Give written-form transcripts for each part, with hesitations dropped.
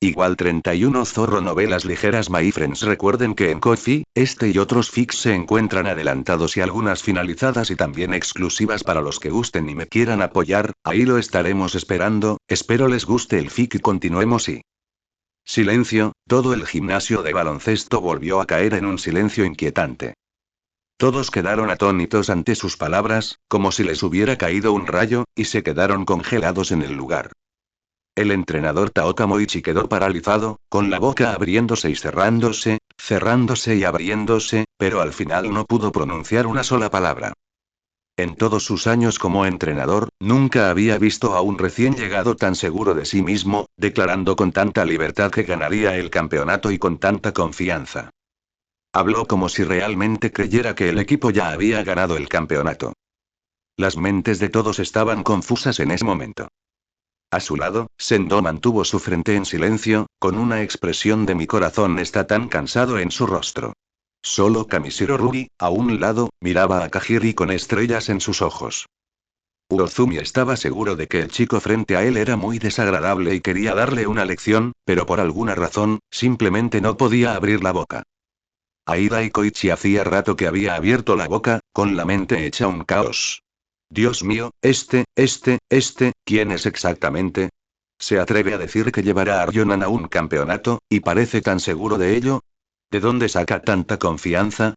Igual 31 Zorro Novelas ligeras. My friends, recuerden que en Ko-fi, este y otros fics se encuentran adelantados y algunas finalizadas y también exclusivas para los que gusten y me quieran apoyar, ahí lo estaremos esperando, espero les guste el fic y continuemos y... Silencio, todo el gimnasio de baloncesto volvió a caer en un silencio inquietante. Todos quedaron atónitos ante sus palabras, como si les hubiera caído un rayo, y se quedaron congelados en el lugar. El entrenador Taoka Moichi quedó paralizado, con la boca abriéndose y cerrándose, cerrándose y abriéndose, pero al final no pudo pronunciar una sola palabra. En todos sus años como entrenador, nunca había visto a un recién llegado tan seguro de sí mismo, declarando con tanta libertad que ganaría el campeonato y con tanta confianza. Habló como si realmente creyera que el equipo ya había ganado el campeonato. Las mentes de todos estaban confusas en ese momento. A su lado, Sendo mantuvo su frente en silencio, con una expresión de mi corazón está tan cansado en su rostro. Solo Kamishiro Ruri, a un lado, miraba a Kajiri con estrellas en sus ojos. Uozumi estaba seguro de que el chico frente a él era muy desagradable y quería darle una lección, pero por alguna razón, simplemente no podía abrir la boca. Aida y Koichi hacía rato que había abierto la boca, con la mente hecha un caos. Dios mío, ¿quién es exactamente? ¿Se atreve a decir que llevará a Ryonan a un campeonato, y parece tan seguro de ello? ¿De dónde saca tanta confianza?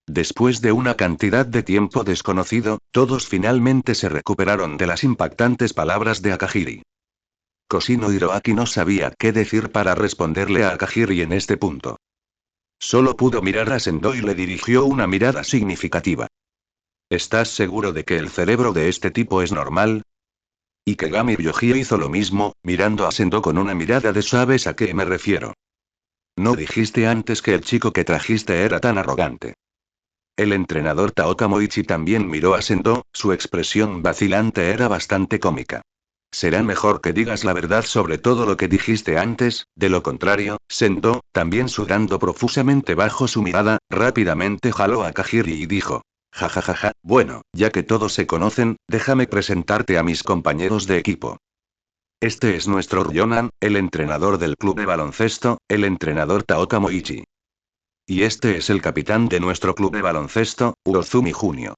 Después de una cantidad de tiempo desconocido, todos finalmente se recuperaron de las impactantes palabras de Akahiri. Koshino Hiroaki no sabía qué decir para responderle a Akahiri en este punto. Solo pudo mirar a Sendo y le dirigió una mirada significativa. ¿Estás seguro de que el cerebro de este tipo es normal? Ikegami Ryojie hizo lo mismo, mirando a Sendo con una mirada de ¿sabes a qué me refiero? No dijiste antes que el chico que trajiste era tan arrogante. El entrenador Taoka Moichi también miró a Sendo, su expresión vacilante era bastante cómica. Será mejor que digas la verdad sobre todo lo que dijiste antes, de lo contrario, Sendo, también sudando profusamente bajo su mirada, rápidamente jaló a Kajiri y dijo. Jajajaja, bueno, ya que todos se conocen, déjame presentarte a mis compañeros de equipo. Este es nuestro Ryonan, el entrenador del club de baloncesto, el entrenador Taoka Moichi. Y este es el capitán de nuestro club de baloncesto, Uozumi Junio.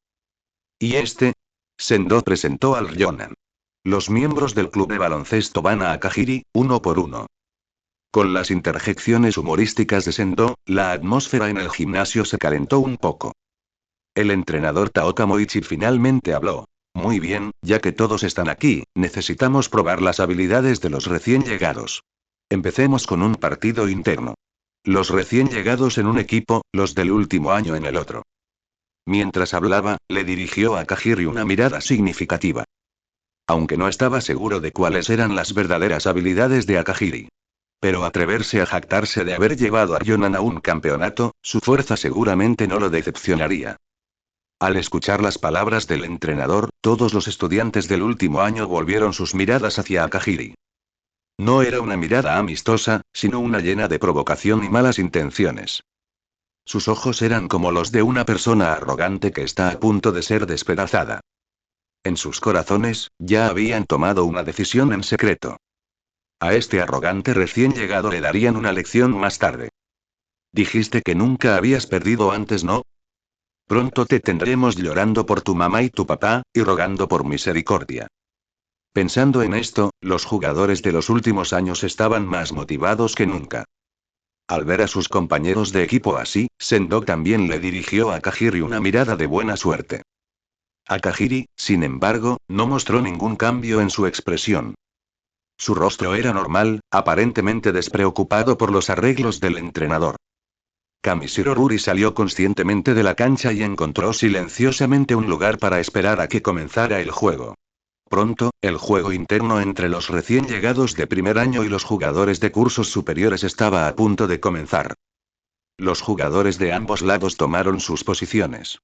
Y este... Sendo presentó al Ryonan. Los miembros del club de baloncesto van a Akahiri, uno por uno. Con las interjecciones humorísticas de Sendo, la atmósfera en el gimnasio se calentó un poco. El entrenador Taoka Moichi finalmente habló. Muy bien, ya que todos están aquí, necesitamos probar las habilidades de los recién llegados. Empecemos con un partido interno. Los recién llegados en un equipo, los del último año en el otro. Mientras hablaba, le dirigió a Kajiri una mirada significativa. Aunque no estaba seguro de cuáles eran las verdaderas habilidades de Akahiri. Pero atreverse a jactarse de haber llevado a Ryonan a un campeonato, su fuerza seguramente no lo decepcionaría. Al escuchar las palabras del entrenador, todos los estudiantes del último año volvieron sus miradas hacia Akahiri. No era una mirada amistosa, sino una llena de provocación y malas intenciones. Sus ojos eran como los de una persona arrogante que está a punto de ser despedazada. En sus corazones, ya habían tomado una decisión en secreto. A este arrogante recién llegado le darían una lección más tarde. Dijiste que nunca habías perdido antes, ¿no? Pronto te tendremos llorando por tu mamá y tu papá, y rogando por misericordia. Pensando en esto, los jugadores de los últimos años estaban más motivados que nunca. Al ver a sus compañeros de equipo así, Sendo también le dirigió a Kajiri una mirada de buena suerte. Akahiri, sin embargo, no mostró ningún cambio en su expresión. Su rostro era normal, aparentemente despreocupado por los arreglos del entrenador. Kamishiro Ruri salió conscientemente de la cancha y encontró silenciosamente un lugar para esperar a que comenzara el juego. Pronto, el juego interno entre los recién llegados de primer año y los jugadores de cursos superiores estaba a punto de comenzar. Los jugadores de ambos lados tomaron sus posiciones.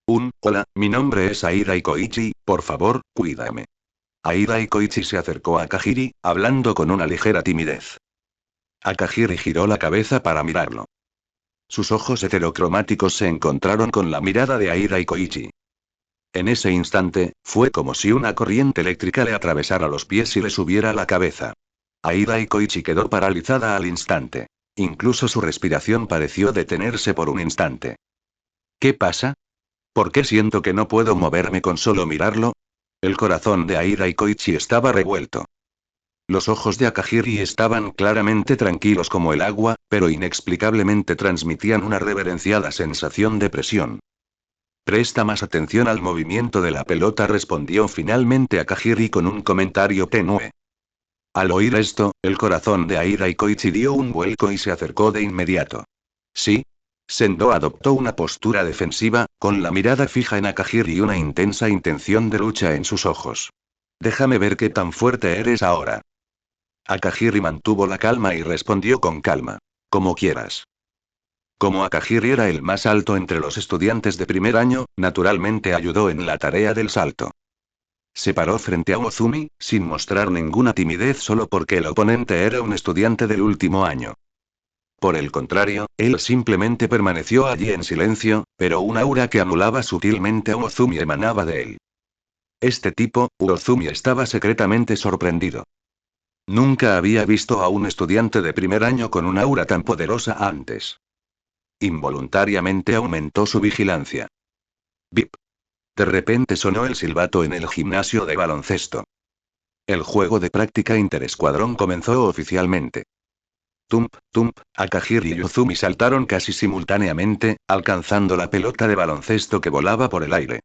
Hola, mi nombre es Aira Koichi, por favor, cuídame. Aira Koichi se acercó a Kajiri, hablando con una ligera timidez. Akahiri giró la cabeza para mirarlo. Sus ojos heterocromáticos se encontraron con la mirada de Aira Koichi. En ese instante, fue como si una corriente eléctrica le atravesara los pies y le subiera a la cabeza. Aira y Koichi quedó paralizada al instante. Incluso su respiración pareció detenerse por un instante. ¿Qué pasa? ¿Por qué siento que no puedo moverme con solo mirarlo? El corazón de Aira y Koichi estaba revuelto. Los ojos de Akahiri estaban claramente tranquilos como el agua, pero inexplicablemente transmitían una reverenciada sensación de presión. Presta más atención al movimiento de la pelota, respondió finalmente Akahiri con un comentario tenue. Al oír esto, el corazón de Aira y Koichi dio un vuelco y se acercó de inmediato. ¿Sí? Sendo adoptó una postura defensiva, con la mirada fija en Akahiri y una intensa intención de lucha en sus ojos. Déjame ver qué tan fuerte eres ahora. Akahiri mantuvo la calma y respondió con calma. Como quieras. Como Akahiri era el más alto entre los estudiantes de primer año, naturalmente ayudó en la tarea del salto. Se paró frente a Ozumi, sin mostrar ninguna timidez solo porque el oponente era un estudiante del último año. Por el contrario, él simplemente permaneció allí en silencio, pero un aura que anulaba sutilmente a Ozumi emanaba de él. Este tipo, Ozumi, estaba secretamente sorprendido. Nunca había visto a un estudiante de primer año con un aura tan poderosa antes. Involuntariamente aumentó su vigilancia. Bip. De repente sonó el silbato en el gimnasio de baloncesto. El juego de práctica interescuadrón comenzó oficialmente. Tump, tump, Akahiri y Ozumi saltaron casi simultáneamente, alcanzando la pelota de baloncesto que volaba por el aire.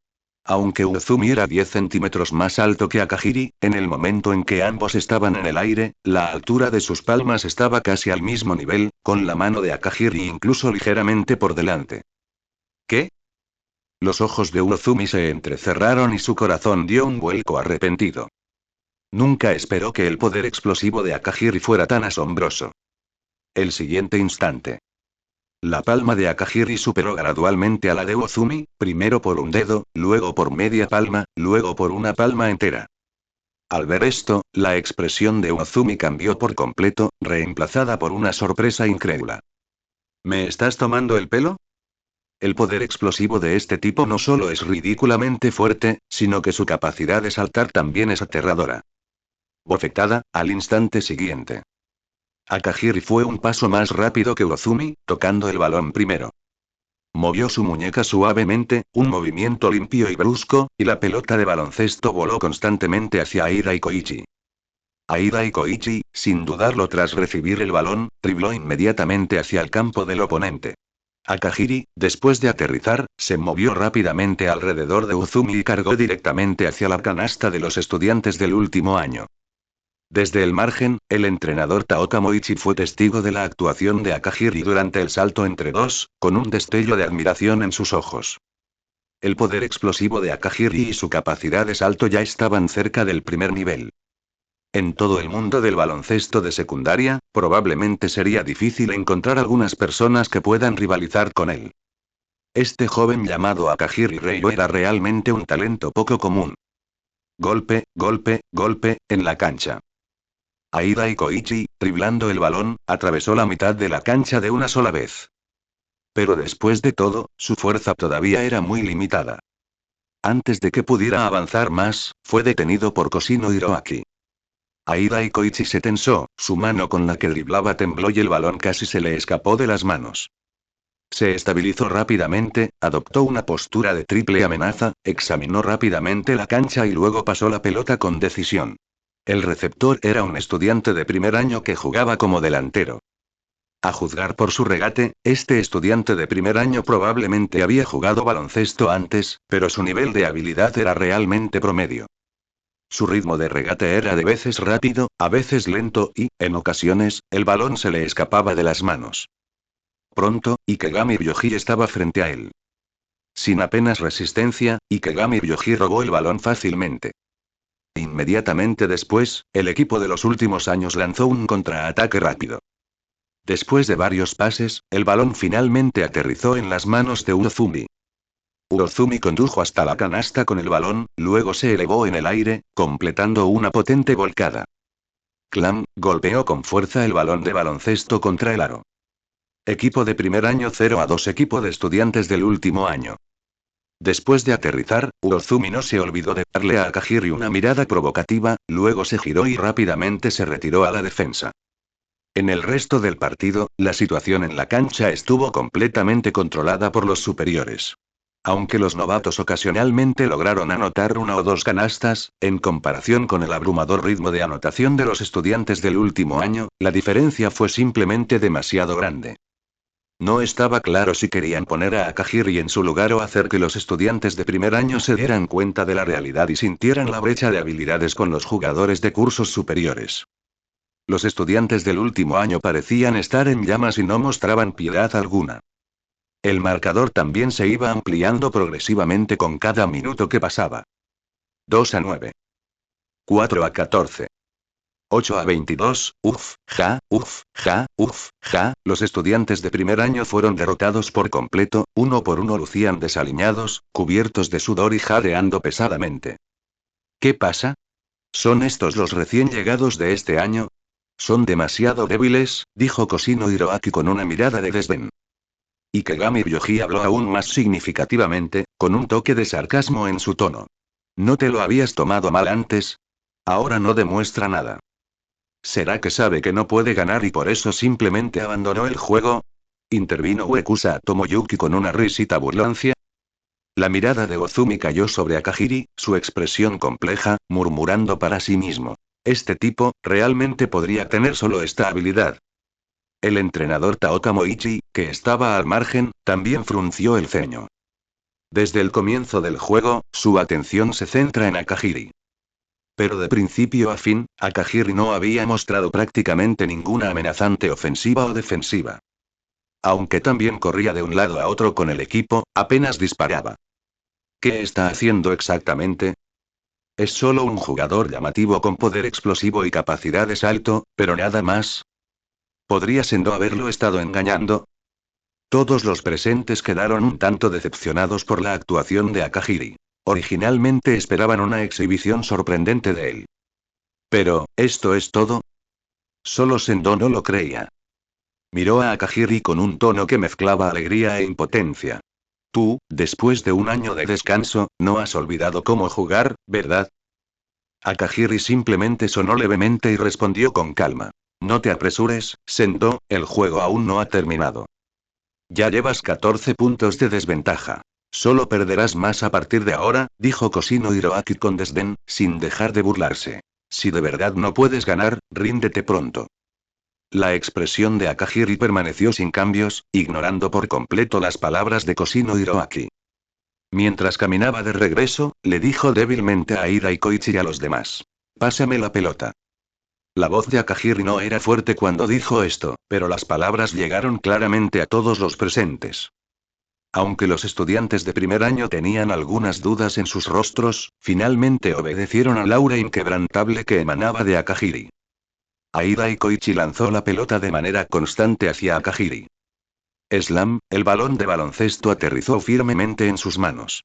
Aunque Ozumi era 10 centímetros más alto que Akahiri, en el momento en que ambos estaban en el aire, la altura de sus palmas estaba casi al mismo nivel, con la mano de Akahiri incluso ligeramente por delante. ¿Qué? Los ojos de Ozumi se entrecerraron y su corazón dio un vuelco arrepentido. Nunca esperó que el poder explosivo de Akahiri fuera tan asombroso. El siguiente instante. La palma de Akahiri superó gradualmente a la de Ozumi, primero por un dedo, luego por media palma, luego por una palma entera. Al ver esto, la expresión de Ozumi cambió por completo, reemplazada por una sorpresa incrédula. ¿Me estás tomando el pelo? El poder explosivo de este tipo no solo es ridículamente fuerte, sino que su capacidad de saltar también es aterradora. Bofetada, al instante siguiente. Akahiri fue un paso más rápido que Ozumi, tocando el balón primero. Movió su muñeca suavemente, un movimiento limpio y brusco, y la pelota de baloncesto voló constantemente hacia Aira y Koichi. Aira y Koichi, sin dudarlo tras recibir el balón, dribló inmediatamente hacia el campo del oponente. Akahiri, después de aterrizar, se movió rápidamente alrededor de Ozumi y cargó directamente hacia la canasta de los estudiantes del último año. Desde el margen, el entrenador Taoka Moichi fue testigo de la actuación de Akahiri durante el salto entre dos, con un destello de admiración en sus ojos. El poder explosivo de Akahiri y su capacidad de salto ya estaban cerca del primer nivel. En todo el mundo del baloncesto de secundaria, probablemente sería difícil encontrar algunas personas que puedan rivalizar con él. Este joven llamado Akahiri Ryo era realmente un talento poco común. Golpe, golpe, golpe, en la cancha. Aira y Koichi, driblando el balón, atravesó la mitad de la cancha de una sola vez. Pero después de todo, su fuerza todavía era muy limitada. Antes de que pudiera avanzar más, fue detenido por Koshino Hiroaki. Aira y Koichi se tensó, su mano con la que driblaba tembló y el balón casi se le escapó de las manos. Se estabilizó rápidamente, adoptó una postura de triple amenaza, examinó rápidamente la cancha y luego pasó la pelota con decisión. El receptor era un estudiante de primer año que jugaba como delantero. A juzgar por su regate, este estudiante de primer año probablemente había jugado baloncesto antes, pero su nivel de habilidad era realmente promedio. Su ritmo de regate era de veces rápido, a veces lento y, en ocasiones, el balón se le escapaba de las manos. Pronto, Ikegami Ryoji estaba frente a él. Sin apenas resistencia, Ikegami Ryoji robó el balón fácilmente. Inmediatamente después, el equipo de los últimos años lanzó un contraataque rápido. Después de varios pases, el balón finalmente aterrizó en las manos de Ozumi. Ozumi condujo hasta la canasta con el balón, luego se elevó en el aire, completando una potente volcada. Clam, golpeó con fuerza el balón de baloncesto contra el aro. Equipo de primer año 0-2, equipo de estudiantes del último año. Después de aterrizar, Uozumi no se olvidó de darle a Akahiri una mirada provocativa, luego se giró y rápidamente se retiró a la defensa. En el resto del partido, la situación en la cancha estuvo completamente controlada por los superiores. Aunque los novatos ocasionalmente lograron anotar una o dos canastas, en comparación con el abrumador ritmo de anotación de los estudiantes del último año, la diferencia fue simplemente demasiado grande. No estaba claro si querían poner a Akahiri en su lugar o hacer que los estudiantes de primer año se dieran cuenta de la realidad y sintieran la brecha de habilidades con los jugadores de cursos superiores. Los estudiantes del último año parecían estar en llamas y no mostraban piedad alguna. El marcador también se iba ampliando progresivamente con cada minuto que pasaba. 2-9. 4-14. 8-22, ja, ja. Los estudiantes de primer año fueron derrotados por completo, uno por uno lucían desaliñados, cubiertos de sudor y jadeando pesadamente. ¿Qué pasa? ¿Son estos los recién llegados de este año? Son demasiado débiles, dijo Koshino Hiroaki con una mirada de desdén. Ikegami Ryoji habló aún más significativamente, con un toque de sarcasmo en su tono. ¿No te lo habías tomado mal antes? Ahora no demuestra nada. ¿Será que sabe que no puede ganar y por eso simplemente abandonó el juego? Intervino Uekusa Tomoyuki con una risita burlancia. La mirada de Ozumi cayó sobre Akahiri, su expresión compleja, murmurando para sí mismo. Este tipo, realmente podría tener solo esta habilidad. El entrenador Taoka Moichi, que estaba al margen, también frunció el ceño. Desde el comienzo del juego, su atención se centra en Akahiri. Pero de principio a fin, Akahiri no había mostrado prácticamente ninguna amenazante ofensiva o defensiva. Aunque también corría de un lado a otro con el equipo, apenas disparaba. ¿Qué está haciendo exactamente? Es solo un jugador llamativo con poder explosivo y capacidad de salto, pero nada más. ¿Podría Sendo haberlo estado engañando? Todos los presentes quedaron un tanto decepcionados por la actuación de Akahiri. Originalmente esperaban una exhibición sorprendente de él. Pero, ¿esto es todo? Solo Sendo no lo creía. Miró a Akahiri con un tono que mezclaba alegría e impotencia. Tú, después de un año de descanso, no has olvidado cómo jugar, ¿verdad? Akahiri simplemente sonó levemente y respondió con calma. No te apresures, Sendo, el juego aún no ha terminado. Ya llevas 14 puntos de desventaja. Solo perderás más a partir de ahora, dijo Koshino Hiroaki con desdén, sin dejar de burlarse. Si de verdad no puedes ganar, ríndete pronto. La expresión de Akahiri permaneció sin cambios, ignorando por completo las palabras de Koshino Hiroaki. Mientras caminaba de regreso, le dijo débilmente a Ida y Koichi y a los demás. Pásame la pelota. La voz de Akahiri no era fuerte cuando dijo esto, pero las palabras llegaron claramente a todos los presentes. Aunque los estudiantes de primer año tenían algunas dudas en sus rostros, finalmente obedecieron al aura inquebrantable que emanaba de Akahiri. Aida y Koichi lanzó la pelota de manera constante hacia Akahiri. Slam, el balón de baloncesto aterrizó firmemente en sus manos.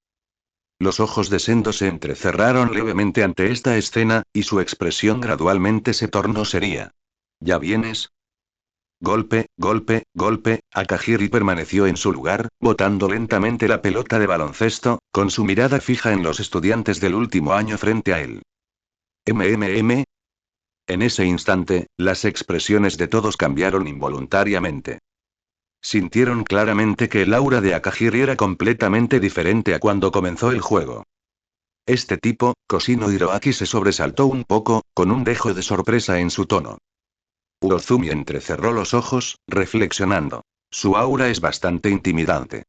Los ojos de Sendo se entrecerraron levemente ante esta escena, y su expresión gradualmente se tornó seria. ¿Ya vienes? Golpe, golpe, golpe, Akahiri permaneció en su lugar, botando lentamente la pelota de baloncesto, con su mirada fija en los estudiantes del último año frente a él. MMM. En ese instante, las expresiones de todos cambiaron involuntariamente. Sintieron claramente que el aura de Akahiri era completamente diferente a cuando comenzó el juego. Este tipo, Koshino Hiroaki se sobresaltó un poco, con un dejo de sorpresa en su tono. Uozumi entrecerró los ojos, reflexionando. Su aura es bastante intimidante.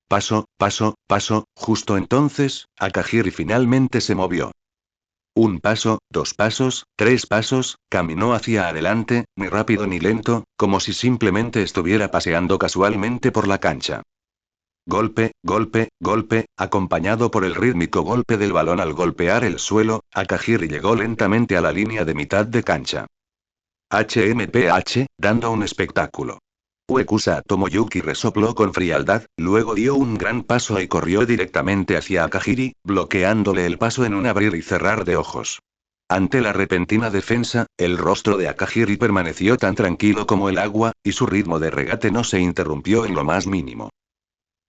Paso, paso, paso, justo entonces, Akahiri finalmente se movió. Un paso, 2 pasos, 3 pasos, caminó hacia adelante, ni rápido ni lento, como si simplemente estuviera paseando casualmente por la cancha. Golpe, golpe, golpe, acompañado por el rítmico golpe del balón al golpear el suelo, Akahiri llegó lentamente a la línea de mitad de cancha. HMPH, dando un espectáculo. Uekusa Tomoyuki resopló con frialdad, luego dio un gran paso y corrió directamente hacia Akahiri, bloqueándole el paso en un abrir y cerrar de ojos. Ante la repentina defensa, el rostro de Akahiri permaneció tan tranquilo como el agua, y su ritmo de regate no se interrumpió en lo más mínimo.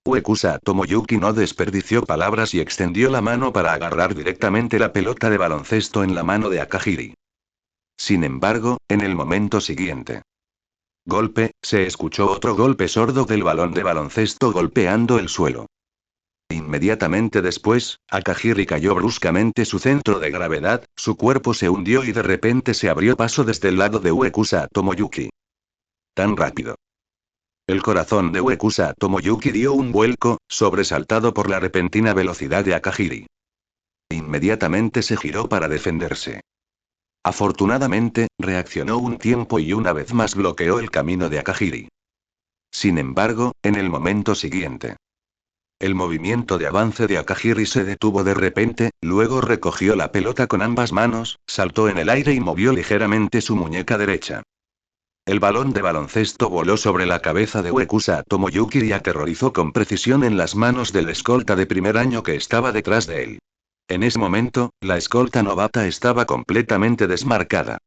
Uekusa Tomoyuki no desperdició palabras y extendió la mano para agarrar directamente la pelota de baloncesto en la mano de Akahiri. Sin embargo, en el momento siguiente. Golpe, se escuchó otro golpe sordo del balón de baloncesto golpeando el suelo. Inmediatamente después, Akahiri cayó bruscamente su centro de gravedad, su cuerpo se hundió y de repente se abrió paso desde el lado de Uekusa Tomoyuki. Tan rápido. El corazón de Uekusa Tomoyuki dio un vuelco, sobresaltado por la repentina velocidad de Akahiri. Inmediatamente se giró para defenderse. Afortunadamente, reaccionó un tiempo y una vez más bloqueó el camino de Akahiri. Sin embargo, en el momento siguiente. El movimiento de avance de Akahiri se detuvo de repente, luego recogió la pelota con ambas manos, saltó en el aire y movió ligeramente su muñeca derecha. El balón de baloncesto voló sobre la cabeza de Uekusa Tomoyuki y aterrorizó con precisión en las manos del escolta de primer año que estaba detrás de él. En ese momento, la escolta novata estaba completamente desmarcada.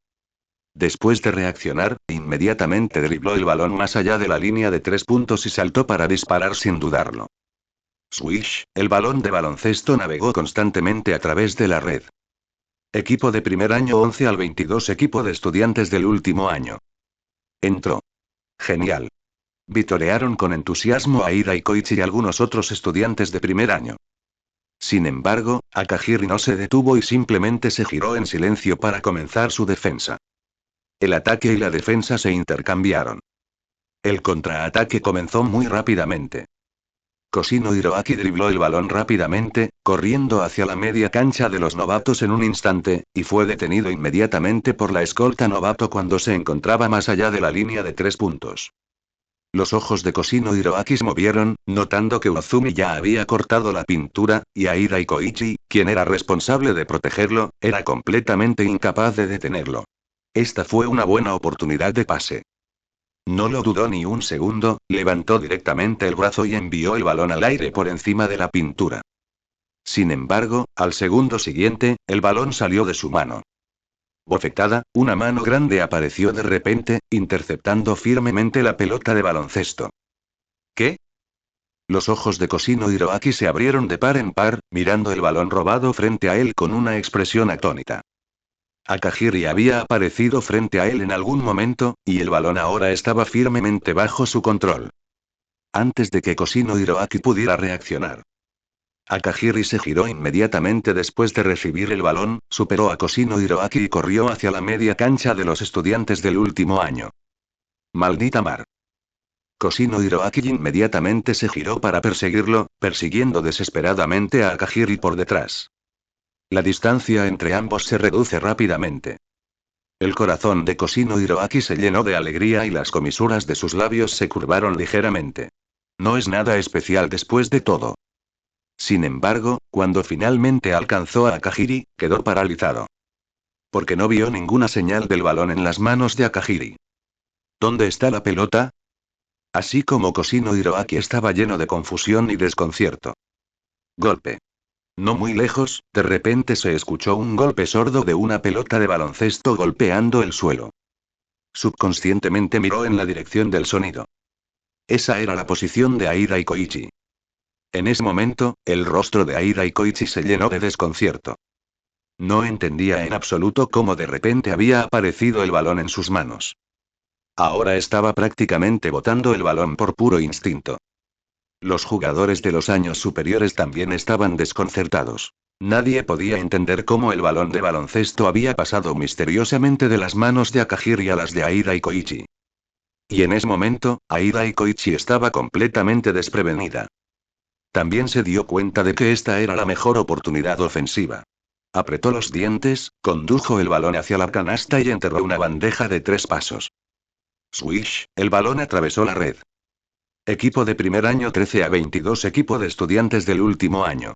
Después de reaccionar, inmediatamente dribló el balón más allá de la línea de 3 puntos y saltó para disparar sin dudarlo. Swish, el balón de baloncesto navegó constantemente a través de la red. Equipo de primer año 11 al 22, equipo de estudiantes del último año. Entró. Genial. Vitorearon con entusiasmo a Ida y Koichi y algunos otros estudiantes de primer año. Sin embargo, Akahiri no se detuvo y simplemente se giró en silencio para comenzar su defensa. El ataque y la defensa se intercambiaron. El contraataque comenzó muy rápidamente. Koshino Hiroaki dribló el balón rápidamente, corriendo hacia la media cancha de los novatos en un instante, y fue detenido inmediatamente por la escolta novato cuando se encontraba más allá de la línea de 3 puntos. Los ojos de Koshino Hiroaki se movieron, notando que Uzumi ya había cortado la pintura, y Aida y Koichi, quien era responsable de protegerlo, era completamente incapaz de detenerlo. Esta fue una buena oportunidad de pase. No lo dudó ni un segundo, levantó directamente el brazo y envió el balón al aire por encima de la pintura. Sin embargo, al segundo siguiente, el balón salió de su mano. Bofetada, una mano grande apareció de repente, interceptando firmemente la pelota de baloncesto. ¿Qué? Los ojos de Koshino Hiroaki se abrieron de par en par, mirando el balón robado frente a él con una expresión atónita. Akahiri había aparecido frente a él en algún momento, y el balón ahora estaba firmemente bajo su control. Antes de que Koshino Hiroaki pudiera reaccionar. Akahiri se giró inmediatamente después de recibir el balón, superó a Koshino Hiroaki y corrió hacia la media cancha de los estudiantes del último año. ¡Maldita mar! Koshino Hiroaki inmediatamente se giró para perseguirlo, persiguiendo desesperadamente a Akahiri por detrás. La distancia entre ambos se reduce rápidamente. El corazón de Koshino Hiroaki se llenó de alegría y las comisuras de sus labios se curvaron ligeramente. No es nada especial después de todo. Sin embargo, cuando finalmente alcanzó a Akahiri, quedó paralizado. Porque no vio ninguna señal del balón en las manos de Akahiri. ¿Dónde está la pelota? Así como Koshino Hiroaki estaba lleno de confusión y desconcierto. Golpe. No muy lejos, de repente se escuchó un golpe sordo de una pelota de baloncesto golpeando el suelo. Subconscientemente miró en la dirección del sonido. Esa era la posición de Aida y Koichi. En ese momento, el rostro de Aida y Koichi se llenó de desconcierto. No entendía en absoluto cómo de repente había aparecido el balón en sus manos. Ahora estaba prácticamente botando el balón por puro instinto. Los jugadores de los años superiores también estaban desconcertados. Nadie podía entender cómo el balón de baloncesto había pasado misteriosamente de las manos de Akahiri a las de Aida y Koichi. Y en ese momento, Aida y Koichi estaba completamente desprevenida. También se dio cuenta de que esta era la mejor oportunidad ofensiva. Apretó los dientes, condujo el balón hacia la canasta y enterró una bandeja de 3 pasos. Swish, el balón atravesó la red. Equipo de primer año 13 a 22, equipo de estudiantes del último año.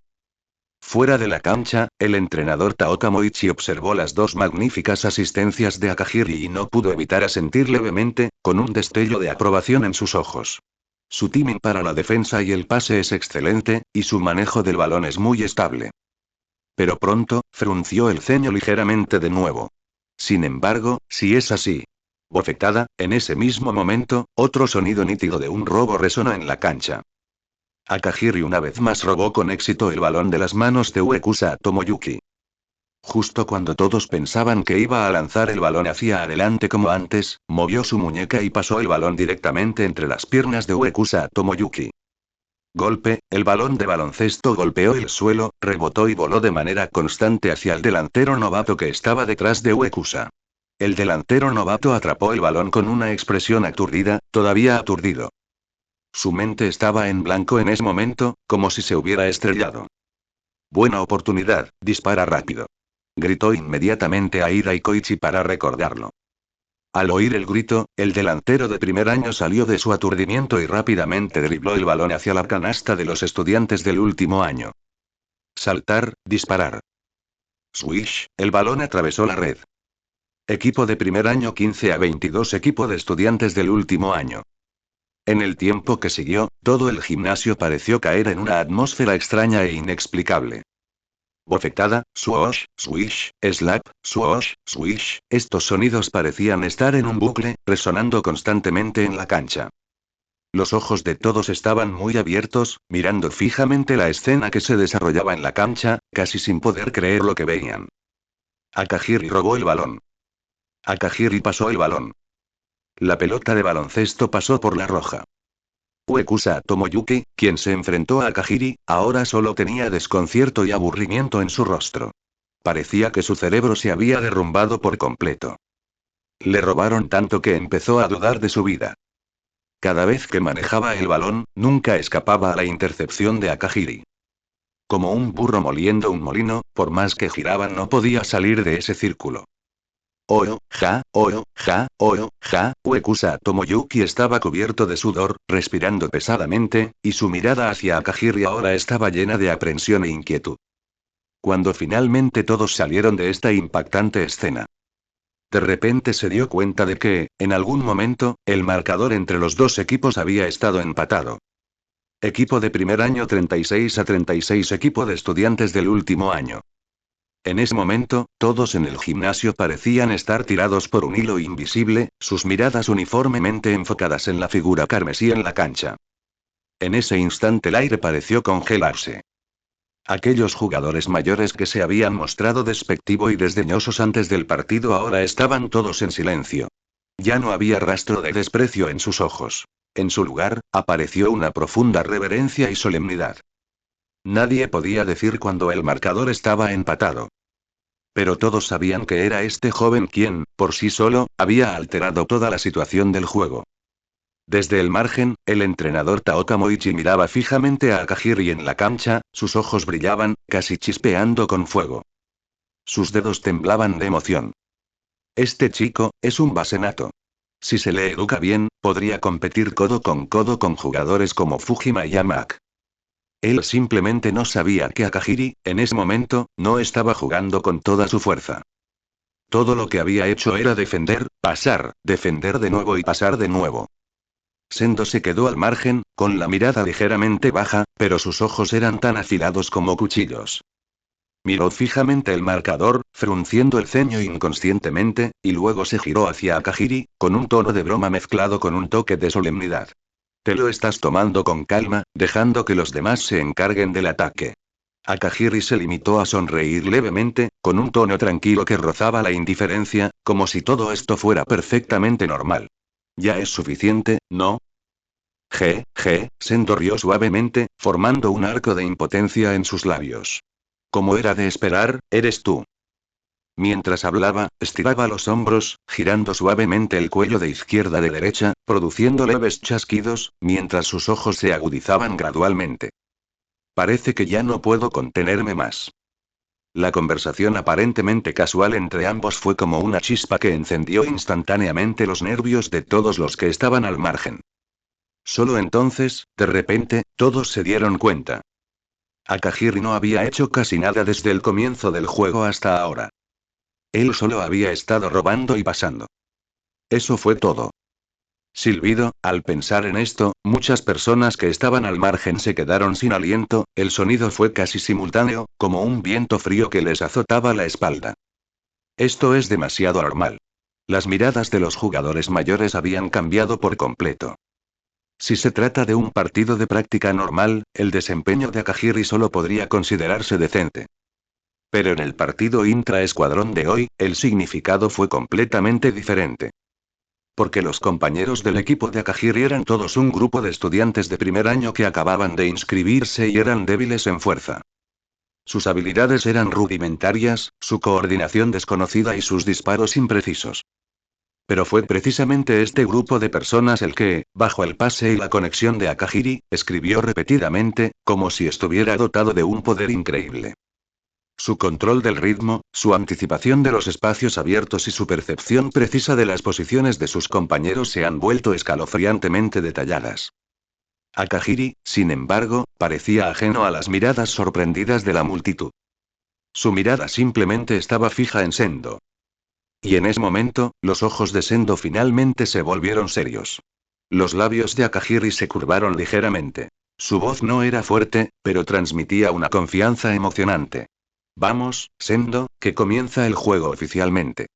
Fuera de la cancha, el entrenador Taoka Moichi observó las 2 magníficas asistencias de Akahiri y no pudo evitar asentir levemente, con un destello de aprobación en sus ojos. Su timing para la defensa y el pase es excelente, y su manejo del balón es muy estable. Pero pronto, frunció el ceño ligeramente de nuevo. Sin embargo, si es así. Bofetada, en ese mismo momento, otro sonido nítido de un robo resonó en la cancha. Akahiri una vez más robó con éxito el balón de las manos de Uekusa Tomoyuki. Justo cuando todos pensaban que iba a lanzar el balón hacia adelante como antes, movió su muñeca y pasó el balón directamente entre las piernas de Uekusa Tomoyuki. Golpe, el balón de baloncesto golpeó el suelo, rebotó y voló de manera constante hacia el delantero novato que estaba detrás de Uekusa. El delantero novato atrapó el balón con una expresión aturdida, todavía aturdido. Su mente estaba en blanco en ese momento, como si se hubiera estrellado. Buena oportunidad, dispara rápido. Gritó inmediatamente a Ida y Koichi para recordarlo. Al oír el grito, el delantero de primer año salió de su aturdimiento y rápidamente dribló el balón hacia la canasta de los estudiantes del último año. Saltar, disparar. Swish, el balón atravesó la red. Equipo de primer año 15-22 equipo de estudiantes del último año. En el tiempo que siguió, todo el gimnasio pareció caer en una atmósfera extraña e inexplicable. Bofetada, swoosh, swish, slap, swoosh, swish, estos sonidos parecían estar en un bucle, resonando constantemente en la cancha. Los ojos de todos estaban muy abiertos, mirando fijamente la escena que se desarrollaba en la cancha, casi sin poder creer lo que veían. Akahiri robó el balón. Akahiri pasó el balón. La pelota de baloncesto pasó por la roja. Uekusa Tomoyuki, quien se enfrentó a Akahiri, ahora solo tenía desconcierto y aburrimiento en su rostro. Parecía que su cerebro se había derrumbado por completo. Le robaron tanto que empezó a dudar de su vida. Cada vez que manejaba el balón, nunca escapaba a la intercepción de Akahiri. Como un burro moliendo un molino, por más que giraba no podía salir de ese círculo. Ja, ja, Uekusa Tomoyuki estaba cubierto de sudor, respirando pesadamente, y su mirada hacia Akahiri ahora estaba llena de aprensión e inquietud. Cuando finalmente todos salieron de esta impactante escena. De repente se dio cuenta de que, en algún momento, el marcador entre los dos equipos había estado empatado. Equipo de primer año 36-36 equipo de estudiantes del último año. En ese momento, todos en el gimnasio parecían estar tirados por un hilo invisible, sus miradas uniformemente enfocadas en la figura carmesí en la cancha. En ese instante el aire pareció congelarse. Aquellos jugadores mayores que se habían mostrado despectivos y desdeñosos antes del partido ahora estaban todos en silencio. Ya no había rastro de desprecio en sus ojos. En su lugar, apareció una profunda reverencia y solemnidad. Nadie podía decir cuando el marcador estaba empatado. Pero todos sabían que era este joven quien, por sí solo, había alterado toda la situación del juego. Desde el margen, el entrenador Taoka Moichi miraba fijamente a Akahiri en la cancha, sus ojos brillaban, casi chispeando con fuego. Sus dedos temblaban de emoción. Este chico, es un base nato. Si se le educa bien, podría competir codo con jugadores como Fujima y Yamak. Él simplemente no sabía que Akahiri, en ese momento, no estaba jugando con toda su fuerza. Todo lo que había hecho era defender, pasar, defender de nuevo y pasar de nuevo. Sendo se quedó al margen, con la mirada ligeramente baja, pero sus ojos eran tan afilados como cuchillos. Miró fijamente el marcador, frunciendo el ceño inconscientemente, y luego se giró hacia Akahiri, con un tono de broma mezclado con un toque de solemnidad. Te lo estás tomando con calma, dejando que los demás se encarguen del ataque. Akahiri se limitó a sonreír levemente, con un tono tranquilo que rozaba la indiferencia, como si todo esto fuera perfectamente normal. Ya es suficiente, ¿no? Sendo rió suavemente, formando un arco de impotencia en sus labios. Como era de esperar, eres tú. Mientras hablaba, estiraba los hombros, girando suavemente el cuello de izquierda a derecha, produciendo leves chasquidos, mientras sus ojos se agudizaban gradualmente. Parece que ya no puedo contenerme más. La conversación aparentemente casual entre ambos fue como una chispa que encendió instantáneamente los nervios de todos los que estaban al margen. Solo entonces, de repente, todos se dieron cuenta. Akahiri no había hecho casi nada desde el comienzo del juego hasta ahora. Él solo había estado robando y pasando. Eso fue todo. Silbido, al pensar en esto, muchas personas que estaban al margen se quedaron sin aliento, el sonido fue casi simultáneo, como un viento frío que les azotaba la espalda. Esto es demasiado normal. Las miradas de los jugadores mayores habían cambiado por completo. Si se trata de un partido de práctica normal, el desempeño de Akahiri solo podría considerarse decente. Pero en el partido intra-escuadrón de hoy, el significado fue completamente diferente. Porque los compañeros del equipo de Akahiri eran todos un grupo de estudiantes de primer año que acababan de inscribirse y eran débiles en fuerza. Sus habilidades eran rudimentarias, su coordinación desconocida y sus disparos imprecisos. Pero fue precisamente este grupo de personas el que, bajo el pase y la conexión de Akahiri, escribió repetidamente, como si estuviera dotado de un poder increíble. Su control del ritmo, su anticipación de los espacios abiertos y su percepción precisa de las posiciones de sus compañeros se han vuelto escalofriantemente detalladas. Akahiri, sin embargo, parecía ajeno a las miradas sorprendidas de la multitud. Su mirada simplemente estaba fija en Sendo. Y en ese momento, los ojos de Sendo finalmente se volvieron serios. Los labios de Akahiri se curvaron ligeramente. Su voz no era fuerte, pero transmitía una confianza emocionante. Vamos, Sendo, que comienza el juego oficialmente.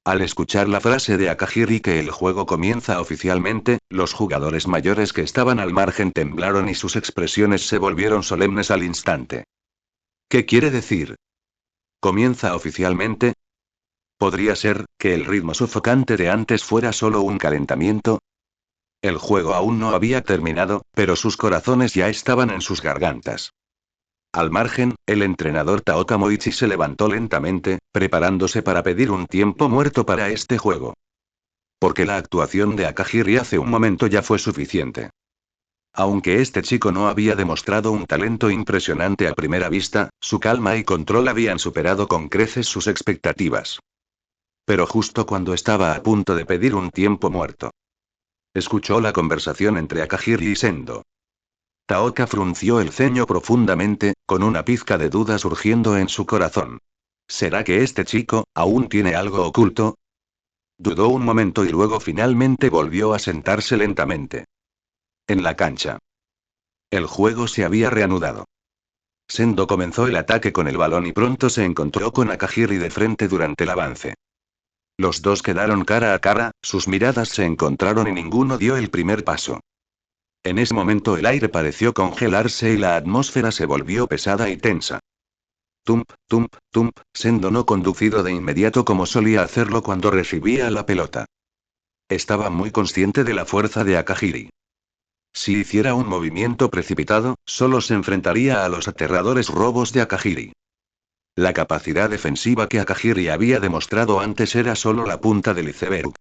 Al escuchar la frase de Akahiri que el juego comienza oficialmente, los jugadores mayores que estaban al margen temblaron y sus expresiones se volvieron solemnes al instante. ¿Qué quiere decir? ¿Comienza oficialmente? ¿Podría ser que el ritmo sofocante de antes fuera solo un calentamiento? El juego aún no había terminado, pero sus corazones ya estaban en sus gargantas. Al margen, el entrenador Taoka Moichi se levantó lentamente, preparándose para pedir un tiempo muerto para este juego. Porque la actuación de Akahiri hace un momento ya fue suficiente. Aunque este chico no había demostrado un talento impresionante a primera vista, su calma y control habían superado con creces sus expectativas. Pero justo cuando estaba a punto de pedir un tiempo muerto, escuchó la conversación entre Akahiri y Sendo. Taoka frunció el ceño profundamente, con una pizca de duda surgiendo en su corazón. ¿Será que este chico aún tiene algo oculto? Dudó un momento y luego finalmente volvió a sentarse lentamente. En la cancha. El juego se había reanudado. Sendo comenzó el ataque con el balón y pronto se encontró con Akahiri de frente durante el avance. Los dos quedaron cara a cara, sus miradas se encontraron y ninguno dio el primer paso. En ese momento el aire pareció congelarse y la atmósfera se volvió pesada y tensa. Tump, tump, tump, Sendo no conducido de inmediato como solía hacerlo cuando recibía la pelota. Estaba muy consciente de la fuerza de Akahiri. Si hiciera un movimiento precipitado, solo se enfrentaría a los aterradores robos de Akahiri. La capacidad defensiva que Akahiri había demostrado antes era solo la punta del iceberg.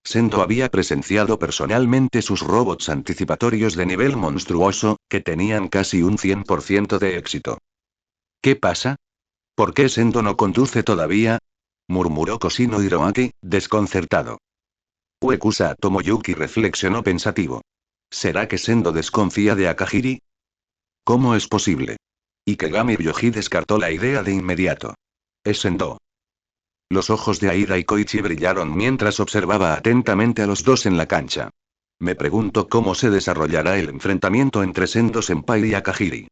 Sendo había presenciado personalmente sus robots anticipatorios de nivel monstruoso, que tenían casi un 100% de éxito. ¿Qué pasa? ¿Por qué Sendo no conduce todavía? Murmuró Koshino Hiroaki, desconcertado. Uekusa Tomoyuki reflexionó pensativo. ¿Será que Sendo desconfía de Akahiri? ¿Cómo es posible? Ikegami Ryoji descartó la idea de inmediato. Es Sendo. Los ojos de Aira y Koichi brillaron mientras observaba atentamente a los dos en la cancha. Me pregunto cómo se desarrollará el enfrentamiento entre Sendo Senpai y Akahiri.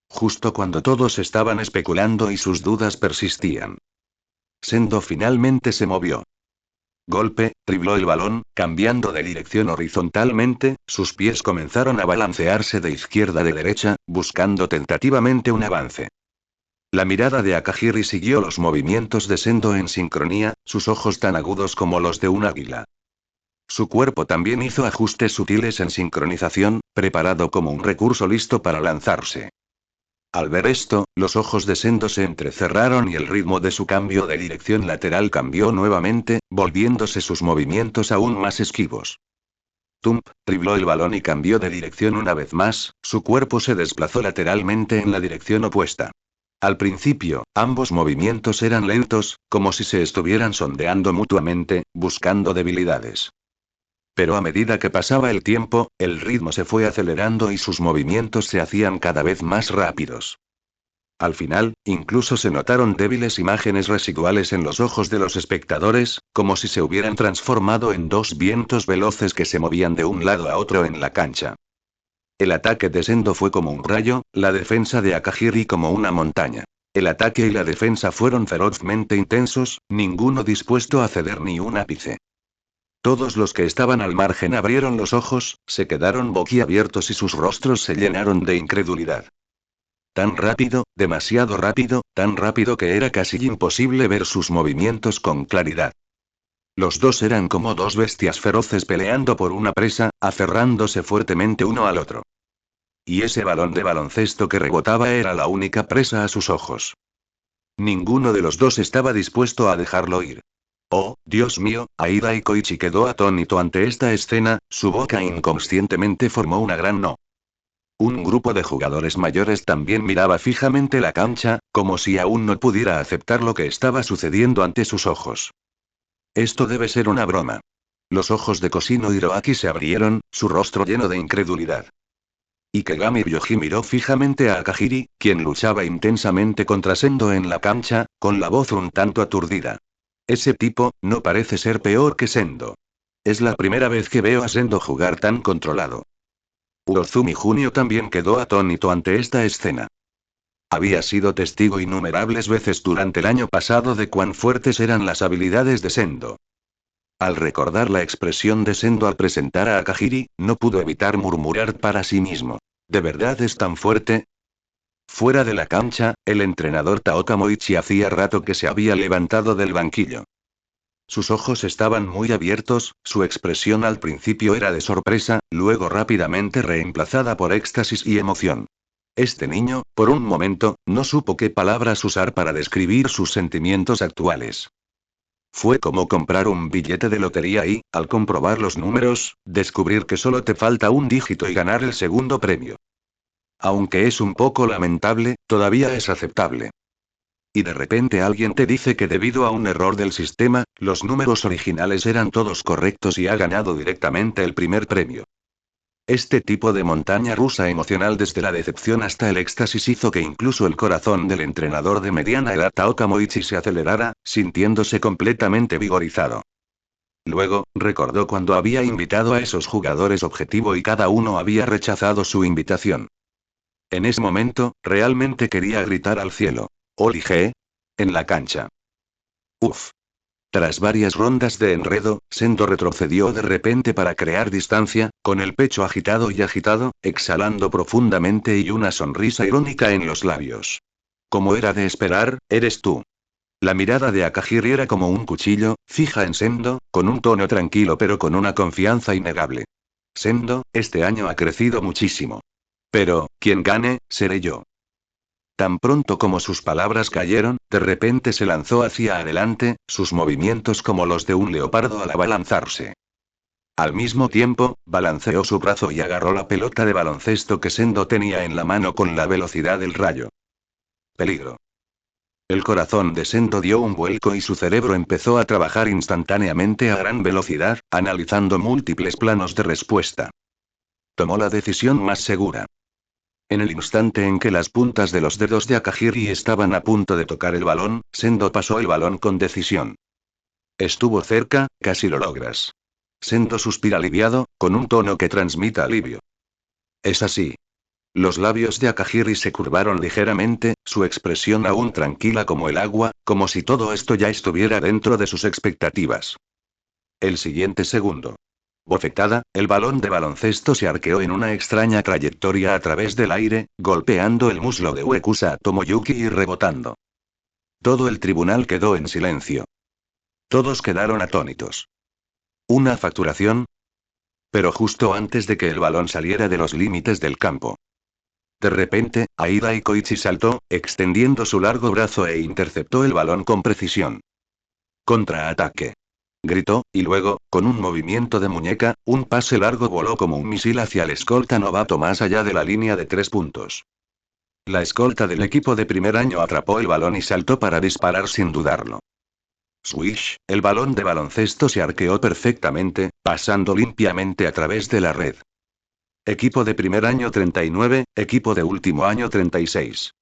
Justo cuando todos estaban especulando y sus dudas persistían. Sendo finalmente se movió. Golpe, dribló el balón, cambiando de dirección horizontalmente, sus pies comenzaron a balancearse de izquierda a derecha, buscando tentativamente un avance. La mirada de Akahiri siguió los movimientos de Sendo en sincronía, sus ojos tan agudos como los de un águila. Su cuerpo también hizo ajustes sutiles en sincronización, preparado como un recurso listo para lanzarse. Al ver esto, los ojos de Sendo se entrecerraron y el ritmo de su cambio de dirección lateral cambió nuevamente, volviéndose sus movimientos aún más esquivos. Tump, dribló el balón y cambió de dirección una vez más, su cuerpo se desplazó lateralmente en la dirección opuesta. Al principio, ambos movimientos eran lentos, como si se estuvieran sondeando mutuamente, buscando debilidades. Pero a medida que pasaba el tiempo, el ritmo se fue acelerando y sus movimientos se hacían cada vez más rápidos. Al final, incluso se notaron débiles imágenes residuales en los ojos de los espectadores, como si se hubieran transformado en dos vientos veloces que se movían de un lado a otro en la cancha. El ataque de Sendo fue como un rayo, la defensa de Akahiri como una montaña. El ataque y la defensa fueron ferozmente intensos, ninguno dispuesto a ceder ni un ápice. Todos los que estaban al margen abrieron los ojos, se quedaron boquiabiertos y sus rostros se llenaron de incredulidad. Tan rápido, demasiado rápido, tan rápido que era casi imposible ver sus movimientos con claridad. Los dos eran como dos bestias feroces peleando por una presa, aferrándose fuertemente uno al otro. Y ese balón de baloncesto que rebotaba era la única presa a sus ojos. Ninguno de los dos estaba dispuesto a dejarlo ir. Oh, Dios mío, Aida y Koichi quedó atónito ante esta escena, su boca inconscientemente formó una gran no. Un grupo de jugadores mayores también miraba fijamente la cancha, como si aún no pudiera aceptar lo que estaba sucediendo ante sus ojos. Esto debe ser una broma. Los ojos de Koshino Hiroaki se abrieron, su rostro lleno de incredulidad. Ikegami Ryoji miró fijamente a Akahiri, quien luchaba intensamente contra Sendo en la cancha, con la voz un tanto aturdida. Ese tipo, no parece ser peor que Sendo. Es la primera vez que veo a Sendo jugar tan controlado. Uozumi Junio también quedó atónito ante esta escena. Había sido testigo innumerables veces durante el año pasado de cuán fuertes eran las habilidades de Sendo. Al recordar la expresión de Sendo al presentar a Akahiri, no pudo evitar murmurar para sí mismo. ¿De verdad es tan fuerte? Fuera de la cancha, el entrenador Taoka Moichi hacía rato que se había levantado del banquillo. Sus ojos estaban muy abiertos, su expresión al principio era de sorpresa, luego rápidamente reemplazada por éxtasis y emoción. Este niño, por un momento, no supo qué palabras usar para describir sus sentimientos actuales. Fue como comprar un billete de lotería y, al comprobar los números, descubrir que solo te falta un dígito y ganar el segundo premio. Aunque es un poco lamentable, todavía es aceptable. Y de repente alguien te dice que debido a un error del sistema, los números originales eran todos correctos y ha ganado directamente el primer premio. Este tipo de montaña rusa emocional desde la decepción hasta el éxtasis hizo que incluso el corazón del entrenador de mediana edad Taoka Moichi se acelerara, sintiéndose completamente vigorizado. Luego, recordó cuando había invitado a esos jugadores objetivo y cada uno había rechazado su invitación. En ese momento, realmente quería gritar al cielo. «Olige», en la cancha. Uf. Tras varias rondas de enredo, Sendo retrocedió de repente para crear distancia, con el pecho agitado, exhalando profundamente y una sonrisa irónica en los labios. Como era de esperar, eres tú. La mirada de Akahiri era como un cuchillo, fija en Sendo, con un tono tranquilo pero con una confianza innegable. Sendo, este año ha crecido muchísimo. Pero, quien gane, seré yo. Tan pronto como sus palabras cayeron, de repente se lanzó hacia adelante, sus movimientos como los de un leopardo al abalanzarse. Al mismo tiempo, balanceó su brazo y agarró la pelota de baloncesto que Sendo tenía en la mano con la velocidad del rayo. Peligro. El corazón de Sendo dio un vuelco y su cerebro empezó a trabajar instantáneamente a gran velocidad, analizando múltiples planos de respuesta. Tomó la decisión más segura. En el instante en que las puntas de los dedos de Akahiri estaban a punto de tocar el balón, Sendo pasó el balón con decisión. Estuvo cerca, casi lo logras. Sendo suspira aliviado, con un tono que transmite alivio. Es así. Los labios de Akahiri se curvaron ligeramente, su expresión aún tranquila como el agua, como si todo esto ya estuviera dentro de sus expectativas. El siguiente segundo. Bofetada, el balón de baloncesto se arqueó en una extraña trayectoria a través del aire, golpeando el muslo de Uekusa Tomoyuki y rebotando. Todo el tribunal quedó en silencio. Todos quedaron atónitos. ¿Una facturación? Pero justo antes de que el balón saliera de los límites del campo. De repente, Aida y Koichi saltó, extendiendo su largo brazo e interceptó el balón con precisión. Contraataque. Gritó, y luego, con un movimiento de muñeca, un pase largo voló como un misil hacia el escolta novato más allá de la línea de 3 puntos. La escolta del equipo de primer año atrapó el balón y saltó para disparar sin dudarlo. Swish, el balón de baloncesto se arqueó perfectamente, pasando limpiamente a través de la red. Equipo de primer año 39, equipo de último año 36.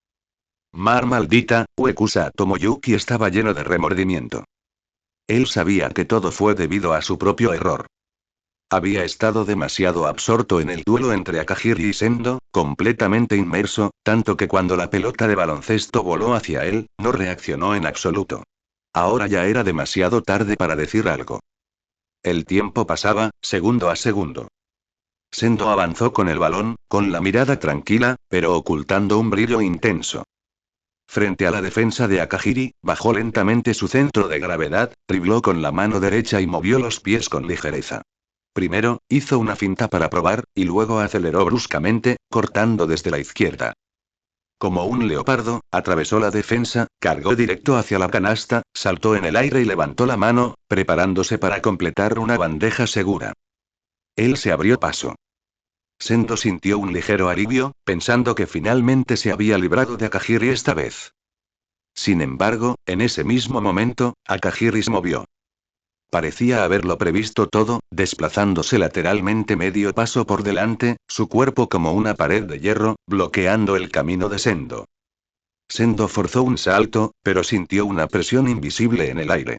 Mar maldita, Uekusa Tomoyuki estaba lleno de remordimiento. Él sabía que todo fue debido a su propio error. Había estado demasiado absorto en el duelo entre Akahiri y Sendo, completamente inmerso, tanto que cuando la pelota de baloncesto voló hacia él, no reaccionó en absoluto. Ahora ya era demasiado tarde para decir algo. El tiempo pasaba, segundo a segundo. Sendo avanzó con el balón, con la mirada tranquila, pero ocultando un brillo intenso. Frente a la defensa de Akahiri, bajó lentamente su centro de gravedad, dribló con la mano derecha y movió los pies con ligereza. Primero, hizo una finta para probar, y luego aceleró bruscamente, cortando desde la izquierda. Como un leopardo, atravesó la defensa, cargó directo hacia la canasta, saltó en el aire y levantó la mano, preparándose para completar una bandeja segura. Él se abrió paso. Sendo sintió un ligero alivio, pensando que finalmente se había librado de Akahiri esta vez. Sin embargo, en ese mismo momento, Akahiri se movió. Parecía haberlo previsto todo, desplazándose lateralmente medio paso por delante, su cuerpo como una pared de hierro, bloqueando el camino de Sendo. Sendo forzó un salto, pero sintió una presión invisible en el aire.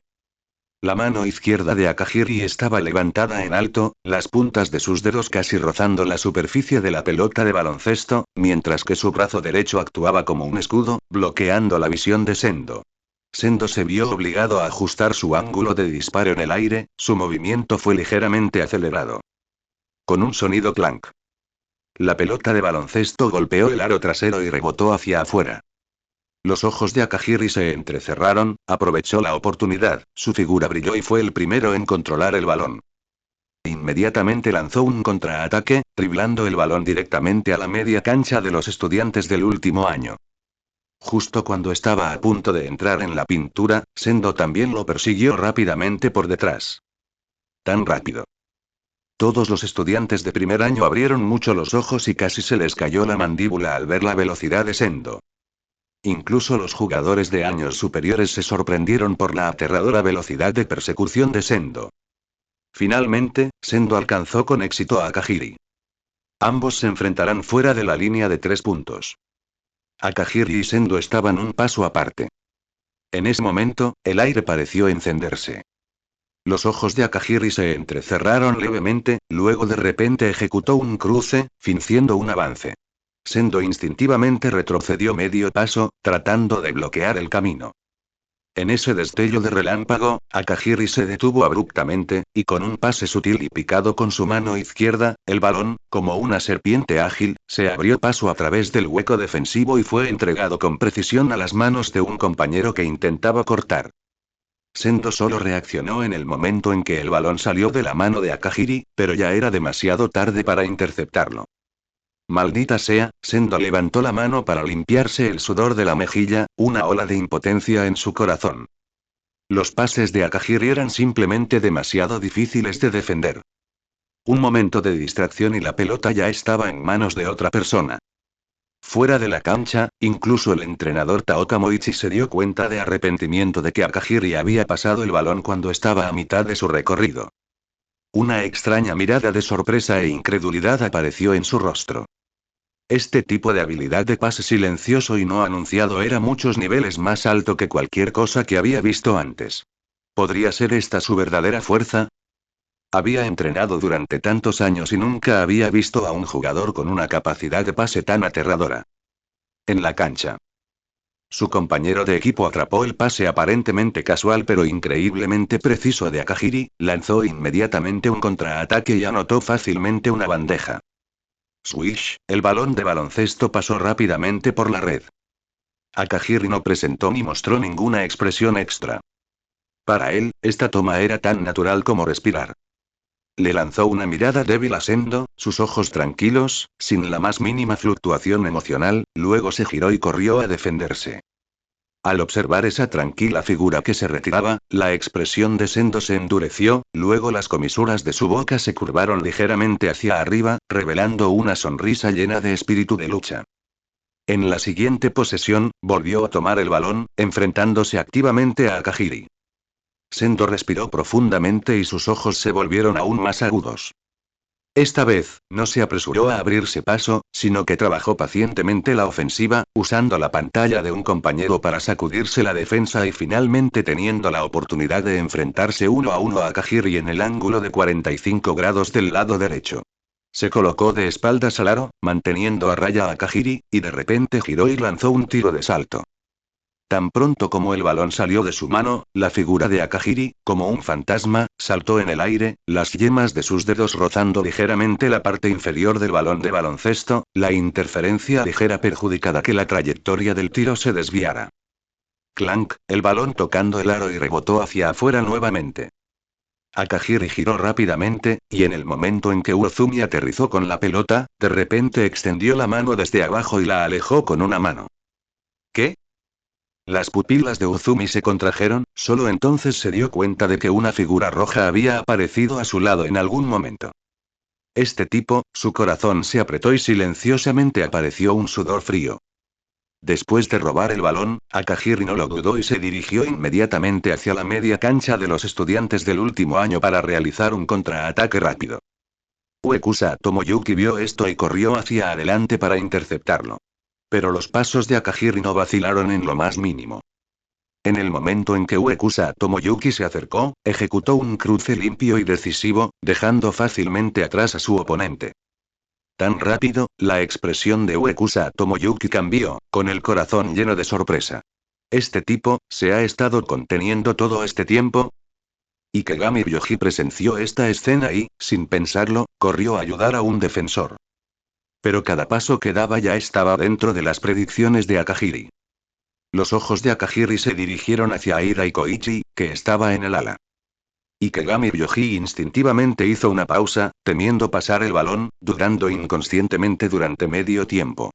La mano izquierda de Akahiri estaba levantada en alto, las puntas de sus dedos casi rozando la superficie de la pelota de baloncesto, mientras que su brazo derecho actuaba como un escudo, bloqueando la visión de Sendo. Sendo se vio obligado a ajustar su ángulo de disparo en el aire, su movimiento fue ligeramente acelerado. Con un sonido clank. La pelota de baloncesto golpeó el aro trasero y rebotó hacia afuera. Los ojos de Akahiri se entrecerraron, aprovechó la oportunidad, su figura brilló y fue el primero en controlar el balón. Inmediatamente lanzó un contraataque, driblando el balón directamente a la media cancha de los estudiantes del último año. Justo cuando estaba a punto de entrar en la pintura, Sendo también lo persiguió rápidamente por detrás. Tan rápido. Todos los estudiantes de primer año abrieron mucho los ojos y casi se les cayó la mandíbula al ver la velocidad de Sendo. Incluso los jugadores de años superiores se sorprendieron por la aterradora velocidad de persecución de Sendo. Finalmente, Sendo alcanzó con éxito a Akahiri. Ambos se enfrentarán fuera de la línea de 3 puntos. Akahiri y Sendo estaban un paso aparte. En ese momento, el aire pareció encenderse. Los ojos de Akahiri se entrecerraron levemente, luego de repente ejecutó un cruce, fingiendo un avance. Sendo instintivamente retrocedió medio paso, tratando de bloquear el camino. En ese destello de relámpago, Akahiri se detuvo abruptamente, y con un pase sutil y picado con su mano izquierda, el balón, como una serpiente ágil, se abrió paso a través del hueco defensivo y fue entregado con precisión a las manos de un compañero que intentaba cortar. Sendo solo reaccionó en el momento en que el balón salió de la mano de Akahiri, pero ya era demasiado tarde para interceptarlo. Maldita sea, Sendo levantó la mano para limpiarse el sudor de la mejilla, una ola de impotencia en su corazón. Los pases de Akahiri eran simplemente demasiado difíciles de defender. Un momento de distracción y la pelota ya estaba en manos de otra persona. Fuera de la cancha, incluso el entrenador Taoka Moichi se dio cuenta de arrepentimiento de que Akahiri había pasado el balón cuando estaba a mitad de su recorrido. Una extraña mirada de sorpresa e incredulidad apareció en su rostro. Este tipo de habilidad de pase silencioso y no anunciado era muchos niveles más alto que cualquier cosa que había visto antes. ¿Podría ser esta su verdadera fuerza? Había entrenado durante tantos años y nunca había visto a un jugador con una capacidad de pase tan aterradora. En la cancha. Su compañero de equipo atrapó el pase aparentemente casual pero increíblemente preciso de Akahiri, lanzó inmediatamente un contraataque y anotó fácilmente una bandeja. Swish, el balón de baloncesto pasó rápidamente por la red. Akahiri no presentó ni mostró ninguna expresión extra. Para él, esta toma era tan natural como respirar. Le lanzó una mirada débil a Sendo, sus ojos tranquilos, sin la más mínima fluctuación emocional, luego se giró y corrió a defenderse. Al observar esa tranquila figura que se retiraba, la expresión de Sendo se endureció, luego las comisuras de su boca se curvaron ligeramente hacia arriba, revelando una sonrisa llena de espíritu de lucha. En la siguiente posesión, volvió a tomar el balón, enfrentándose activamente a Akahiri. Sendo respiró profundamente y sus ojos se volvieron aún más agudos. Esta vez, no se apresuró a abrirse paso, sino que trabajó pacientemente la ofensiva, usando la pantalla de un compañero para sacudirse la defensa y finalmente teniendo la oportunidad de enfrentarse uno a uno a Akahiri en el ángulo de 45 grados del lado derecho. Se colocó de espaldas al aro, manteniendo a raya a Akahiri, y de repente giró y lanzó un tiro de salto. Tan pronto como el balón salió de su mano, la figura de Akahiri, como un fantasma, saltó en el aire, las yemas de sus dedos rozando ligeramente la parte inferior del balón de baloncesto, la interferencia ligera perjudicada que la trayectoria del tiro se desviara. Clank, el balón tocando el aro y rebotó hacia afuera nuevamente. Akahiri giró rápidamente, y en el momento en que Urozumi aterrizó con la pelota, de repente extendió la mano desde abajo y la alejó con una mano. ¿Qué? Las pupilas de Uzumi se contrajeron, solo entonces se dio cuenta de que una figura roja había aparecido a su lado en algún momento. Este tipo, su corazón se apretó y silenciosamente apareció un sudor frío. Después de robar el balón, Akahiri no lo dudó y se dirigió inmediatamente hacia la media cancha de los estudiantes del último año para realizar un contraataque rápido. Uekusa Tomoyuki vio esto y corrió hacia adelante para interceptarlo. Pero los pasos de Akahiri no vacilaron en lo más mínimo. En el momento en que Uekusa Tomoyuki se acercó, ejecutó un cruce limpio y decisivo, dejando fácilmente atrás a su oponente. Tan rápido, la expresión de Uekusa Tomoyuki cambió, con el corazón lleno de sorpresa. ¿Este tipo, se ha estado conteniendo todo este tiempo? Ikegami Ryoji presenció esta escena y, sin pensarlo, corrió a ayudar a un defensor. Pero cada paso que daba ya estaba dentro de las predicciones de Akahiri. Los ojos de Akahiri se dirigieron hacia Aira y Koichi, que estaba en el ala. Ikegami Ryoji instintivamente hizo una pausa, temiendo pasar el balón, dudando inconscientemente durante medio tiempo.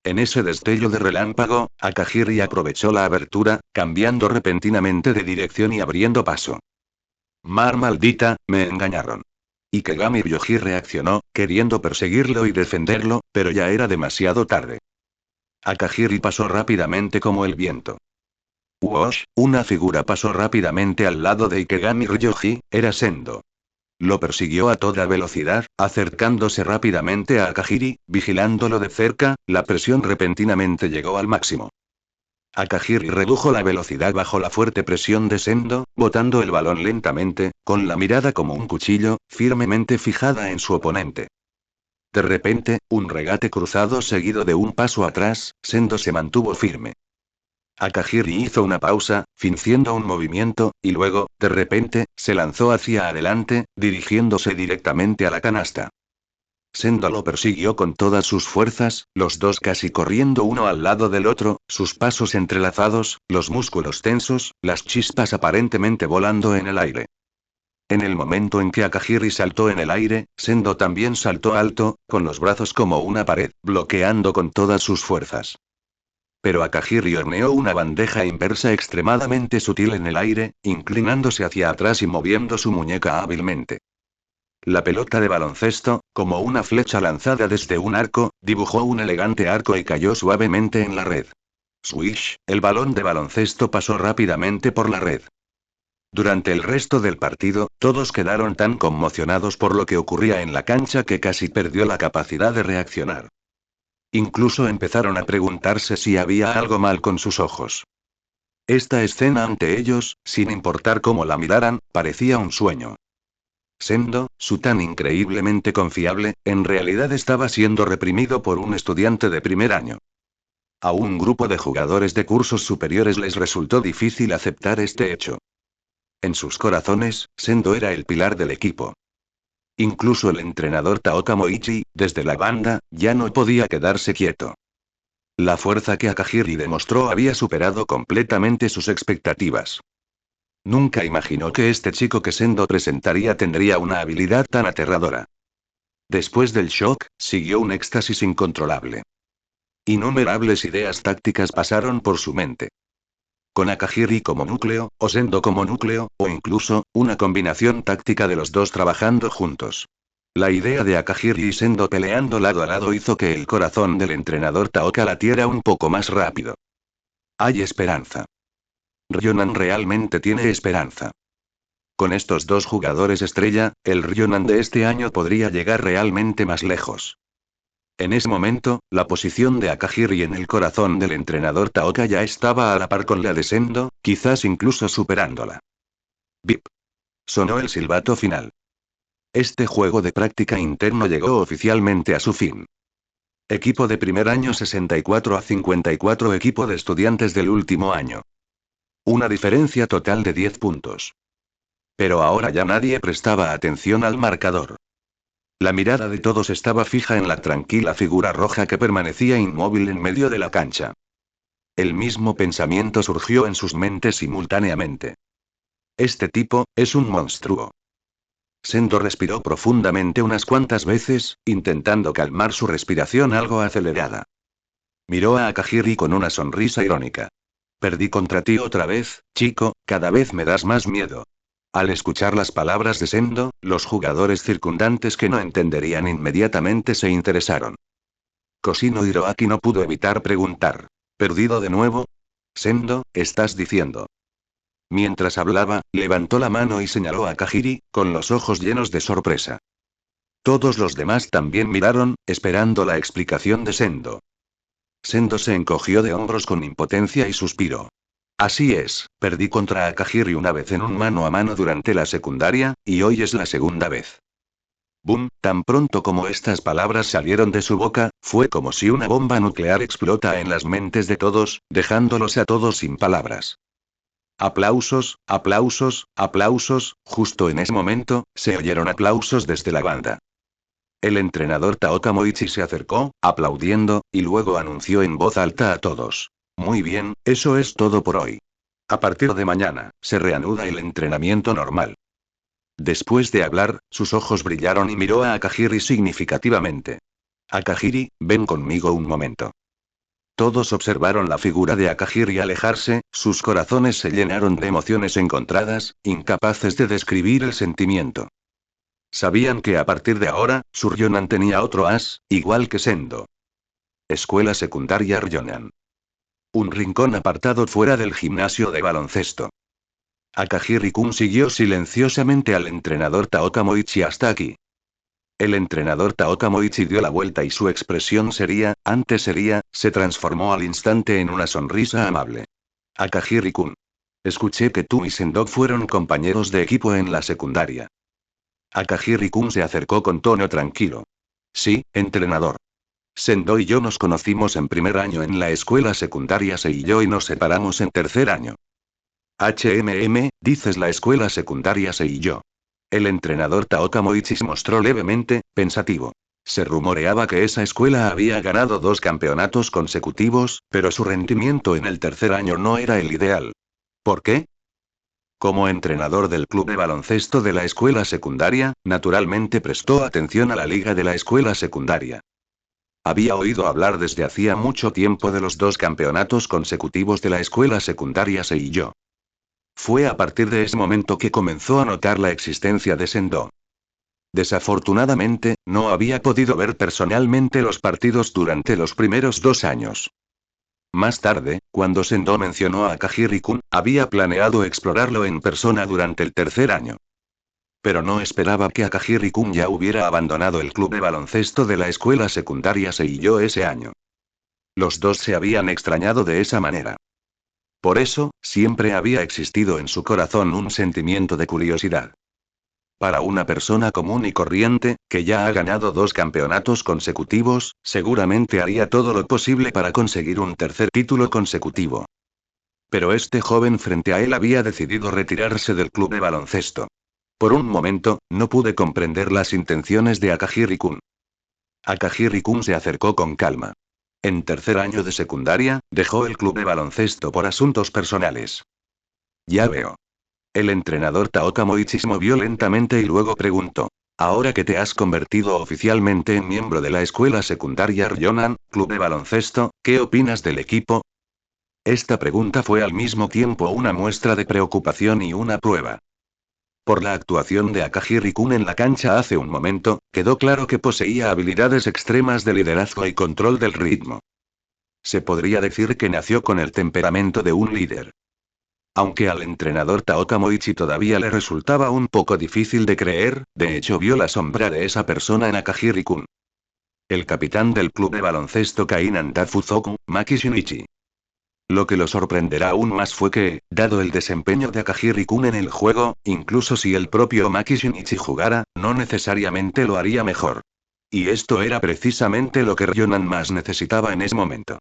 En ese destello de relámpago, Akahiri aprovechó la abertura, cambiando repentinamente de dirección y abriendo paso. Mar maldita, me engañaron. Ikegami Ryoji reaccionó, queriendo perseguirlo y defenderlo, pero ya era demasiado tarde. Akahiri pasó rápidamente como el viento. Whoosh, una figura pasó rápidamente al lado de Ikegami Ryoji, era Sendo. Lo persiguió a toda velocidad, acercándose rápidamente a Akahiri, vigilándolo de cerca, la presión repentinamente llegó al máximo. Akahiri redujo la velocidad bajo la fuerte presión de Sendo, botando el balón lentamente, con la mirada como un cuchillo, firmemente fijada en su oponente. De repente, un regate cruzado seguido de un paso atrás, Sendo se mantuvo firme. Akahiri hizo una pausa, fingiendo un movimiento, y luego, de repente, se lanzó hacia adelante, dirigiéndose directamente a la canasta. Sendo lo persiguió con todas sus fuerzas, los dos casi corriendo uno al lado del otro, sus pasos entrelazados, los músculos tensos, las chispas aparentemente volando en el aire. En el momento en que Akahiri saltó en el aire, Sendo también saltó alto, con los brazos como una pared, bloqueando con todas sus fuerzas. Pero Akahiri horneó una bandeja inversa extremadamente sutil en el aire, inclinándose hacia atrás y moviendo su muñeca hábilmente. La pelota de baloncesto, como una flecha lanzada desde un arco, dibujó un elegante arco y cayó suavemente en la red. Swish, el balón de baloncesto pasó rápidamente por la red. Durante el resto del partido, todos quedaron tan conmocionados por lo que ocurría en la cancha que casi perdió la capacidad de reaccionar. Incluso empezaron a preguntarse si había algo mal con sus ojos. Esta escena ante ellos, sin importar cómo la miraran, parecía un sueño. Sendo, su tan increíblemente confiable, en realidad estaba siendo reprimido por un estudiante de primer año. A un grupo de jugadores de cursos superiores les resultó difícil aceptar este hecho. En sus corazones, Sendo era el pilar del equipo. Incluso el entrenador Taoka Moichi, desde la banda, ya no podía quedarse quieto. La fuerza que Akahiri demostró había superado completamente sus expectativas. Nunca imaginó que este chico que Sendo presentaría tendría una habilidad tan aterradora. Después del shock, siguió un éxtasis incontrolable. Innumerables ideas tácticas pasaron por su mente. Con Akahiri como núcleo, o Sendo como núcleo, o incluso, una combinación táctica de los dos trabajando juntos. La idea de Akahiri y Sendo peleando lado a lado hizo que el corazón del entrenador Taoka latiera un poco más rápido. Hay esperanza. Ryonan realmente tiene esperanza. Con estos dos jugadores estrella, el Ryonan de este año podría llegar realmente más lejos. En ese momento, la posición de Akahiri en el corazón del entrenador Taoka ya estaba a la par con la de Sendo, quizás incluso superándola. Bip. Sonó el silbato final. Este juego de práctica interno llegó oficialmente a su fin. Equipo de primer año 64 a 54, equipo de estudiantes del último año. Una diferencia total de 10 puntos. Pero ahora ya nadie prestaba atención al marcador. La mirada de todos estaba fija en la tranquila figura roja que permanecía inmóvil en medio de la cancha. El mismo pensamiento surgió en sus mentes simultáneamente. Este tipo, es un monstruo. Sendo respiró profundamente unas cuantas veces, intentando calmar su respiración algo acelerada. Miró a Akahiri con una sonrisa irónica. Perdí contra ti otra vez, chico, cada vez me das más miedo. Al escuchar las palabras de Sendo, los jugadores circundantes que no entenderían inmediatamente se interesaron. Koshino Hiroaki no pudo evitar preguntar. ¿Perdido de nuevo? Sendo, ¿estás diciendo? Mientras hablaba, levantó la mano y señaló a Akahiri, con los ojos llenos de sorpresa. Todos los demás también miraron, esperando la explicación de Sendo. Sendo se encogió de hombros con impotencia y suspiró. Así es, perdí contra Akahiri una vez en un mano a mano durante la secundaria, y hoy es la segunda vez. Boom, tan pronto como estas palabras salieron de su boca, fue como si una bomba nuclear explota en las mentes de todos, dejándolos a todos sin palabras. Aplausos, aplausos, aplausos, justo en ese momento, se oyeron aplausos desde la banda. El entrenador Taoka Moichi se acercó, aplaudiendo, y luego anunció en voz alta a todos. Muy bien, eso es todo por hoy. A partir de mañana, se reanuda el entrenamiento normal. Después de hablar, sus ojos brillaron y miró a Akahiri significativamente. Akahiri, ven conmigo un momento. Todos observaron la figura de Akahiri alejarse, sus corazones se llenaron de emociones encontradas, incapaces de describir el sentimiento. Sabían que a partir de ahora, su Ryonan tenía otro as, igual que Sendo. Escuela secundaria Ryonan. Un rincón apartado fuera del gimnasio de baloncesto. Akahiri-kun siguió silenciosamente al entrenador Taoka Moichi hasta aquí. El entrenador Taoka Moichi dio la vuelta y su expresión seria, antes seria, se transformó al instante en una sonrisa amable. Akahiri-kun. Escuché que tú y Sendo fueron compañeros de equipo en la secundaria. Akahiri-kun se acercó con tono tranquilo. Sí, entrenador. Sendo y yo nos conocimos en primer año en la escuela secundaria Seiyo y nos separamos en tercer año. Dices la escuela secundaria Seiyo. El entrenador Taoka Moichi se mostró levemente pensativo. Se rumoreaba que esa escuela había ganado 2 campeonatos consecutivos, pero su rendimiento en el tercer año no era el ideal. ¿Por qué? Como entrenador del club de baloncesto de la escuela secundaria, naturalmente prestó atención a la liga de la escuela secundaria. Había oído hablar desde hacía mucho tiempo de los 2 campeonatos consecutivos de la escuela secundaria Seiyo. Fue a partir de ese momento que comenzó a notar la existencia de Sendo. Desafortunadamente, no había podido ver personalmente los partidos durante los primeros 2 años. Más tarde, cuando Sendo mencionó a Akahiri-kun, había planeado explorarlo en persona durante el tercer año. Pero no esperaba que Akahiri-kun ya hubiera abandonado el club de baloncesto de la escuela secundaria Seiyo ese año. Los dos se habían extrañado de esa manera. Por eso, siempre había existido en su corazón un sentimiento de curiosidad. Para una persona común y corriente, que ya ha ganado 2 campeonatos consecutivos, seguramente haría todo lo posible para conseguir un tercer título consecutivo. Pero este joven frente a él había decidido retirarse del club de baloncesto. Por un momento, no pude comprender las intenciones de Akahiri-kun. Akahiri-kun se acercó con calma. En tercer año de secundaria, dejó el club de baloncesto por asuntos personales. Ya veo. El entrenador Taoka Moichi se movió lentamente y luego preguntó. Ahora que te has convertido oficialmente en miembro de la escuela secundaria Ryonan, club de baloncesto, ¿qué opinas del equipo? Esta pregunta fue al mismo tiempo una muestra de preocupación y una prueba. Por la actuación de Akahiri-kun en la cancha hace un momento, quedó claro que poseía habilidades extremas de liderazgo y control del ritmo. Se podría decir que nació con el temperamento de un líder. Aunque al entrenador Taoka Moichi todavía le resultaba un poco difícil de creer, de hecho vio la sombra de esa persona en Akahiri-kun. El capitán del club de baloncesto Kainan Tafuzoku, Maki Shinichi. Lo que lo sorprenderá aún más fue que, dado el desempeño de Akahiri-kun en el juego, incluso si el propio Maki Shinichi jugara, no necesariamente lo haría mejor. Y esto era precisamente lo que Ryonan más necesitaba en ese momento.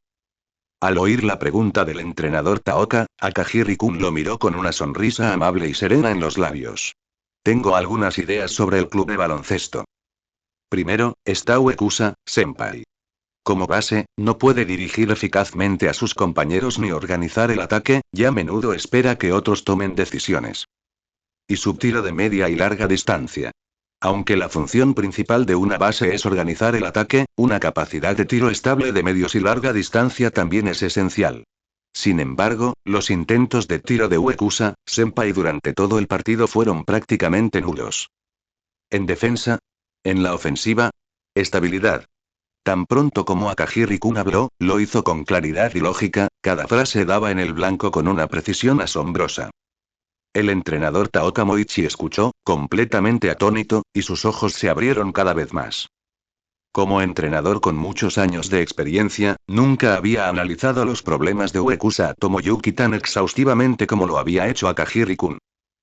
Al oír la pregunta del entrenador Taoka, Akahiri-kun lo miró con una sonrisa amable y serena en los labios. Tengo algunas ideas sobre el club de baloncesto. Primero, está Uekusa, senpai. Como base, no puede dirigir eficazmente a sus compañeros ni organizar el ataque, y a menudo espera que otros tomen decisiones. Y su tiro de media y larga distancia. Aunque la función principal de una base es organizar el ataque, una capacidad de tiro estable de medios y larga distancia también es esencial. Sin embargo, los intentos de tiro de Uekusa, senpai durante todo el partido fueron prácticamente nulos. En defensa, en la ofensiva, estabilidad. Tan pronto como Akahiri-kun habló, lo hizo con claridad y lógica, cada frase daba en el blanco con una precisión asombrosa. El entrenador Taoka Moichi escuchó, completamente atónito, y sus ojos se abrieron cada vez más. Como entrenador con muchos años de experiencia, nunca había analizado los problemas de Uekusa Tomoyuki tan exhaustivamente como lo había hecho Akahiri-kun.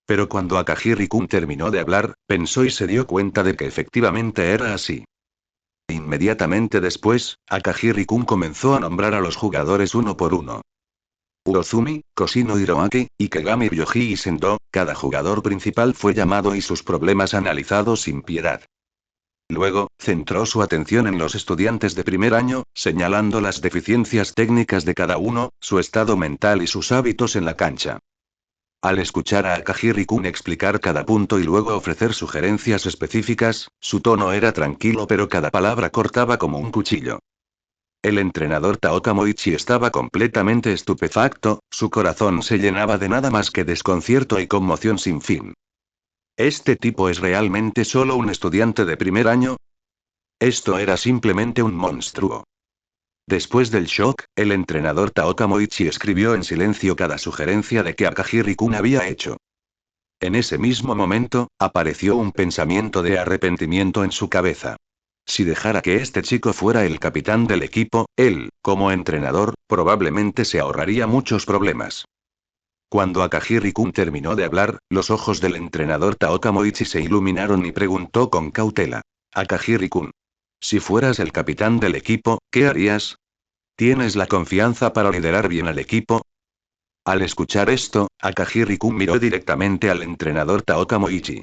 Pero cuando Akahiri-kun terminó de hablar, pensó y se dio cuenta de que efectivamente era así. Inmediatamente después, Akahiri-kun comenzó a nombrar a los jugadores uno por uno. Urozumi, Koshino Hiroaki, Ikegami Ryoji y Sendo, cada jugador principal fue llamado y sus problemas analizados sin piedad. Luego, centró su atención en los estudiantes de primer año, señalando las deficiencias técnicas de cada uno, su estado mental y sus hábitos en la cancha. Al escuchar a Akahiri-kun explicar cada punto y luego ofrecer sugerencias específicas, su tono era tranquilo pero cada palabra cortaba como un cuchillo. El entrenador Taoka Moichi estaba completamente estupefacto, su corazón se llenaba de nada más que desconcierto y conmoción sin fin. ¿Este tipo es realmente solo un estudiante de primer año? Esto era simplemente un monstruo. Después del shock, el entrenador Taoka Moichi escribió en silencio cada sugerencia de que Akahiri-kun había hecho. En ese mismo momento, apareció un pensamiento de arrepentimiento en su cabeza. Si dejara que este chico fuera el capitán del equipo, él, como entrenador, probablemente se ahorraría muchos problemas. Cuando Akahiri-kun terminó de hablar, los ojos del entrenador Taoka Moichi se iluminaron y preguntó con cautela. Akahiri-kun. Si fueras el capitán del equipo, ¿qué harías? ¿Tienes la confianza para liderar bien al equipo? Al escuchar esto, Akahiri-kun miró directamente al entrenador Taoka Moichi.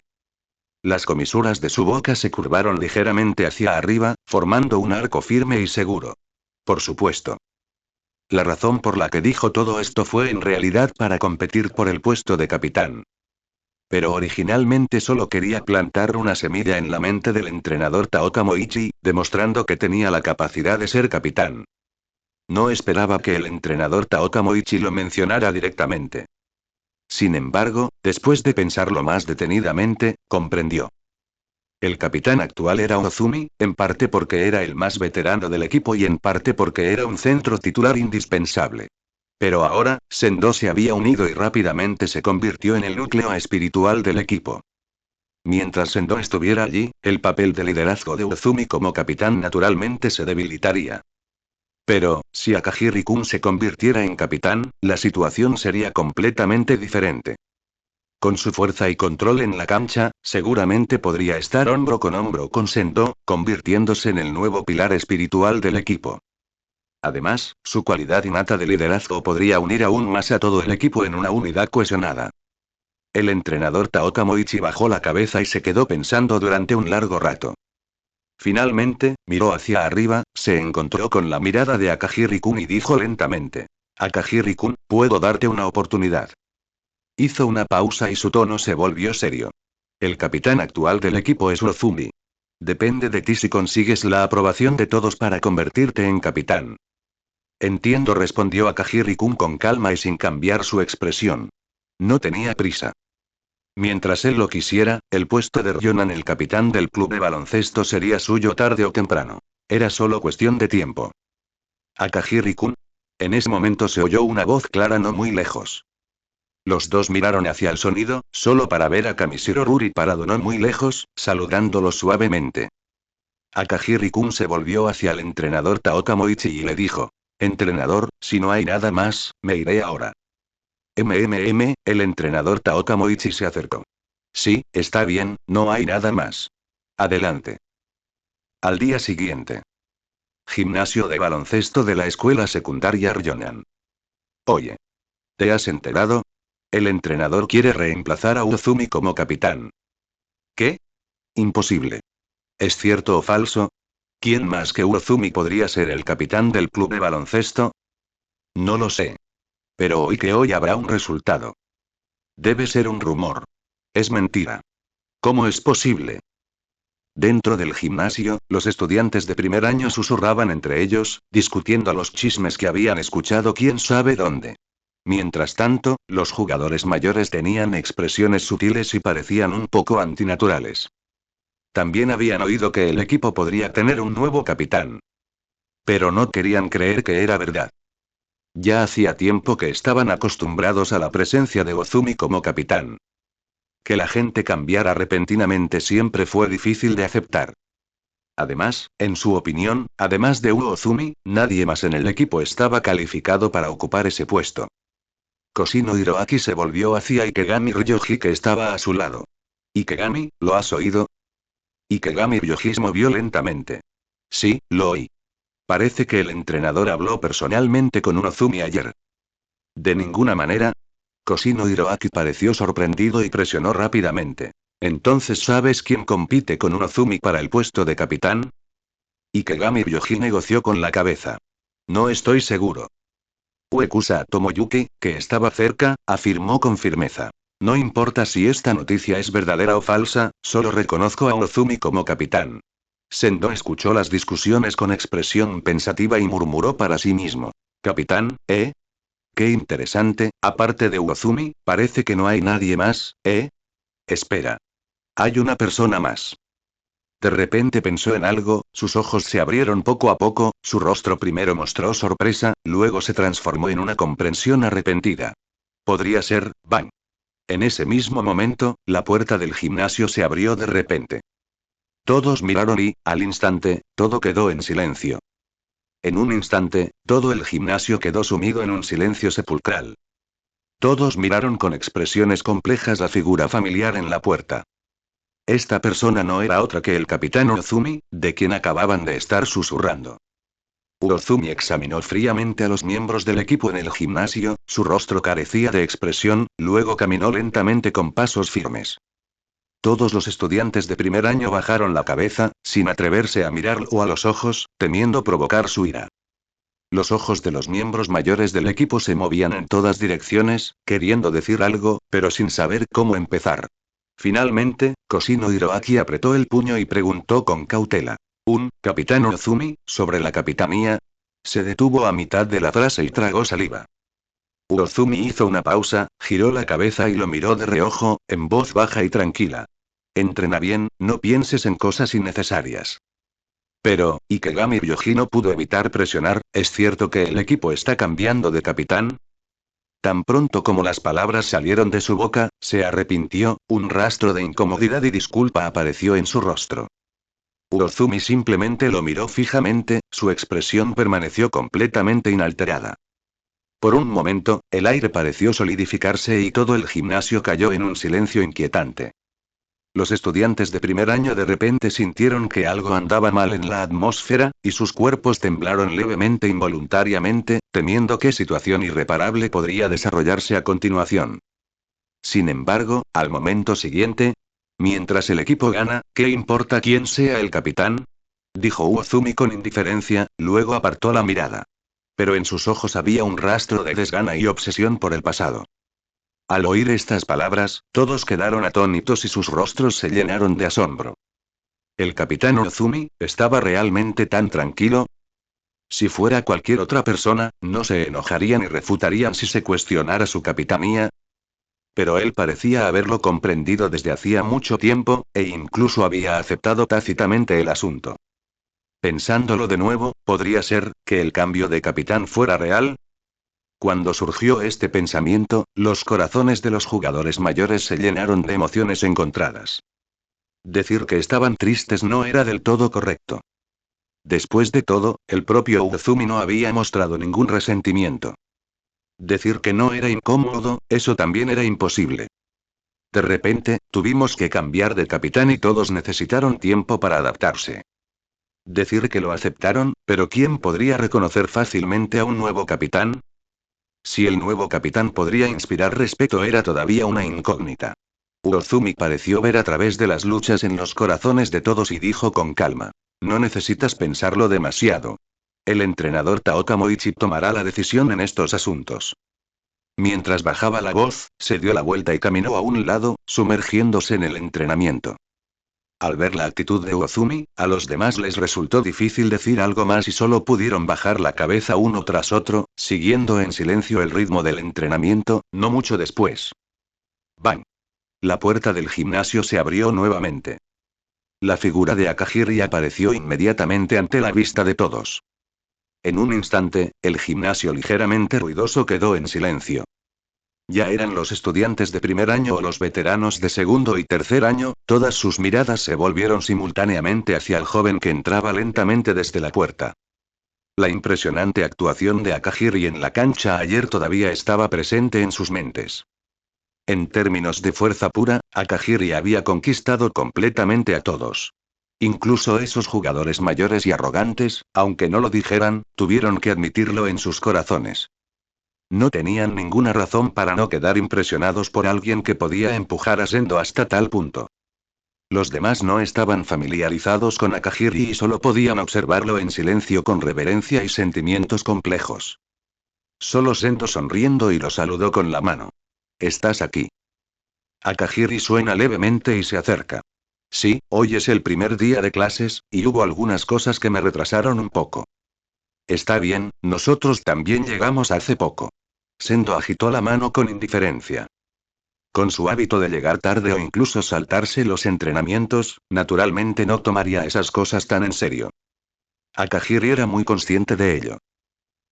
Las comisuras de su boca se curvaron ligeramente hacia arriba, formando un arco firme y seguro. Por supuesto. La razón por la que dijo todo esto fue en realidad para competir por el puesto de capitán. Pero originalmente solo quería plantar una semilla en la mente del entrenador Taoka Moichi, demostrando que tenía la capacidad de ser capitán. No esperaba que el entrenador Taoka Moichi lo mencionara directamente. Sin embargo, después de pensarlo más detenidamente, comprendió. El capitán actual era Ozumi, en parte porque era el más veterano del equipo y en parte porque era un centro titular indispensable. Pero ahora, Sendo se había unido y rápidamente se convirtió en el núcleo espiritual del equipo. Mientras Sendo estuviera allí, el papel de liderazgo de Ozumi como capitán naturalmente se debilitaría. Pero, si Akahiri-kun se convirtiera en capitán, la situación sería completamente diferente. Con su fuerza y control en la cancha, seguramente podría estar hombro con Sendo, convirtiéndose en el nuevo pilar espiritual del equipo. Además, su cualidad innata de liderazgo podría unir aún más a todo el equipo en una unidad cohesionada. El entrenador Taoka Moichi bajó la cabeza y se quedó pensando durante un largo rato. Finalmente, miró hacia arriba, se encontró con la mirada de Akahiri-kun y dijo lentamente. Akahiri-kun, puedo darte una oportunidad. Hizo una pausa y su tono se volvió serio. El capitán actual del equipo es Ozumi. Depende de ti si consigues la aprobación de todos para convertirte en capitán. Entiendo, respondió Akahiri-kun con calma y sin cambiar su expresión. No tenía prisa. Mientras él lo quisiera, el puesto de Ryonan, el capitán del club de baloncesto, sería suyo tarde o temprano. Era solo cuestión de tiempo. Akahiri-kun. En ese momento se oyó una voz clara no muy lejos. Los dos miraron hacia el sonido, solo para ver a Kamishiro Ruri parado no muy lejos, saludándolo suavemente. Akahiri-kun se volvió hacia el entrenador Taoka Moichi y le dijo. Entrenador, si no hay nada más, me iré ahora. El entrenador Taoka Moichi se acercó. Sí, está bien, no hay nada más. Adelante. Al día siguiente. Gimnasio de baloncesto de la escuela secundaria Ryonan. Oye. ¿Te has enterado? El entrenador quiere reemplazar a Uzumi como capitán. ¿Qué? Imposible. ¿Es cierto o falso? ¿Quién más que Uzumi podría ser el capitán del club de baloncesto? No lo sé. Pero oí que hoy habrá un resultado. Debe ser un rumor. Es mentira. ¿Cómo es posible? Dentro del gimnasio, los estudiantes de primer año susurraban entre ellos, discutiendo los chismes que habían escuchado quién sabe dónde. Mientras tanto, los jugadores mayores tenían expresiones sutiles y parecían un poco antinaturales. También habían oído que el equipo podría tener un nuevo capitán. Pero no querían creer que era verdad. Ya hacía tiempo que estaban acostumbrados a la presencia de Ozumi como capitán. Que la gente cambiara repentinamente siempre fue difícil de aceptar. Además, en su opinión, además de Ozumi, nadie más en el equipo estaba calificado para ocupar ese puesto. Koshino Hiroaki se volvió hacia Ikegami Ryoji que estaba a su lado. Ikegami, ¿lo has oído? Ikegami Ryoji se movió lentamente. Sí, lo oí. Parece que el entrenador habló personalmente con Ozumi ayer. De ninguna manera. Koshino Hiroaki pareció sorprendido y presionó rápidamente. ¿Entonces sabes quién compite con Ozumi para el puesto de capitán? Ikegami Ryoji negoció con la cabeza. No estoy seguro. Uekusa Tomoyuki, que estaba cerca, afirmó con firmeza. No importa si esta noticia es verdadera o falsa, solo reconozco a Ozumi como capitán. Sendo escuchó las discusiones con expresión pensativa y murmuró para sí mismo. Capitán, ¿eh? Qué interesante, aparte de Ozumi, parece que no hay nadie más, ¿eh? Espera. Hay una persona más. De repente pensó en algo, sus ojos se abrieron poco a poco, su rostro primero mostró sorpresa, luego se transformó en una comprensión arrepentida. Podría ser, Bang. En ese mismo momento, la puerta del gimnasio se abrió de repente. Todos miraron y, al instante, todo quedó en silencio. En un instante, todo el gimnasio quedó sumido en un silencio sepulcral. Todos miraron con expresiones complejas la figura familiar en la puerta. Esta persona no era otra que el capitán Ozumi, de quien acababan de estar susurrando. Ozumi examinó fríamente a los miembros del equipo en el gimnasio, su rostro carecía de expresión, luego caminó lentamente con pasos firmes. Todos los estudiantes de primer año bajaron la cabeza, sin atreverse a mirarlo a los ojos, temiendo provocar su ira. Los ojos de los miembros mayores del equipo se movían en todas direcciones, queriendo decir algo, pero sin saber cómo empezar. Finalmente, Koshino Hiroaki apretó el puño y preguntó con cautela. ¿Capitán Ozumi, sobre la capitanía? Se detuvo a mitad de la frase y tragó saliva. Ozumi hizo una pausa, giró la cabeza y lo miró de reojo, en voz baja y tranquila. Entrena bien, no pienses en cosas innecesarias. Pero, Ikegami Ryoji no pudo evitar presionar, ¿es cierto que el equipo está cambiando de capitán? Tan pronto como las palabras salieron de su boca, se arrepintió, un rastro de incomodidad y disculpa apareció en su rostro. Ozumi simplemente lo miró fijamente, su expresión permaneció completamente inalterada. Por un momento, el aire pareció solidificarse y todo el gimnasio cayó en un silencio inquietante. Los estudiantes de primer año de repente sintieron que algo andaba mal en la atmósfera, y sus cuerpos temblaron levemente involuntariamente, temiendo qué situación irreparable podría desarrollarse a continuación. Sin embargo, al momento siguiente, mientras el equipo gana, ¿qué importa quién sea el capitán? Dijo Ozumi con indiferencia, luego apartó la mirada. Pero en sus ojos había un rastro de desgana y obsesión por el pasado. Al oír estas palabras, todos quedaron atónitos y sus rostros se llenaron de asombro. ¿El capitán Ozumi estaba realmente tan tranquilo? Si fuera cualquier otra persona, no se enojarían y refutarían si se cuestionara su capitanía. Pero él parecía haberlo comprendido desde hacía mucho tiempo, e incluso había aceptado tácitamente el asunto. Pensándolo de nuevo, ¿podría ser que el cambio de capitán fuera real? Cuando surgió este pensamiento, los corazones de los jugadores mayores se llenaron de emociones encontradas. Decir que estaban tristes no era del todo correcto. Después de todo, el propio Ozumi no había mostrado ningún resentimiento. Decir que no era incómodo, eso también era imposible. De repente, tuvimos que cambiar de capitán y todos necesitaron tiempo para adaptarse. Decir que lo aceptaron, pero ¿quién podría reconocer fácilmente a un nuevo capitán? Si el nuevo capitán podría inspirar respeto era todavía una incógnita. Urozumi pareció ver a través de las luchas en los corazones de todos y dijo con calma. No necesitas pensarlo demasiado. El entrenador Taoka Moichi tomará la decisión en estos asuntos. Mientras bajaba la voz, se dio la vuelta y caminó a un lado, sumergiéndose en el entrenamiento. Al ver la actitud de Urozumi, a los demás les resultó difícil decir algo más y solo pudieron bajar la cabeza uno tras otro, siguiendo en silencio el ritmo del entrenamiento. No mucho después. ¡Bang! La puerta del gimnasio se abrió nuevamente. La figura de Akahiri apareció inmediatamente ante la vista de todos. En un instante, el gimnasio ligeramente ruidoso quedó en silencio. Ya eran los estudiantes de primer año o los veteranos de segundo y tercer año, todas sus miradas se volvieron simultáneamente hacia el joven que entraba lentamente desde la puerta. La impresionante actuación de Akahiri en la cancha ayer todavía estaba presente en sus mentes. En términos de fuerza pura, Akahiri había conquistado completamente a todos. Incluso esos jugadores mayores y arrogantes, aunque no lo dijeran, tuvieron que admitirlo en sus corazones. No tenían ninguna razón para no quedar impresionados por alguien que podía empujar a Sendo hasta tal punto. Los demás no estaban familiarizados con Akahiri y solo podían observarlo en silencio con reverencia y sentimientos complejos. Solo Sendo sonriendo y lo saludó con la mano. ¿Estás aquí? Akahiri suena levemente y se acerca. Sí, hoy es el primer día de clases, y hubo algunas cosas que me retrasaron un poco. Está bien, nosotros también llegamos hace poco. Sendo agitó la mano con indiferencia. Con su hábito de llegar tarde o incluso saltarse los entrenamientos, naturalmente no tomaría esas cosas tan en serio. Akahiri era muy consciente de ello.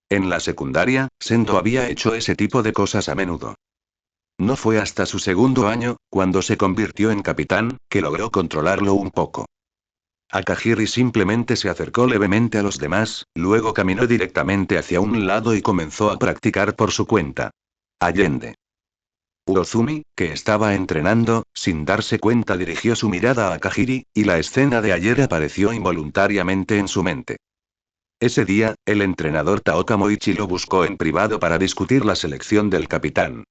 En la secundaria, Sendo había hecho ese tipo de cosas a menudo. No fue hasta su segundo año, cuando se convirtió en capitán, que logró controlarlo un poco. Akahiri simplemente se acercó levemente a los demás, luego caminó directamente hacia un lado y comenzó a practicar por su cuenta. Allende. Urozumi, que estaba entrenando, sin darse cuenta dirigió su mirada a Akahiri, y la escena de ayer apareció involuntariamente en su mente. Ese día, el entrenador Taoka Moichi lo buscó en privado para discutir la selección del capitán.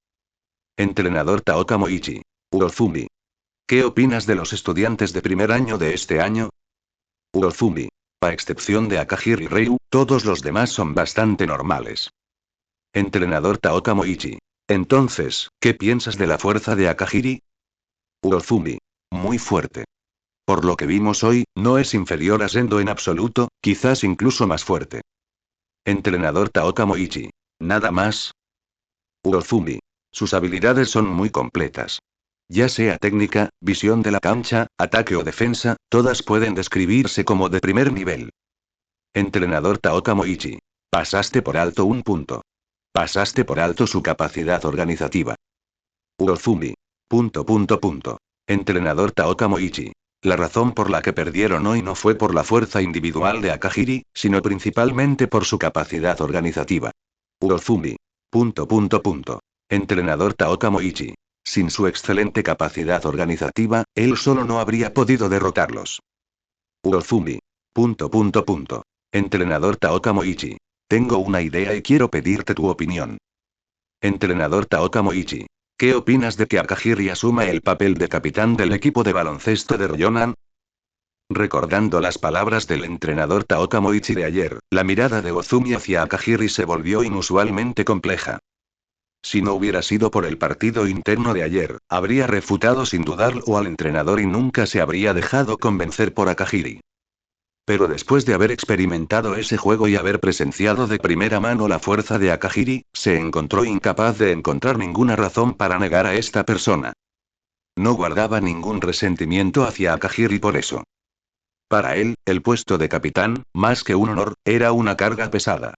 Entrenador Taoka Moichi. Urozumi. ¿Qué opinas de los estudiantes de primer año de este año? Urozumi. A excepción de Akahiri Ryu, todos los demás son bastante normales. Entrenador Taoka Moichi. Entonces, ¿qué piensas de la fuerza de Akahiri? Urozumi. Muy fuerte. Por lo que vimos hoy, no es inferior a Sendo en absoluto, quizás incluso más fuerte. Entrenador Taoka Moichi. ¿Nada más? Urozumi. Sus habilidades son muy completas. Ya sea técnica, visión de la cancha, ataque o defensa, todas pueden describirse como de primer nivel. Entrenador Taoka Moichi. Pasaste por alto un punto. Pasaste por alto su capacidad organizativa. Urozumi. Entrenador Taoka Moichi. La razón por la que perdieron hoy no fue por la fuerza individual de Akahiri, sino principalmente por su capacidad organizativa. Urozumi. Entrenador Taoka Moichi. Sin su excelente capacidad organizativa, él solo no habría podido derrotarlos. Urozumi. Entrenador Taoka Moichi. Tengo una idea y quiero pedirte tu opinión. Entrenador Taoka Moichi. ¿Qué opinas de que Akahiri asuma el papel de capitán del equipo de baloncesto de Ryonan? Recordando las palabras del entrenador Taoka Moichi de ayer, la mirada de Ozumi hacia Akahiri se volvió inusualmente compleja. Si no hubiera sido por el partido interno de ayer, habría refutado sin dudarlo al entrenador y nunca se habría dejado convencer por Akahiri. Pero después de haber experimentado ese juego y haber presenciado de primera mano la fuerza de Akahiri, se encontró incapaz de encontrar ninguna razón para negar a esta persona. No guardaba ningún resentimiento hacia Akahiri por eso. Para él, el puesto de capitán, más que un honor, era una carga pesada.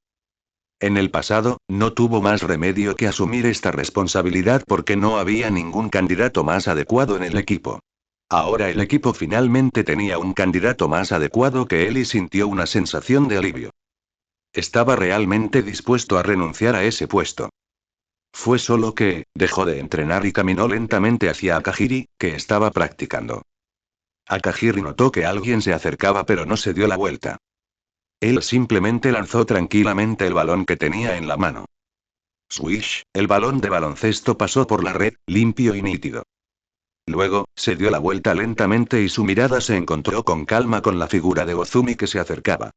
En el pasado, no tuvo más remedio que asumir esta responsabilidad porque no había ningún candidato más adecuado en el equipo. Ahora el equipo finalmente tenía un candidato más adecuado que él y sintió una sensación de alivio. Estaba realmente dispuesto a renunciar a ese puesto. Fue solo que, dejó de entrenar y caminó lentamente hacia Akahiri, que estaba practicando. Akahiri notó que alguien se acercaba pero no se dio la vuelta. Él simplemente lanzó tranquilamente el balón que tenía en la mano. Swish, el balón de baloncesto pasó por la red, limpio y nítido. Luego, se dio la vuelta lentamente y su mirada se encontró con calma con la figura de Ozumi que se acercaba.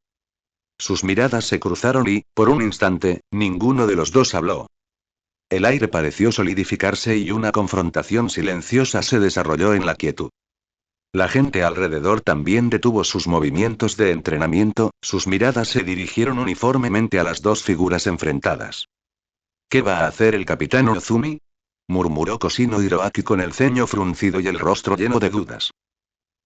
Sus miradas se cruzaron y, por un instante, ninguno de los dos habló. El aire pareció solidificarse y una confrontación silenciosa se desarrolló en la quietud. La gente alrededor también detuvo sus movimientos de entrenamiento, sus miradas se dirigieron uniformemente a las dos figuras enfrentadas. ¿Qué va a hacer el capitán Ozumi?, murmuró Koshino Hiroaki con el ceño fruncido y el rostro lleno de dudas.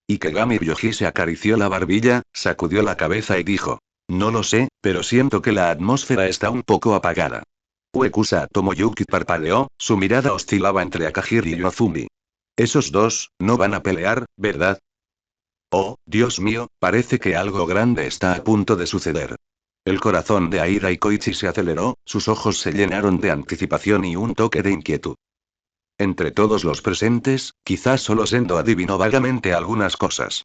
Ikegami Ryoji se acarició la barbilla, sacudió la cabeza y dijo: no lo sé, pero siento que la atmósfera está un poco apagada. Uekusa Tomoyuki parpadeó, su mirada oscilaba entre Akahiri y Ozumi. Esos dos, no van a pelear, ¿verdad? Oh, Dios mío, parece que algo grande está a punto de suceder. El corazón de Aira y Koichi se aceleró, sus ojos se llenaron de anticipación y un toque de inquietud. Entre todos los presentes, quizás solo Sendo adivinó vagamente algunas cosas.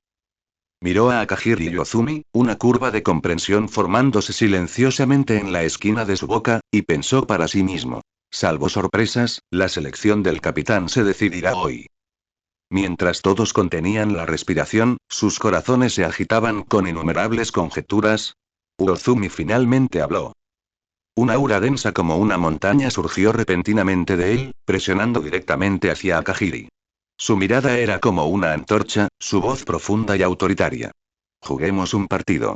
Miró a Akahiri y Ozumi, una curva de comprensión formándose silenciosamente en la esquina de su boca, y pensó para sí mismo: salvo sorpresas, la selección del capitán se decidirá hoy. Mientras todos contenían la respiración, sus corazones se agitaban con innumerables conjeturas. Ozumi finalmente habló. Una aura densa como una montaña surgió repentinamente de él, presionando directamente hacia Akahiri. Su mirada era como una antorcha, su voz profunda y autoritaria. Juguemos un partido.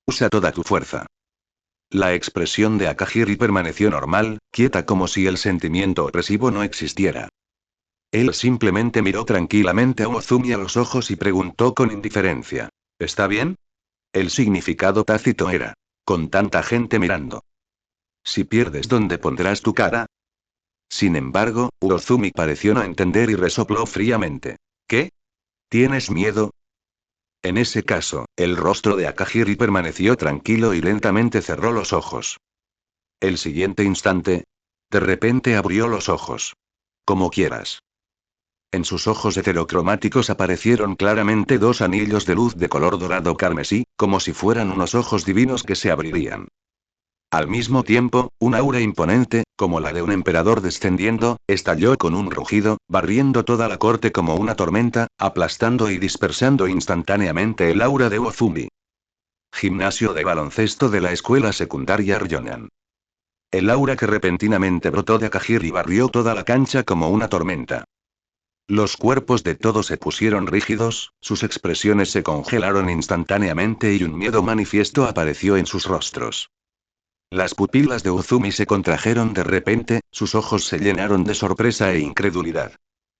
Usa toda tu fuerza. La expresión de Akahiri permaneció normal, quieta como si el sentimiento opresivo no existiera. Él simplemente miró tranquilamente a Ozumi a los ojos y preguntó con indiferencia: ¿está bien? El significado tácito era: con tanta gente mirando. Si pierdes, ¿dónde pondrás tu cara? Sin embargo, Ozumi pareció no entender y resopló fríamente. ¿Qué? ¿Tienes miedo? En ese caso, el rostro de Akahiri permaneció tranquilo y lentamente cerró los ojos. El siguiente instante, de repente abrió los ojos. Como quieras. En sus ojos heterocromáticos aparecieron claramente dos anillos de luz de color dorado carmesí, como si fueran unos ojos divinos que se abrirían. Al mismo tiempo, un aura imponente, como la de un emperador descendiendo, estalló con un rugido, barriendo toda la corte como una tormenta, aplastando y dispersando instantáneamente el aura de Ozumi. Gimnasio de baloncesto de la escuela secundaria Ryonan. El aura que repentinamente brotó de Akahiri barrió toda la cancha como una tormenta. Los cuerpos de todos se pusieron rígidos, sus expresiones se congelaron instantáneamente y un miedo manifiesto apareció en sus rostros. Las pupilas de Ozumi se contrajeron de repente, sus ojos se llenaron de sorpresa e incredulidad.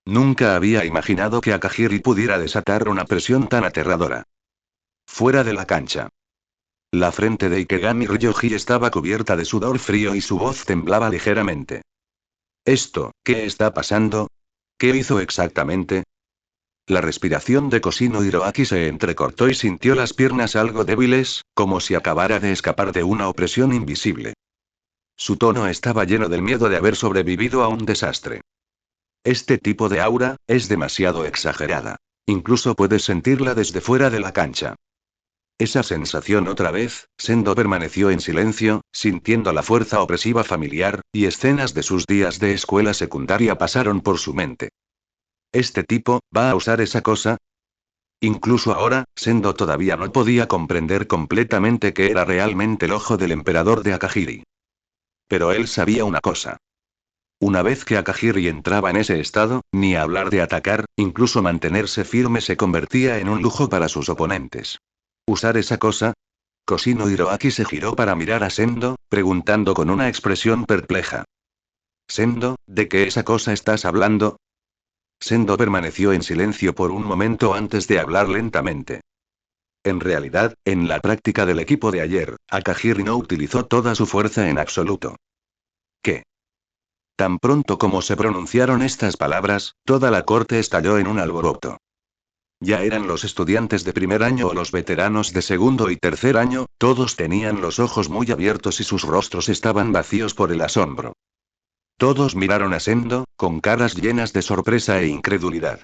Nunca había imaginado que Akahiri pudiera desatar una presión tan aterradora. Fuera de la cancha. La frente de Ikegami Ryoji estaba cubierta de sudor frío y su voz temblaba ligeramente. ¿Qué está pasando? ¿Qué hizo exactamente? La respiración de Koshino Hiroaki se entrecortó y sintió las piernas algo débiles, como si acabara de escapar de una opresión invisible. Su tono estaba lleno del miedo de haber sobrevivido a un desastre. Este tipo de aura es demasiado exagerada. Incluso puedes sentirla desde fuera de la cancha. Esa sensación otra vez, Sendo permaneció en silencio, sintiendo la fuerza opresiva familiar, y escenas de sus días de escuela secundaria pasaron por su mente. ¿Este tipo va a usar esa cosa? Incluso ahora, Sendo todavía no podía comprender completamente qué era realmente el ojo del emperador de Akahiri. Pero él sabía una cosa. Una vez que Akahiri entraba en ese estado, ni hablar de atacar, incluso mantenerse firme se convertía en un lujo para sus oponentes. ¿Usar esa cosa? Koshino Hiroaki se giró para mirar a Sendo, preguntando con una expresión perpleja. Sendo, ¿de qué esa cosa estás hablando? Sendo permaneció en silencio por un momento antes de hablar lentamente. En realidad, en la práctica del equipo de ayer, Akahiri no utilizó toda su fuerza en absoluto. ¿Qué? Tan pronto como se pronunciaron estas palabras, toda la corte estalló en un alboroto. Ya eran los estudiantes de primer año o los veteranos de segundo y tercer año, todos tenían los ojos muy abiertos y sus rostros estaban vacíos por el asombro. Todos miraron a Sendo, con caras llenas de sorpresa e incredulidad.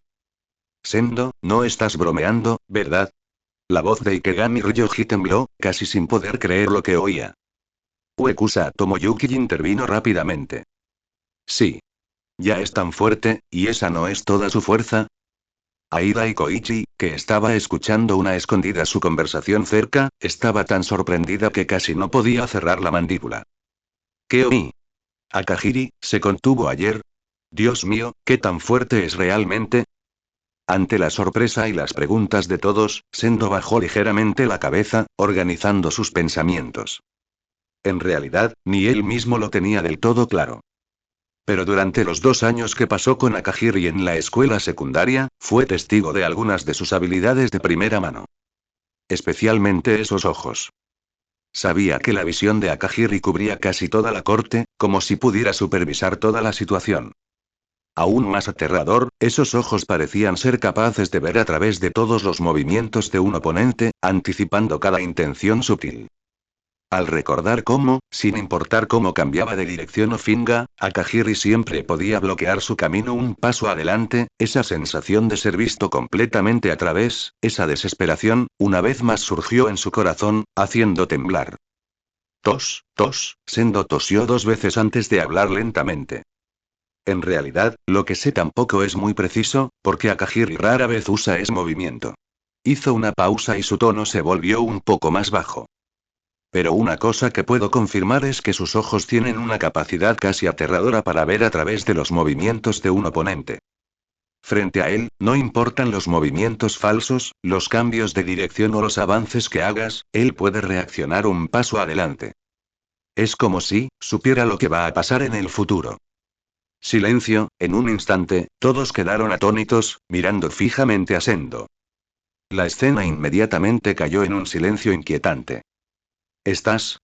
Sendo, no estás bromeando, ¿verdad? La voz de Ikegami Ryoji tembló, casi sin poder creer lo que oía. Uekusa Tomoyuki intervino rápidamente. Sí. Ya es tan fuerte, ¿y esa no es toda su fuerza? Aida y Koichi, que estaba escuchando una escondida su conversación cerca, estaba tan sorprendida que casi no podía cerrar la mandíbula. ¿Qué oí? ¿Akahiri se contuvo ayer? Dios mío, ¿qué tan fuerte es realmente? Ante la sorpresa y las preguntas de todos, Sendo bajó ligeramente la cabeza, organizando sus pensamientos. En realidad, ni él mismo lo tenía del todo claro. Pero durante los 2 años que pasó con Akahiri en la escuela secundaria, fue testigo de algunas de sus habilidades de primera mano. Especialmente esos ojos. Sabía que la visión de Akahiri cubría casi toda la corte, como si pudiera supervisar toda la situación. Aún más aterrador, esos ojos parecían ser capaces de ver a través de todos los movimientos de un oponente, anticipando cada intención sutil. Al recordar cómo, sin importar cómo cambiaba de dirección o finga, Akahiri siempre podía bloquear su camino un paso adelante, esa sensación de ser visto completamente a través, esa desesperación, una vez más surgió en su corazón, haciendo temblar. Sendo tosió 2 veces antes de hablar lentamente. En realidad, lo que sé tampoco es muy preciso, porque Akahiri rara vez usa ese movimiento. Hizo una pausa y su tono se volvió un poco más bajo. Pero una cosa que puedo confirmar es que sus ojos tienen una capacidad casi aterradora para ver a través de los movimientos de un oponente. Frente a él, no importan los movimientos falsos, los cambios de dirección o los avances que hagas, él puede reaccionar un paso adelante. Es como si, supiera lo que va a pasar en el futuro. Silencio, en un instante, todos quedaron atónitos, mirando fijamente a Sendo. La escena inmediatamente cayó en un silencio inquietante. ¿Estás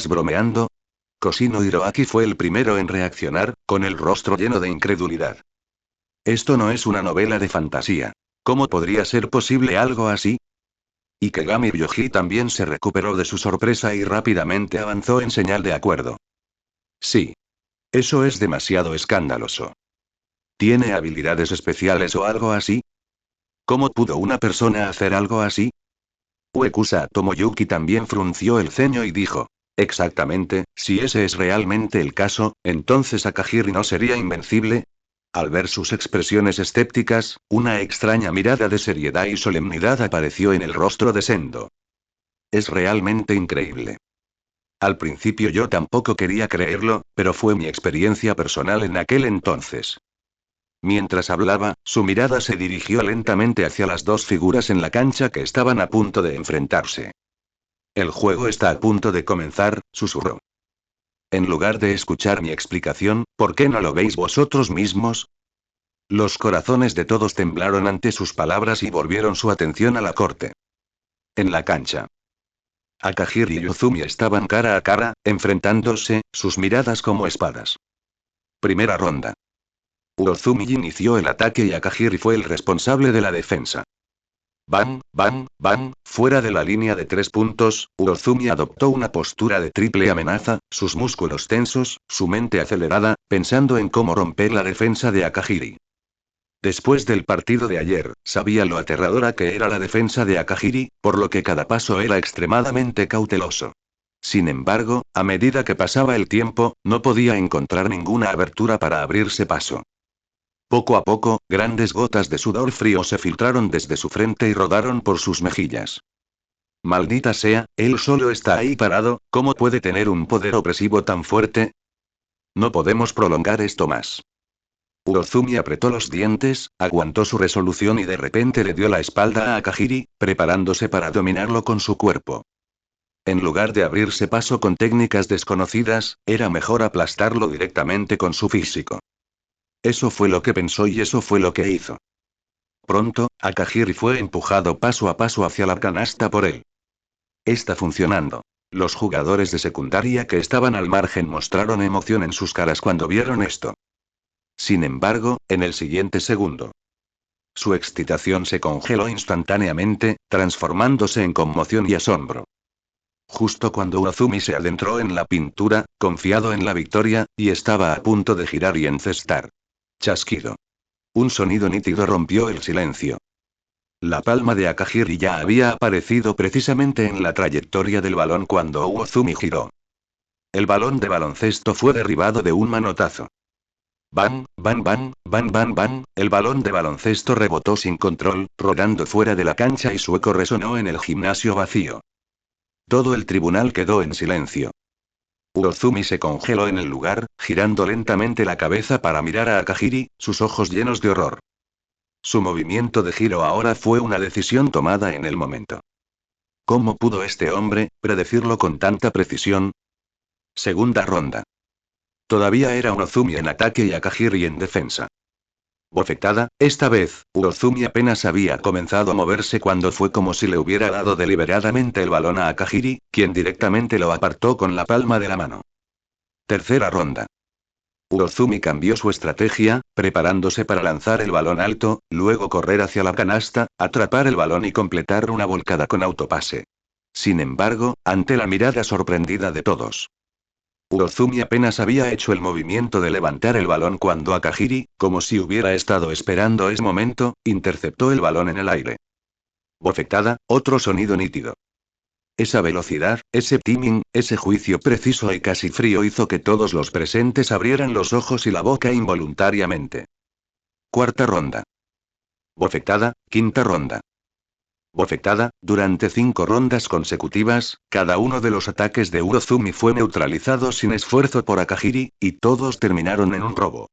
bromeando? Koshino Hiroaki fue el primero en reaccionar, con el rostro lleno de incredulidad. Esto no es una novela de fantasía. ¿Cómo podría ser posible algo así? Ikegami Ryoji también se recuperó de su sorpresa y rápidamente avanzó en señal de acuerdo. Sí. Eso es demasiado escandaloso. ¿Tiene habilidades especiales o algo así? ¿Cómo pudo una persona hacer algo así? Uekusa Tomoyuki también frunció el ceño y dijo. Exactamente, si ese es realmente el caso, entonces Akahiri no sería invencible. Al ver sus expresiones escépticas, una extraña mirada de seriedad y solemnidad apareció en el rostro de Sendo. Es realmente increíble. Al principio yo tampoco quería creerlo, pero fue mi experiencia personal en aquel entonces. Mientras hablaba, su mirada se dirigió lentamente hacia las dos figuras en la cancha que estaban a punto de enfrentarse. El juego está a punto de comenzar, susurró. En lugar de escuchar mi explicación, ¿por qué no lo veis vosotros mismos? Los corazones de todos temblaron ante sus palabras y volvieron su atención a la corte. En la cancha. Akahiri y Uzumi estaban cara a cara, enfrentándose, sus miradas como espadas. Primera ronda. Uzumi inició el ataque y Akahiri fue el responsable de la defensa. Bang, bang, bang, fuera de la línea de 3 puntos, Uzumi adoptó una postura de triple amenaza, sus músculos tensos, su mente acelerada, pensando en cómo romper la defensa de Akahiri. Después del partido de ayer, sabía lo aterradora que era la defensa de Akahiri, por lo que cada paso era extremadamente cauteloso. Sin embargo, a medida que pasaba el tiempo, no podía encontrar ninguna abertura para abrirse paso. Poco a poco, grandes gotas de sudor frío se filtraron desde su frente y rodaron por sus mejillas. Maldita sea, él solo está ahí parado, ¿cómo puede tener un poder opresivo tan fuerte? No podemos prolongar esto más. Uzumi apretó los dientes, aguantó su resolución y de repente le dio la espalda a Akahiri, preparándose para dominarlo con su cuerpo. En lugar de abrirse paso con técnicas desconocidas, era mejor aplastarlo directamente con su físico. Eso fue lo que pensó y eso fue lo que hizo. Pronto, Akahiri fue empujado paso a paso hacia la canasta por él. Está funcionando. Los jugadores de secundaria que estaban al margen mostraron emoción en sus caras cuando vieron esto. Sin embargo, en el siguiente segundo, su excitación se congeló instantáneamente, transformándose en conmoción y asombro. Justo cuando Uzumi se adentró en la pintura, confiado en la victoria, y estaba a punto de girar y encestar. Chasquido. Un sonido nítido rompió el silencio. La palma de Akahiri ya había aparecido precisamente en la trayectoria del balón cuando Uozumi giró. El balón de baloncesto fue derribado de un manotazo. Bang, bang, bang, bang, bang, bang, el balón de baloncesto rebotó sin control, rodando fuera de la cancha y su eco resonó en el gimnasio vacío. Todo el tribunal quedó en silencio. Uozumi se congeló en el lugar, girando lentamente la cabeza para mirar a Akahiri, sus ojos llenos de horror. Su movimiento de giro ahora fue una decisión tomada en el momento. ¿Cómo pudo este hombre predecirlo con tanta precisión? Segunda ronda. Todavía era Uozumi en ataque y Akahiri en defensa. Bofetada, esta vez, Uozumi apenas había comenzado a moverse cuando fue como si le hubiera dado deliberadamente el balón a Akahiri, quien directamente lo apartó con la palma de la mano. Tercera ronda. Uozumi cambió su estrategia, preparándose para lanzar el balón alto, luego correr hacia la canasta, atrapar el balón y completar una volcada con autopase. Sin embargo, ante la mirada sorprendida de todos, Uozumi apenas había hecho el movimiento de levantar el balón cuando Akahiri, como si hubiera estado esperando ese momento, interceptó el balón en el aire. Bofetada, otro sonido nítido. Esa velocidad, ese timing, ese juicio preciso y casi frío hizo que todos los presentes abrieran los ojos y la boca involuntariamente. Cuarta ronda. Bofetada, quinta ronda. Bofetada, durante 5 rondas consecutivas, cada uno de los ataques de Uozumi fue neutralizado sin esfuerzo por Akahiri, y todos terminaron en un robo.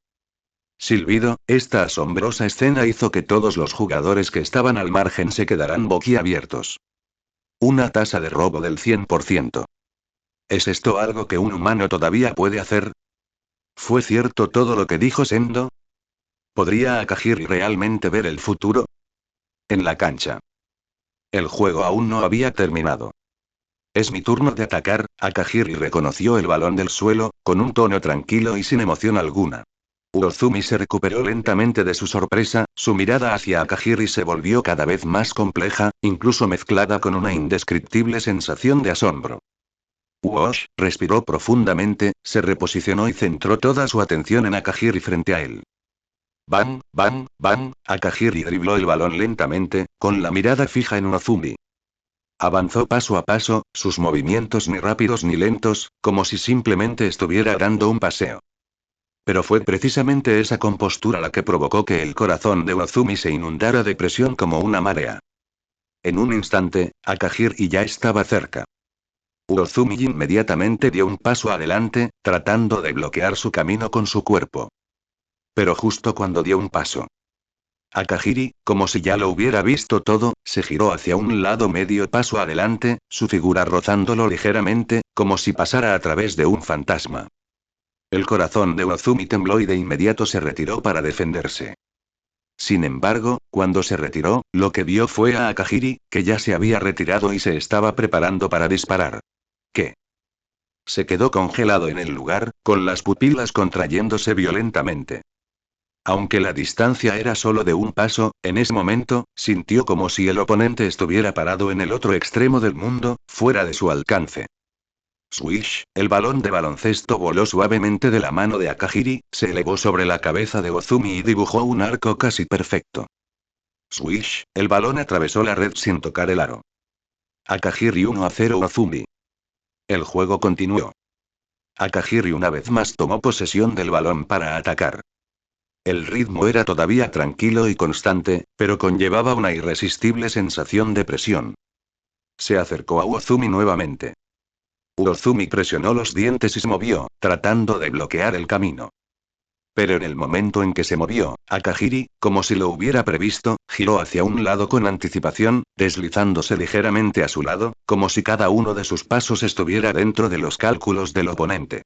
Silbido, esta asombrosa escena hizo que todos los jugadores que estaban al margen se quedaran boquiabiertos. Una tasa de robo del 100%. ¿Es esto algo que un humano todavía puede hacer? ¿Fue cierto todo lo que dijo Sendo? ¿Podría Akahiri realmente ver el futuro? En la cancha. El juego aún no había terminado. Es mi turno de atacar. Akahiri reconoció el balón del suelo, con un tono tranquilo y sin emoción alguna. Uozumi se recuperó lentamente de su sorpresa, su mirada hacia Akahiri se volvió cada vez más compleja, incluso mezclada con una indescriptible sensación de asombro. Uosh respiró profundamente, se reposicionó y centró toda su atención en Akahiri frente a él. Bang, bang, bang, Akahiri dribló el balón lentamente, con la mirada fija en Uozumi. Avanzó paso a paso, sus movimientos ni rápidos ni lentos, como si simplemente estuviera dando un paseo. Pero fue precisamente esa compostura la que provocó que el corazón de Uozumi se inundara de presión como una marea. En un instante, Akahiri ya estaba cerca. Uozumi inmediatamente dio un paso adelante, tratando de bloquear su camino con su cuerpo. Pero justo cuando dio un paso, Akahiri, como si ya lo hubiera visto todo, se giró hacia un lado medio paso adelante, su figura rozándolo ligeramente, como si pasara a través de un fantasma. El corazón de Uozumi tembló y de inmediato se retiró para defenderse. Sin embargo, cuando se retiró, lo que vio fue a Akahiri, que ya se había retirado y se estaba preparando para disparar. ¿Qué? Se quedó congelado en el lugar, con las pupilas contrayéndose violentamente. Aunque la distancia era solo de un paso, en ese momento, sintió como si el oponente estuviera parado en el otro extremo del mundo, fuera de su alcance. Swish, el balón de baloncesto voló suavemente de la mano de Akahiri, se elevó sobre la cabeza de Uozumi y dibujó un arco casi perfecto. Swish, el balón atravesó la red sin tocar el aro. Akahiri 1-0 Uozumi. El juego continuó. Akahiri una vez más tomó posesión del balón para atacar. El ritmo era todavía tranquilo y constante, pero conllevaba una irresistible sensación de presión. Se acercó a Uozumi nuevamente. Uozumi presionó los dientes y se movió, tratando de bloquear el camino. Pero en el momento en que se movió, Akahiri, como si lo hubiera previsto, giró hacia un lado con anticipación, deslizándose ligeramente a su lado, como si cada uno de sus pasos estuviera dentro de los cálculos del oponente.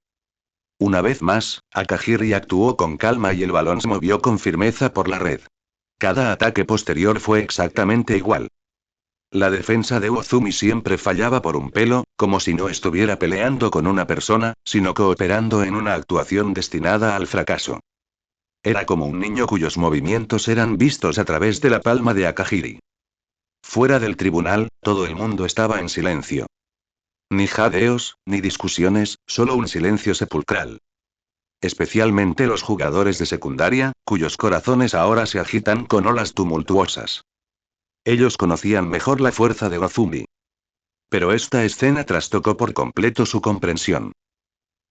Una vez más, Akahiri actuó con calma y el balón se movió con firmeza por la red. Cada ataque posterior fue exactamente igual. La defensa de Uozumi siempre fallaba por un pelo, como si no estuviera peleando con una persona, sino cooperando en una actuación destinada al fracaso. Era como un niño cuyos movimientos eran vistos a través de la palma de Akahiri. Fuera del tribunal, todo el mundo estaba en silencio. Ni jadeos, ni discusiones, solo un silencio sepulcral. Especialmente los jugadores de secundaria, cuyos corazones ahora se agitan con olas tumultuosas. Ellos conocían mejor la fuerza de Ozumi. Pero esta escena trastocó por completo su comprensión.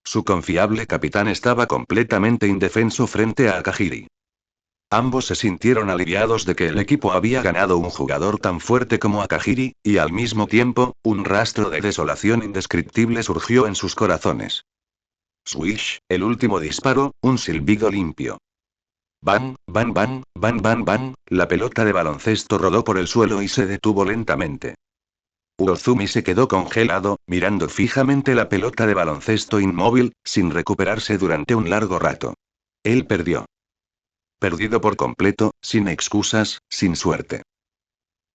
Su confiable capitán estaba completamente indefenso frente a Akahiri. Ambos se sintieron aliviados de que el equipo había ganado un jugador tan fuerte como Akahiri, y al mismo tiempo, un rastro de desolación indescriptible surgió en sus corazones. Swish, el último disparo, un silbido limpio. Bang, bang, bang, bang, bang, bang, la pelota de baloncesto rodó por el suelo y se detuvo lentamente. Uozumi se quedó congelado, mirando fijamente la pelota de baloncesto inmóvil, sin recuperarse durante un largo rato. Él perdió. Perdido por completo, sin excusas, sin suerte.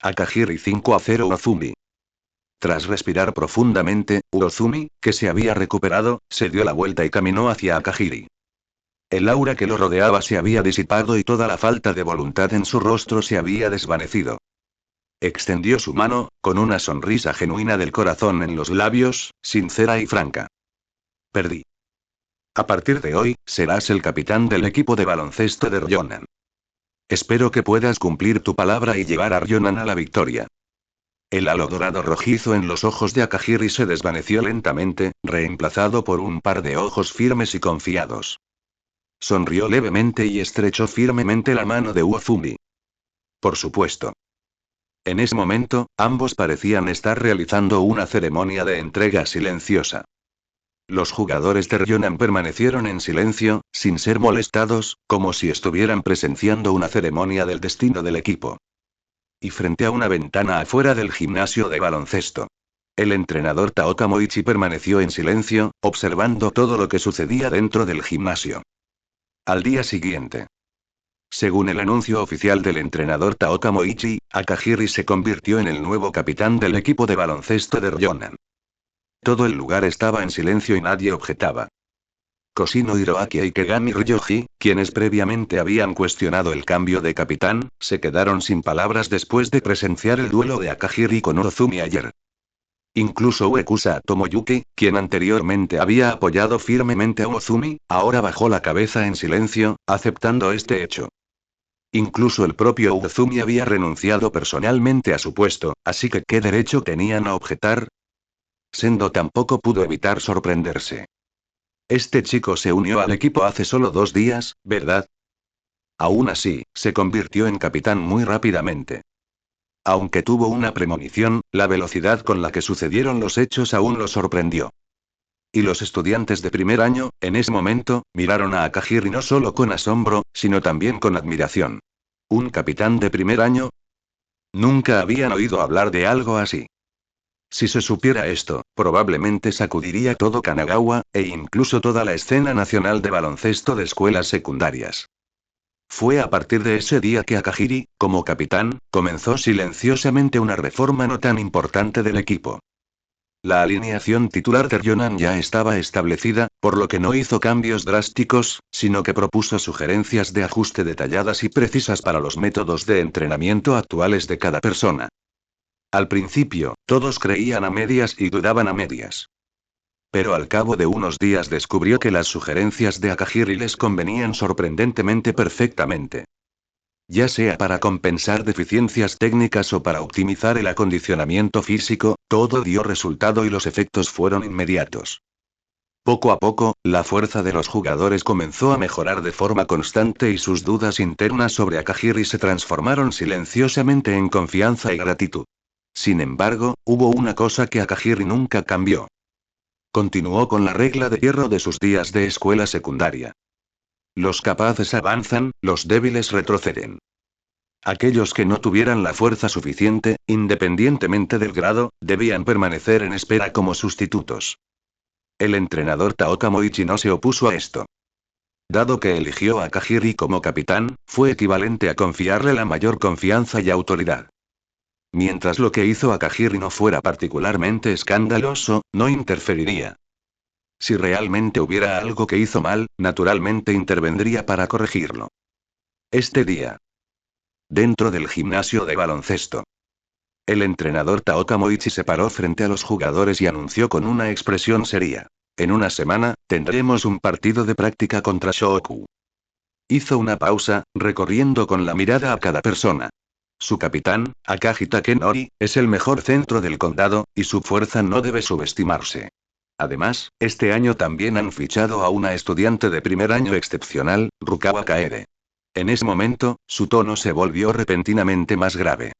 Akahiri 5-0 Uozumi. Tras respirar profundamente, Uozumi, que se había recuperado, se dio la vuelta y caminó hacia Akahiri. El aura que lo rodeaba se había disipado y toda la falta de voluntad en su rostro se había desvanecido. Extendió su mano, con una sonrisa genuina del corazón en los labios, sincera y franca. Perdí. A partir de hoy, serás el capitán del equipo de baloncesto de Ryonan. Espero que puedas cumplir tu palabra y llevar a Ryonan a la victoria. El halo dorado rojizo en los ojos de Akahiri se desvaneció lentamente, reemplazado por un par de ojos firmes y confiados. Sonrió levemente y estrechó firmemente la mano de Uozumi. Por supuesto. En ese momento, ambos parecían estar realizando una ceremonia de entrega silenciosa. Los jugadores de Ryonan permanecieron en silencio, sin ser molestados, como si estuvieran presenciando una ceremonia del destino del equipo. Y frente a una ventana afuera del gimnasio de baloncesto. El entrenador Taoka Moichi permaneció en silencio, observando todo lo que sucedía dentro del gimnasio. Al día siguiente. Según el anuncio oficial del entrenador Taoka Moichi, Akahiri se convirtió en el nuevo capitán del equipo de baloncesto de Ryonan. Todo el lugar estaba en silencio y nadie objetaba. Koshino Hiroaki y Kegami Ryoji, quienes previamente habían cuestionado el cambio de capitán, se quedaron sin palabras después de presenciar el duelo de Akahiri con Uozumi ayer. Incluso Uekusa Tomoyuki, quien anteriormente había apoyado firmemente a Uozumi, ahora bajó la cabeza en silencio, aceptando este hecho. Incluso el propio Uozumi había renunciado personalmente a su puesto, así que ¿qué derecho tenían a objetar? Sendo tampoco pudo evitar sorprenderse. Este chico se unió al equipo hace solo 2 días, ¿verdad? Aún así, se convirtió en capitán muy rápidamente. Aunque tuvo una premonición, la velocidad con la que sucedieron los hechos aún lo sorprendió. Y los estudiantes de primer año, en ese momento, miraron a Akahiri no solo con asombro, sino también con admiración. ¿Un capitán de primer año? Nunca habían oído hablar de algo así. Si se supiera esto, probablemente sacudiría todo Kanagawa, e incluso toda la escena nacional de baloncesto de escuelas secundarias. Fue a partir de ese día que Akahiri, como capitán, comenzó silenciosamente una reforma no tan importante del equipo. La alineación titular de Ryonan ya estaba establecida, por lo que no hizo cambios drásticos, sino que propuso sugerencias de ajuste detalladas y precisas para los métodos de entrenamiento actuales de cada persona. Al principio, todos creían a medias y dudaban a medias. Pero al cabo de unos días descubrió que las sugerencias de Akahiri les convenían sorprendentemente perfectamente. Ya sea para compensar deficiencias técnicas o para optimizar el acondicionamiento físico, todo dio resultado y los efectos fueron inmediatos. Poco a poco, la fuerza de los jugadores comenzó a mejorar de forma constante y sus dudas internas sobre Akahiri se transformaron silenciosamente en confianza y gratitud. Sin embargo, hubo una cosa que Akahiri nunca cambió. Continuó con la regla de hierro de sus días de escuela secundaria. Los capaces avanzan, los débiles retroceden. Aquellos que no tuvieran la fuerza suficiente, independientemente del grado, debían permanecer en espera como sustitutos. El entrenador Taoka Moichi no se opuso a esto. Dado que eligió a Akahiri como capitán, fue equivalente a confiarle la mayor confianza y autoridad. Mientras lo que hizo Akahiri no fuera particularmente escandaloso, no interferiría. Si realmente hubiera algo que hizo mal, naturalmente intervendría para corregirlo. Este día. Dentro del gimnasio de baloncesto. El entrenador Taoka Moichi se paró frente a los jugadores y anunció con una expresión seria. En una semana, tendremos un partido de práctica contra Shoku. Hizo una pausa, recorriendo con la mirada a cada persona. Su capitán, Akagi Takenori, es el mejor centro del condado, y su fuerza no debe subestimarse. Además, este año también han fichado a una estudiante de primer año excepcional, Rukawa Kaede. En ese momento, su tono se volvió repentinamente más grave.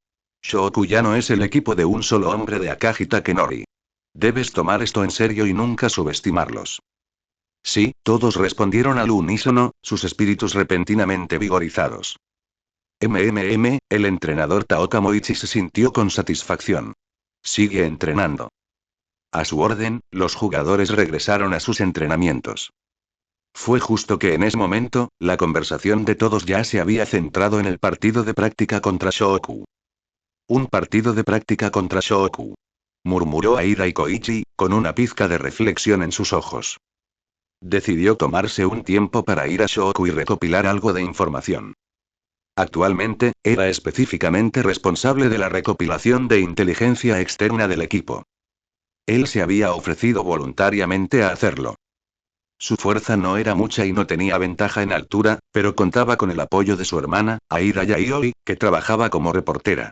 Shoku ya no es el equipo de un solo hombre de Akagi Takenori. Debes tomar esto en serio y nunca subestimarlos. Sí, todos respondieron al unísono, sus espíritus repentinamente vigorizados. El entrenador Taoka Moichi se sintió con satisfacción. Sigue entrenando. A su orden, los jugadores regresaron a sus entrenamientos. Fue justo que en ese momento, la conversación de todos ya se había centrado en el partido de práctica contra Shoku. Un partido de práctica contra Shoku. Murmuró Aira y Koichi, con una pizca de reflexión en sus ojos. Decidió tomarse un tiempo para ir a Shoku y recopilar algo de información. Actualmente, era específicamente responsable de la recopilación de inteligencia externa del equipo. Él se había ofrecido voluntariamente a hacerlo. Su fuerza no era mucha y no tenía ventaja en altura, pero contaba con el apoyo de su hermana, Aira Yayoi, que trabajaba como reportera.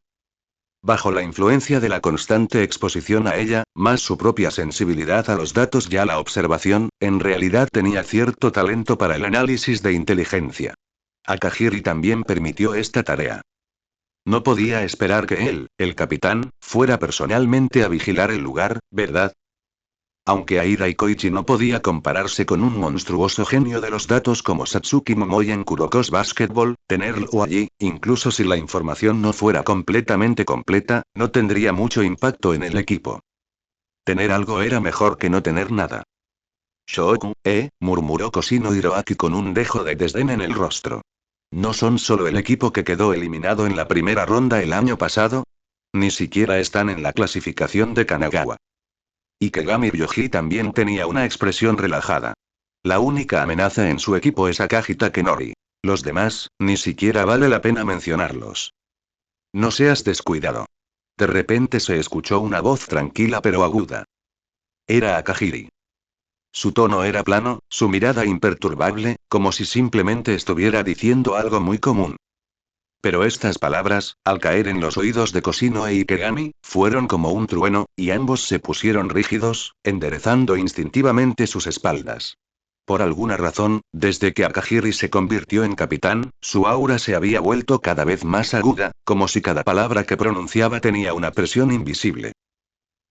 Bajo la influencia de la constante exposición a ella, más su propia sensibilidad a los datos y a la observación, en realidad tenía cierto talento para el análisis de inteligencia. Akahiri también permitió esta tarea. No podía esperar que él, el capitán, fuera personalmente a vigilar el lugar, ¿verdad? Aunque Aira y Koichi no podía compararse con un monstruoso genio de los datos como Satsuki Momoi en Kuroko's Basketball, tenerlo allí, incluso si la información no fuera completamente completa, no tendría mucho impacto en el equipo. Tener algo era mejor que no tener nada. Shoku, murmuró Koshino Hiroaki con un dejo de desdén en el rostro. ¿No son solo el equipo que quedó eliminado en la primera ronda el año pasado? Ni siquiera están en la clasificación de Kanagawa. Ikegami Ryoji también tenía una expresión relajada. La única amenaza en su equipo es Akagi Takenori. Los demás, ni siquiera vale la pena mencionarlos. No seas descuidado. De repente se escuchó una voz tranquila pero aguda. Era Akahiri. Su tono era plano, su mirada imperturbable, como si simplemente estuviera diciendo algo muy común. Pero estas palabras, al caer en los oídos de Koshino e Ikegami, fueron como un trueno, y ambos se pusieron rígidos, enderezando instintivamente sus espaldas. Por alguna razón, desde que Akahiri se convirtió en capitán, su aura se había vuelto cada vez más aguda, como si cada palabra que pronunciaba tenía una presión invisible.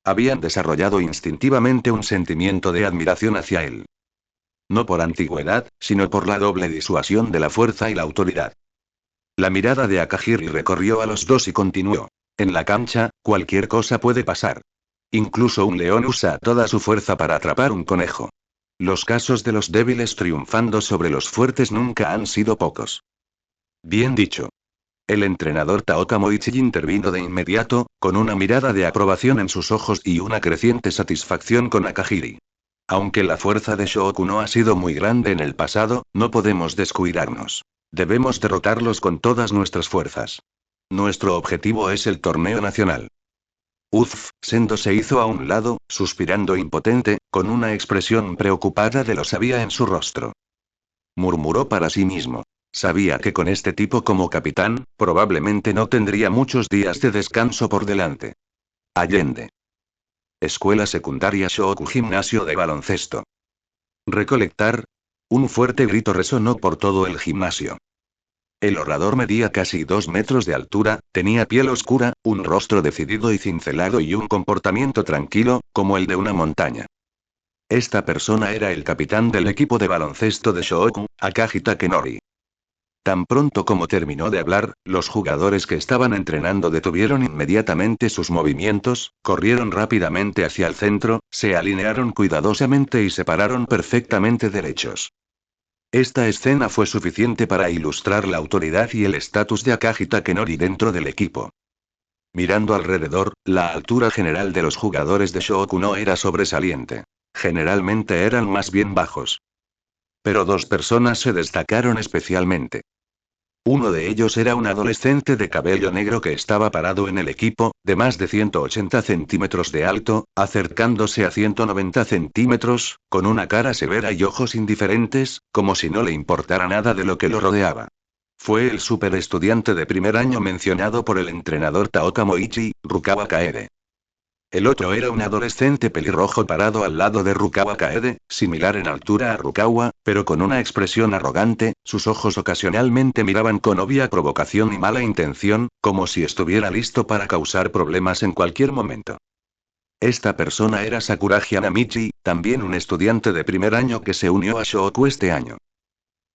Habían desarrollado instintivamente un sentimiento de admiración hacia él. No por antigüedad, sino por la doble disuasión de la fuerza y la autoridad. La mirada de Akahiri recorrió a los dos y continuó. En la cancha, cualquier cosa puede pasar. Incluso un león usa toda su fuerza para atrapar un conejo. Los casos de los débiles triunfando sobre los fuertes nunca han sido pocos. Bien dicho. El entrenador Taoka Moichi intervino de inmediato, con una mirada de aprobación en sus ojos y una creciente satisfacción con Akahiri. Aunque la fuerza de Shoku no ha sido muy grande en el pasado, no podemos descuidarnos. Debemos derrotarlos con todas nuestras fuerzas. Nuestro objetivo es el torneo nacional. Sendo se hizo a un lado, suspirando impotente, con una expresión preocupada de lo sabía en su rostro. Murmuró para sí mismo. Sabía que con este tipo como capitán, probablemente no tendría muchos días de descanso por delante. Allende. Escuela secundaria Shoku Gimnasio de baloncesto. Recolectar. Un fuerte grito resonó por todo el gimnasio. El orador medía casi 2 metros de altura, tenía piel oscura, un rostro decidido y cincelado y un comportamiento tranquilo, como el de una montaña. Esta persona era el capitán del equipo de baloncesto de Shoku, Akagi Takenori. Tan pronto como terminó de hablar, los jugadores que estaban entrenando detuvieron inmediatamente sus movimientos, corrieron rápidamente hacia el centro, se alinearon cuidadosamente y se pararon perfectamente derechos. Esta escena fue suficiente para ilustrar la autoridad y el estatus de Akagi Takenori dentro del equipo. Mirando alrededor, la altura general de los jugadores de Shoku no era sobresaliente. Generalmente eran más bien bajos. Pero dos personas se destacaron especialmente. Uno de ellos era un adolescente de cabello negro que estaba parado en el equipo, de más de 180 centímetros de alto, acercándose a 190 centímetros, con una cara severa y ojos indiferentes, como si no le importara nada de lo que lo rodeaba. Fue el super estudiante de primer año mencionado por el entrenador Taoka Moichi, Rukawa Kaede. El otro era un adolescente pelirrojo parado al lado de Rukawa Kaede, similar en altura a Rukawa, pero con una expresión arrogante, sus ojos ocasionalmente miraban con obvia provocación y mala intención, como si estuviera listo para causar problemas en cualquier momento. Esta persona era Sakuragi Hanamichi, también un estudiante de primer año que se unió a Shohoku este año.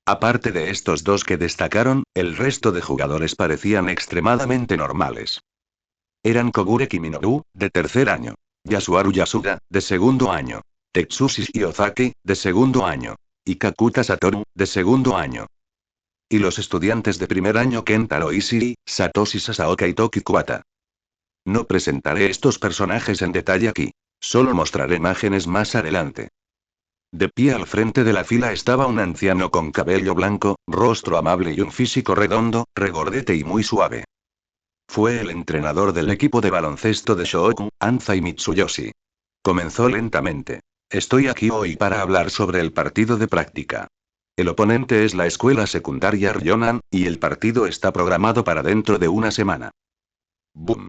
Aparte de estos dos que destacaron, el resto de jugadores parecían extremadamente normales. Eran Kogure Kiminobu, de tercer año. Yasuharu Yasuda, de segundo año. Tetsushi Shiozaki, de segundo año. Y Kakuta Satoru, de segundo año. Y los estudiantes de primer año Kentaro Ishii, Satoshi Sasaoka y Toki Kuwata. No presentaré estos personajes en detalle aquí. Solo mostraré imágenes más adelante. De pie al frente de la fila estaba un anciano con cabello blanco, rostro amable y un físico redondo, regordete y muy suave. Fue el entrenador del equipo de baloncesto de Shohoku, Anzai Mitsuyoshi. Comenzó lentamente. Estoy aquí hoy para hablar sobre el partido de práctica. El oponente es la escuela secundaria Ryonan, y el partido está programado para dentro de una semana. ¡Boom!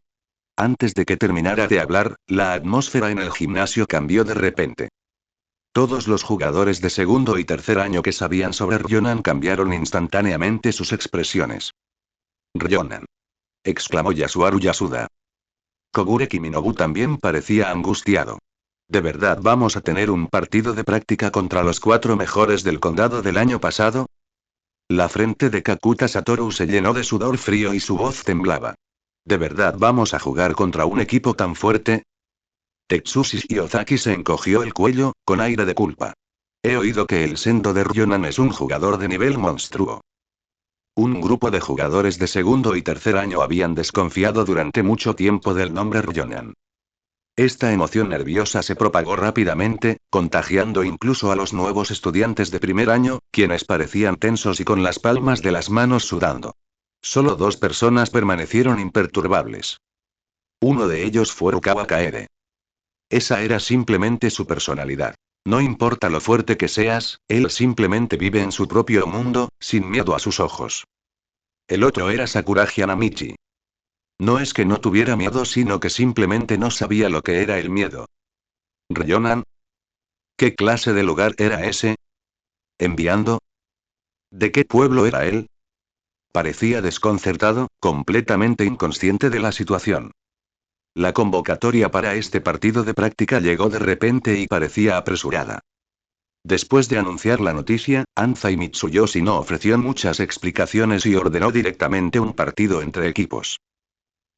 Antes de que terminara de hablar, la atmósfera en el gimnasio cambió de repente. Todos los jugadores de segundo y tercer año que sabían sobre Ryonan cambiaron instantáneamente sus expresiones. Ryonan, exclamó Yasuharu Yasuda. Kogure Kiminobu también parecía angustiado. ¿De verdad vamos a tener un partido de práctica contra los 4 mejores del condado del año pasado? La frente de Kakuta Satoru se llenó de sudor frío y su voz temblaba. ¿De verdad vamos a jugar contra un equipo tan fuerte? Tetsushi Shiozaki se encogió el cuello, con aire de culpa. He oído que el Sendo de Ryonan es un jugador de nivel monstruo. Un grupo de jugadores de segundo y tercer año habían desconfiado durante mucho tiempo del nombre Ryonan. Esta emoción nerviosa se propagó rápidamente, contagiando incluso a los nuevos estudiantes de primer año, quienes parecían tensos y con las palmas de las manos sudando. Solo 2 personas permanecieron imperturbables. Uno de ellos fue Rukawa Kaede. Esa era simplemente su personalidad. No importa lo fuerte que seas, él simplemente vive en su propio mundo, sin miedo a sus ojos. El otro era Sakuragi Hanamichi. No es que no tuviera miedo, sino que simplemente no sabía lo que era el miedo. ¿Ryonan? ¿Qué clase de lugar era ese? ¿Enviando? ¿De qué pueblo era él? Parecía desconcertado, completamente inconsciente de la situación. La convocatoria para este partido de práctica llegó de repente y parecía apresurada. Después de anunciar la noticia, Anzai Mitsuyoshi no ofreció muchas explicaciones y ordenó directamente un partido entre equipos.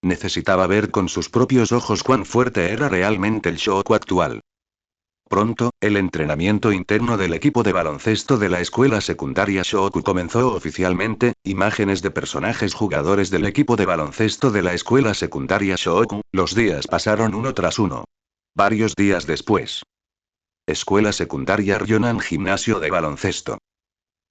Necesitaba ver con sus propios ojos cuán fuerte era realmente el Shohoku actual. Pronto, el entrenamiento interno del equipo de baloncesto de la escuela secundaria Shohoku comenzó oficialmente. Imágenes de personajes jugadores del equipo de baloncesto de la escuela secundaria Shohoku. Los días pasaron uno tras uno. Varios días después. Escuela secundaria Ryonan, gimnasio de baloncesto.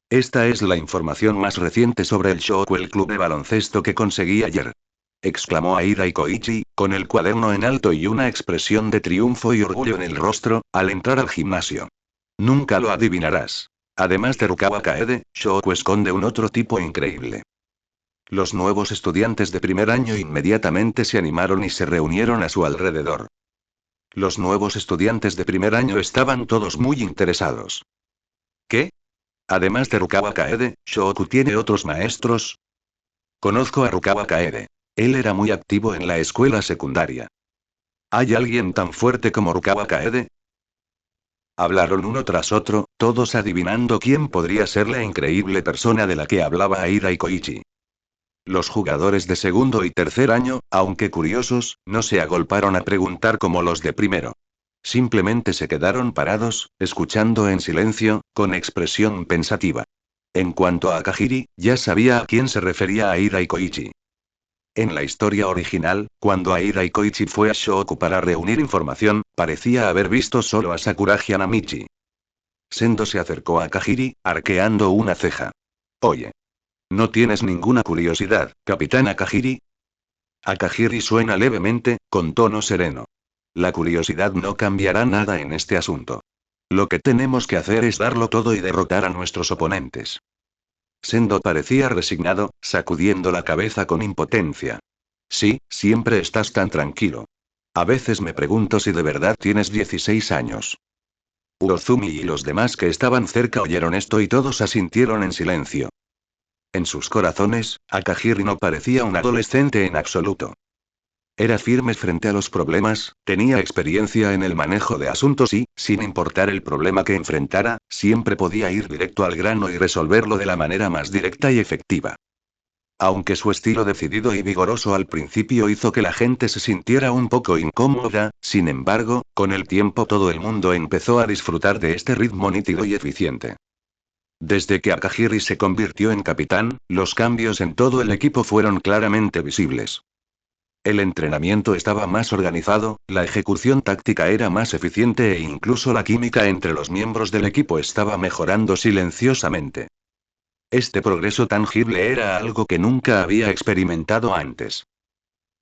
Esta es la información más reciente sobre el Shohoku, el club de baloncesto que conseguí ayer. Exclamó Aira Koichi, con el cuaderno en alto y una expresión de triunfo y orgullo en el rostro, al entrar al gimnasio. Nunca lo adivinarás. Además de Rukawa Kaede, Shohoku esconde un otro tipo increíble. Los nuevos estudiantes de primer año inmediatamente se animaron y se reunieron a su alrededor. Los nuevos estudiantes de primer año estaban todos muy interesados. ¿Qué? Además de Rukawa Kaede, ¿Shohoku tiene otros maestros? Conozco a Rukawa Kaede. Él era muy activo en la escuela secundaria. ¿Hay alguien tan fuerte como Rukawa Kaede? Hablaron uno tras otro, todos adivinando quién podría ser la increíble persona de la que hablaba Aira y Koichi. Los jugadores de segundo y tercer año, aunque curiosos, no se agolparon a preguntar como los de primero. Simplemente se quedaron parados, escuchando en silencio, con expresión pensativa. En cuanto a Akahiri, ya sabía a quién se refería Aira y Koichi. En la historia original, cuando Aira y Koichi fue a Shohoku para reunir información, parecía haber visto solo a Sakuragi Hanamichi. Sendo se acercó a Akahiri, arqueando una ceja. Oye. ¿No tienes ninguna curiosidad, capitán Akahiri? Akahiri suena levemente, con tono sereno. La curiosidad no cambiará nada en este asunto. Lo que tenemos que hacer es darlo todo y derrotar a nuestros oponentes. Sendo parecía resignado, sacudiendo la cabeza con impotencia. Sí, siempre estás tan tranquilo. A veces me pregunto si de verdad tienes 16 años. Urozumi y los demás que estaban cerca oyeron esto y todos asintieron en silencio. En sus corazones, Akahiri no parecía un adolescente en absoluto. Era firme frente a los problemas, tenía experiencia en el manejo de asuntos y, sin importar el problema que enfrentara, siempre podía ir directo al grano y resolverlo de la manera más directa y efectiva. Aunque su estilo decidido y vigoroso al principio hizo que la gente se sintiera un poco incómoda, sin embargo, con el tiempo todo el mundo empezó a disfrutar de este ritmo nítido y eficiente. Desde que Akahiri se convirtió en capitán, los cambios en todo el equipo fueron claramente visibles. El entrenamiento estaba más organizado, la ejecución táctica era más eficiente e incluso la química entre los miembros del equipo estaba mejorando silenciosamente. Este progreso tangible era algo que nunca había experimentado antes.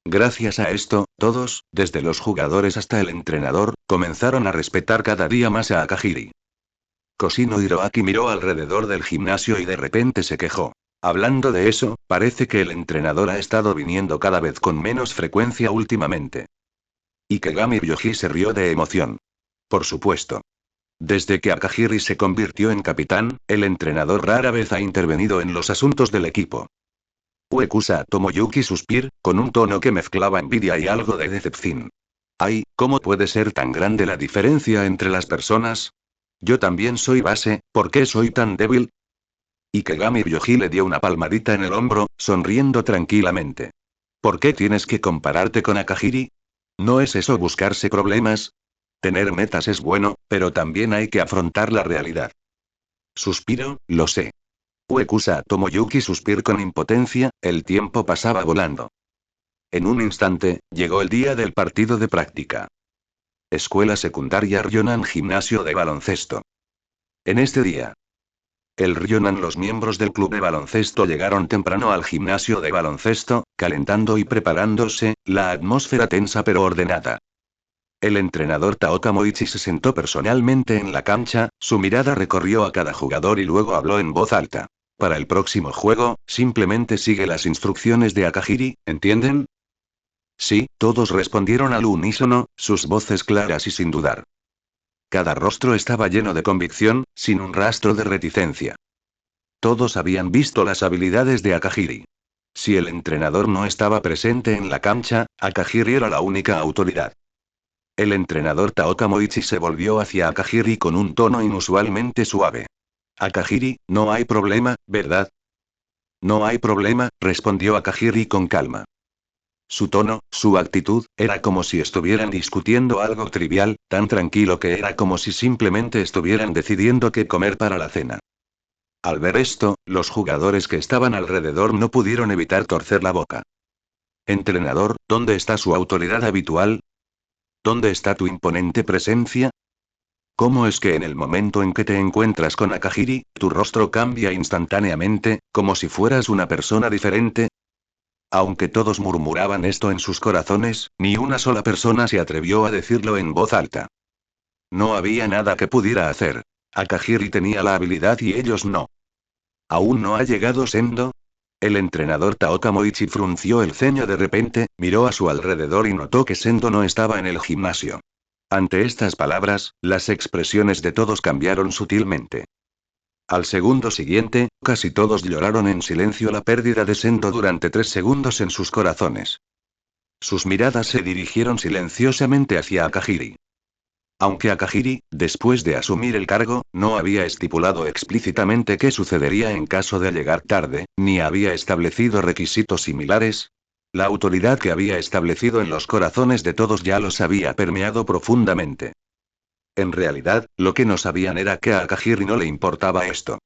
Gracias a esto, todos, desde los jugadores hasta el entrenador, comenzaron a respetar cada día más a Akahiri. Koshino Hiroaki miró alrededor del gimnasio y de repente se quejó. Hablando de eso, parece que el entrenador ha estado viniendo cada vez con menos frecuencia últimamente. Ikegami Ryoji se rió de emoción. Por supuesto. Desde que Akahiri se convirtió en capitán, el entrenador rara vez ha intervenido en los asuntos del equipo. Uekusa Tomoyuki suspiró, con un tono que mezclaba envidia y algo de decepción. Ay, ¿cómo puede ser tan grande la diferencia entre las personas? Yo también soy base, ¿por qué soy tan débil? Ikegami Ryoji le dio una palmadita en el hombro, sonriendo tranquilamente. ¿Por qué tienes que compararte con Akahiri? ¿No es eso buscarse problemas? Tener metas es bueno, pero también hay que afrontar la realidad. Suspiro, lo sé. Uekusa Tomoyuki suspiró con impotencia, el tiempo pasaba volando. En un instante, llegó el día del partido de práctica. Escuela secundaria Ryonan Gimnasio de baloncesto. En este día, el Ryonan, los miembros del club de baloncesto llegaron temprano al gimnasio de baloncesto, calentando y preparándose, la atmósfera tensa pero ordenada. El entrenador Taoka Moichi se sentó personalmente en la cancha, su mirada recorrió a cada jugador y luego habló en voz alta. Para el próximo juego, simplemente sigue las instrucciones de Akahiri, ¿entienden? Sí, todos respondieron al unísono, sus voces claras y sin dudar. Cada rostro estaba lleno de convicción, sin un rastro de reticencia. Todos habían visto las habilidades de Akahiri. Si el entrenador no estaba presente en la cancha, Akahiri era la única autoridad. El entrenador Taoka Moichi se volvió hacia Akahiri con un tono inusualmente suave. Akahiri, no hay problema, ¿verdad? No hay problema, respondió Akahiri con calma. Su tono, su actitud, era como si estuvieran discutiendo algo trivial, tan tranquilo que era como si simplemente estuvieran decidiendo qué comer para la cena. Al ver esto, los jugadores que estaban alrededor no pudieron evitar torcer la boca. Entrenador, ¿dónde está su autoridad habitual? ¿Dónde está tu imponente presencia? ¿Cómo es que en el momento en que te encuentras con Akahiri, tu rostro cambia instantáneamente, como si fueras una persona diferente? Aunque todos murmuraban esto en sus corazones, ni una sola persona se atrevió a decirlo en voz alta. No había nada que pudiera hacer. Akahiri tenía la habilidad y ellos no. ¿Aún no ha llegado Sendo? El entrenador Taoka Moichi frunció el ceño de repente, miró a su alrededor y notó que Sendo no estaba en el gimnasio. Ante estas palabras, las expresiones de todos cambiaron sutilmente. Al segundo siguiente, casi todos lloraron en silencio la pérdida de Sendo durante 3 segundos en sus corazones. Sus miradas se dirigieron silenciosamente hacia Akahiri. Aunque Akahiri, después de asumir el cargo, no había estipulado explícitamente qué sucedería en caso de llegar tarde, ni había establecido requisitos similares, la autoridad que había establecido en los corazones de todos ya los había permeado profundamente. En realidad, lo que no sabían era que a Akahiri no le importaba esto.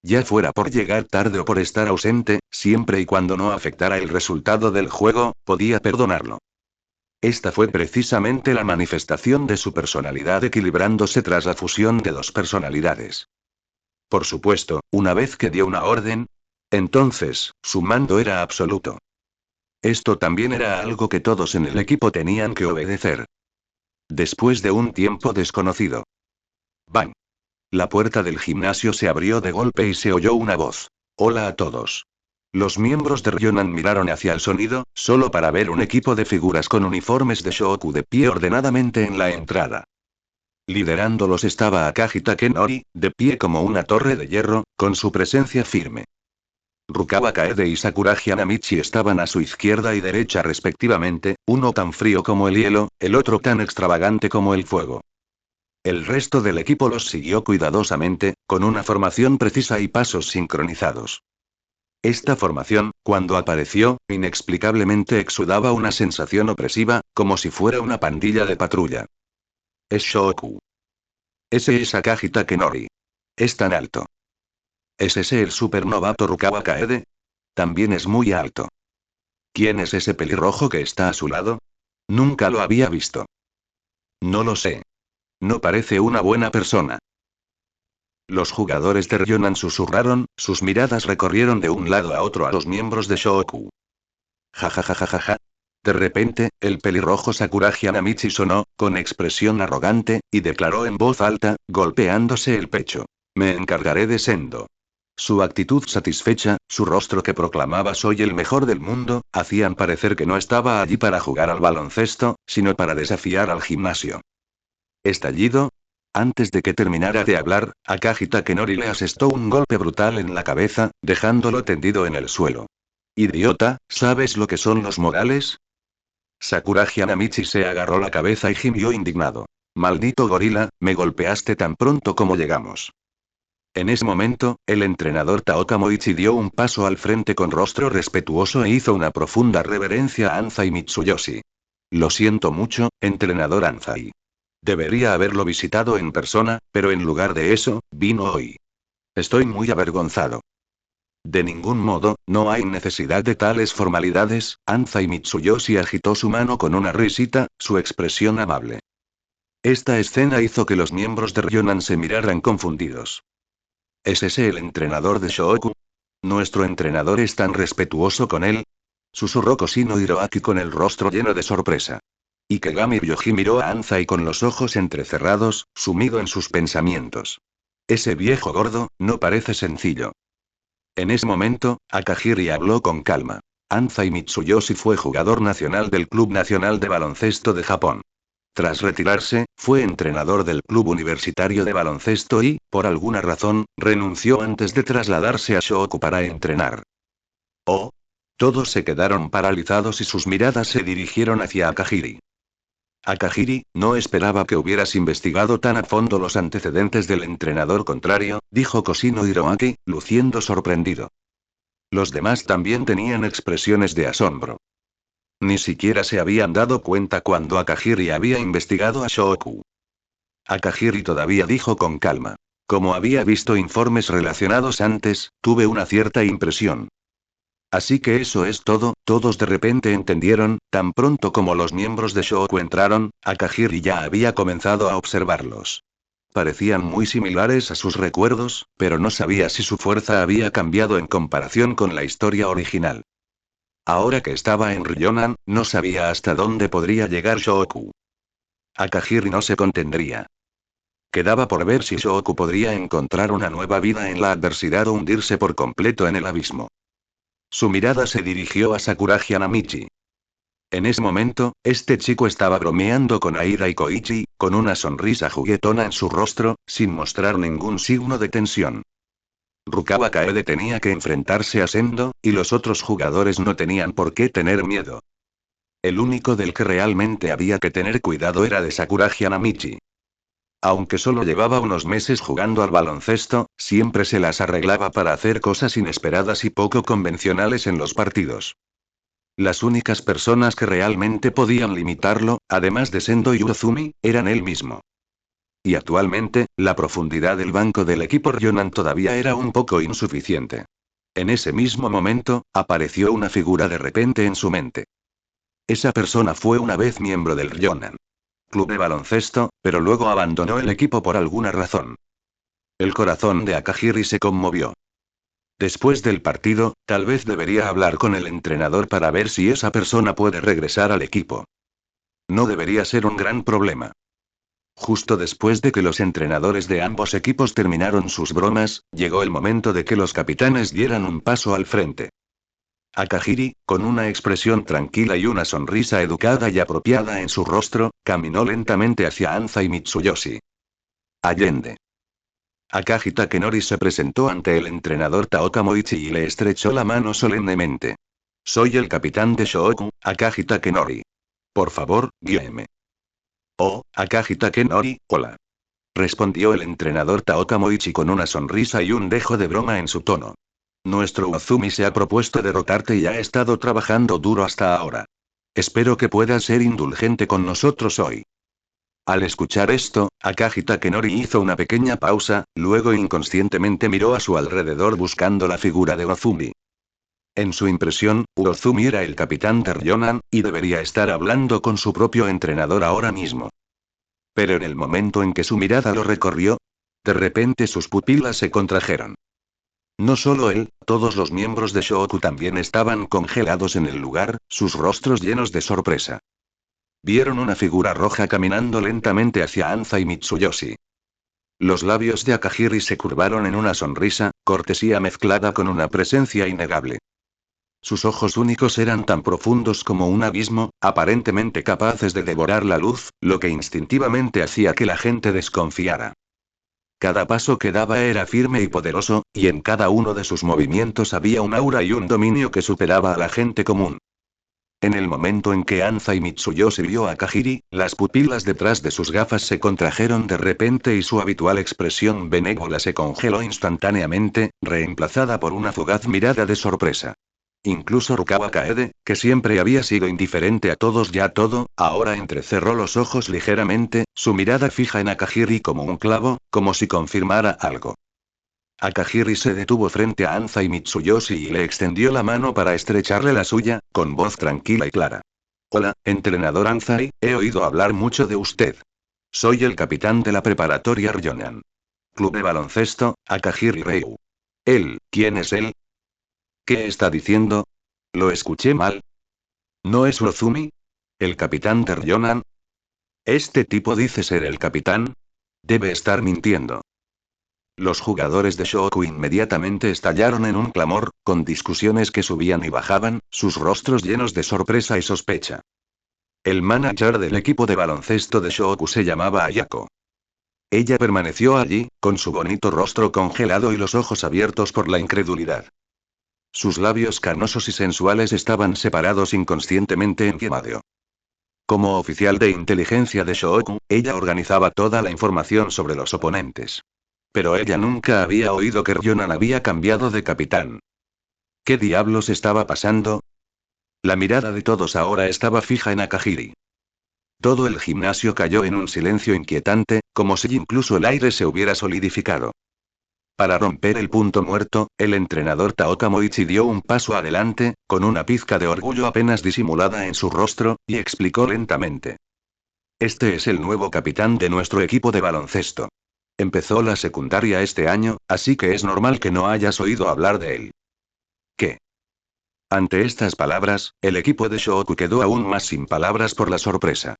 Ya fuera por llegar tarde o por estar ausente, siempre y cuando no afectara el resultado del juego, podía perdonarlo. Esta fue precisamente la manifestación de su personalidad equilibrándose tras la fusión de dos personalidades. Por supuesto, una vez que dio una orden, entonces, su mando era absoluto. Esto también era algo que todos en el equipo tenían que obedecer. Después de un tiempo desconocido. ¡Bang! La puerta del gimnasio se abrió de golpe y se oyó una voz. Hola a todos. Los miembros de Ryonan miraron hacia el sonido, solo para ver un equipo de figuras con uniformes de Shoku de pie ordenadamente en la entrada. Liderándolos estaba Akagi Takenori, de pie como una torre de hierro, con su presencia firme. Rukawa Kaede y Sakuragi Hanamichi estaban a su izquierda y derecha respectivamente, uno tan frío como el hielo, el otro tan extravagante como el fuego. El resto del equipo los siguió cuidadosamente, con una formación precisa y pasos sincronizados. Esta formación, cuando apareció, inexplicablemente exudaba una sensación opresiva, como si fuera una pandilla de patrulla. Es Shoku. Ese es Akagi Takenori. Es tan alto. ¿Es ese el supernovato Rukawa Kaede? También es muy alto. ¿Quién es ese pelirrojo que está a su lado? Nunca lo había visto. No lo sé. No parece una buena persona. Los jugadores de Ryonan susurraron, sus miradas recorrieron de un lado a otro a los miembros de Shoku. Ja ja ja ja ja ja. De repente, el pelirrojo Sakuragi Hanamichi sonó, con expresión arrogante, y declaró en voz alta, golpeándose el pecho. Me encargaré de Sendo. Su actitud satisfecha, su rostro que proclamaba soy el mejor del mundo, hacían parecer que no estaba allí para jugar al baloncesto, sino para desafiar al gimnasio. ¿Estallido? Antes de que terminara de hablar, Akagi Takenori le asestó un golpe brutal en la cabeza, dejándolo tendido en el suelo. Idiota, ¿sabes lo que son los modales? Sakuragi Hanamichi se agarró la cabeza y gimió indignado. Maldito gorila, me golpeaste tan pronto como llegamos. En ese momento, el entrenador Taoka Moichi dio un paso al frente con rostro respetuoso e hizo una profunda reverencia a Anzai Mitsuyoshi. Lo siento mucho, entrenador Anzai. Debería haberlo visitado en persona, pero en lugar de eso, vino hoy. Estoy muy avergonzado. De ningún modo, no hay necesidad de tales formalidades, Anzai Mitsuyoshi agitó su mano con una risita, su expresión amable. Esta escena hizo que los miembros de Ryonan se miraran confundidos. ¿Es ese el entrenador de Shoku? ¿Nuestro entrenador es tan respetuoso con él? Susurró Koshino Hiroaki con el rostro lleno de sorpresa. Ikegami Ryoji miró a Anzai con los ojos entrecerrados, sumido en sus pensamientos. Ese viejo gordo, no parece sencillo. En ese momento, Akagiri habló con calma. Anzai Mitsuyoshi fue jugador nacional del Club Nacional de Baloncesto de Japón. Tras retirarse, fue entrenador del Club Universitario de Baloncesto y, por alguna razón, renunció antes de trasladarse a Shoku para entrenar. Oh. Todos se quedaron paralizados y sus miradas se dirigieron hacia Akagiri. Akagiri, no esperaba que hubieras investigado tan a fondo los antecedentes del entrenador contrario, dijo Koshino Hiroaki, luciendo sorprendido. Los demás también tenían expresiones de asombro. Ni siquiera se habían dado cuenta cuando Akagiri había investigado a Shoku. Akagiri todavía dijo con calma. Como había visto informes relacionados antes, tuve una cierta impresión. Así que eso es todo, todos de repente entendieron, tan pronto como los miembros de Shoku entraron, Akagiri ya había comenzado a observarlos. Parecían muy similares a sus recuerdos, pero no sabía si su fuerza había cambiado en comparación con la historia original. Ahora que estaba en Ryonan, no sabía hasta dónde podría llegar Shoku. Akagiri no se contendría. Quedaba por ver si Shoku podría encontrar una nueva vida en la adversidad o hundirse por completo en el abismo. Su mirada se dirigió a Sakuragi Hanamichi. En ese momento, este chico estaba bromeando con Aida y Koichi, con una sonrisa juguetona en su rostro, sin mostrar ningún signo de tensión. Rukawa Kaede tenía que enfrentarse a Sendo, y los otros jugadores no tenían por qué tener miedo. El único del que realmente había que tener cuidado era de Sakuragi Hanamichi. Aunque solo llevaba unos meses jugando al baloncesto, siempre se las arreglaba para hacer cosas inesperadas y poco convencionales en los partidos. Las únicas personas que realmente podían limitarlo, además de Sendo y Uzumi, eran él mismo. Y actualmente, la profundidad del banco del equipo Ryonan todavía era un poco insuficiente. En ese mismo momento, apareció una figura de repente en su mente. Esa persona fue una vez miembro del Ryonan Club de baloncesto, pero luego abandonó el equipo por alguna razón. El corazón de Akagiri se conmovió. Después del partido, tal vez debería hablar con el entrenador para ver si esa persona puede regresar al equipo. No debería ser un gran problema. Justo después de que los entrenadores de ambos equipos terminaron sus bromas, llegó el momento de que los capitanes dieran un paso al frente. Akahiri, con una expresión tranquila y una sonrisa educada y apropiada en su rostro, caminó lentamente hacia Anza y Mitsuyoshi. Allende. Akaji Takenori se presentó ante el entrenador Taoka Moichi y le estrechó la mano solemnemente. Soy el capitán de Shōoku, Akaji Takenori. Por favor, guíeme. Oh, Akaji Takenori, hola. Respondió el entrenador Taoka Moichi con una sonrisa y un dejo de broma en su tono. Nuestro Uzumi se ha propuesto derrotarte y ha estado trabajando duro hasta ahora. Espero que puedas ser indulgente con nosotros hoy. Al escuchar esto, Akaji Takenori hizo una pequeña pausa, luego inconscientemente miró a su alrededor buscando la figura de Uzumi. En su impresión, Uzumi era el capitán de Ryonan, y debería estar hablando con su propio entrenador ahora mismo. Pero en el momento en que su mirada lo recorrió, de repente sus pupilas se contrajeron. No solo él, todos los miembros de Shōoku también estaban congelados en el lugar, sus rostros llenos de sorpresa. Vieron una figura roja caminando lentamente hacia Anza y Mitsuyoshi. Los labios de Akahiri se curvaron en una sonrisa, cortesía mezclada con una presencia innegable. Sus ojos únicos eran tan profundos como un abismo, aparentemente capaces de devorar la luz, lo que instintivamente hacía que la gente desconfiara. Cada paso que daba era firme y poderoso, y en cada uno de sus movimientos había un aura y un dominio que superaba a la gente común. En el momento en que Anza y Mitsuyoshi vio a Akahiri, las pupilas detrás de sus gafas se contrajeron de repente y su habitual expresión benévola se congeló instantáneamente, reemplazada por una fugaz mirada de sorpresa. Incluso Rukawa Kaede, que siempre había sido indiferente a todos y a todo, ahora entrecerró los ojos ligeramente, su mirada fija en Akahiri como un clavo, como si confirmara algo. Akahiri se detuvo frente a Anza y Mitsuyoshi y le extendió la mano para estrecharle la suya, con voz tranquila y clara. Hola, entrenador Anzai, he oído hablar mucho de usted. Soy el capitán de la preparatoria Ryonan. Club de baloncesto, Akahiri Ryu. ¿Él? ¿Quién es él? ¿Qué está diciendo? ¿Lo escuché mal? ¿No es Uzumi? ¿El capitán de Ryonan? ¿Este tipo dice ser el capitán? Debe estar mintiendo. Los jugadores de Shōoku inmediatamente estallaron en un clamor, con discusiones que subían y bajaban, sus rostros llenos de sorpresa y sospecha. El manager del equipo de baloncesto de Shōoku se llamaba Ayako. Ella permaneció allí, con su bonito rostro congelado y los ojos abiertos por la incredulidad. Sus labios carnosos y sensuales estaban separados inconscientemente en Kimadio. Como oficial de inteligencia de Shōoku, ella organizaba toda la información sobre los oponentes. Pero ella nunca había oído que Ryonan había cambiado de capitán. ¿Qué diablos estaba pasando? La mirada de todos ahora estaba fija en Akahiri. Todo el gimnasio cayó en un silencio inquietante, como si incluso el aire se hubiera solidificado. Para romper el punto muerto, el entrenador Taoka Moichi dio un paso adelante, con una pizca de orgullo apenas disimulada en su rostro, y explicó lentamente. Este es el nuevo capitán de nuestro equipo de baloncesto. Empezó la secundaria este año, así que es normal que no hayas oído hablar de él. ¿Qué? Ante estas palabras, el equipo de Shōoku quedó aún más sin palabras por la sorpresa.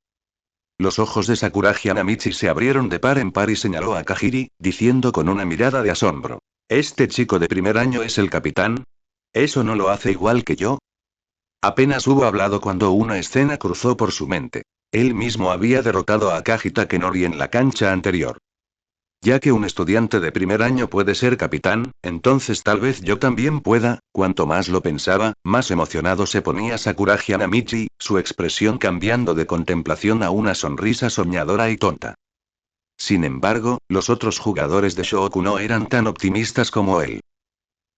Los ojos de Sakuragi Hanamichi se abrieron de par en par y señaló a Akahiri, diciendo con una mirada de asombro. ¿Este chico de primer año es el capitán? ¿Eso no lo hace igual que yo? Apenas hubo hablado cuando una escena cruzó por su mente. Él mismo había derrotado a Akaji Takenori en la cancha anterior. Ya que un estudiante de primer año puede ser capitán, entonces tal vez yo también pueda. Cuanto más lo pensaba, más emocionado se ponía Sakuragi Hanamichi, su expresión cambiando de contemplación a una sonrisa soñadora y tonta. Sin embargo, los otros jugadores de Shōoku no eran tan optimistas como él.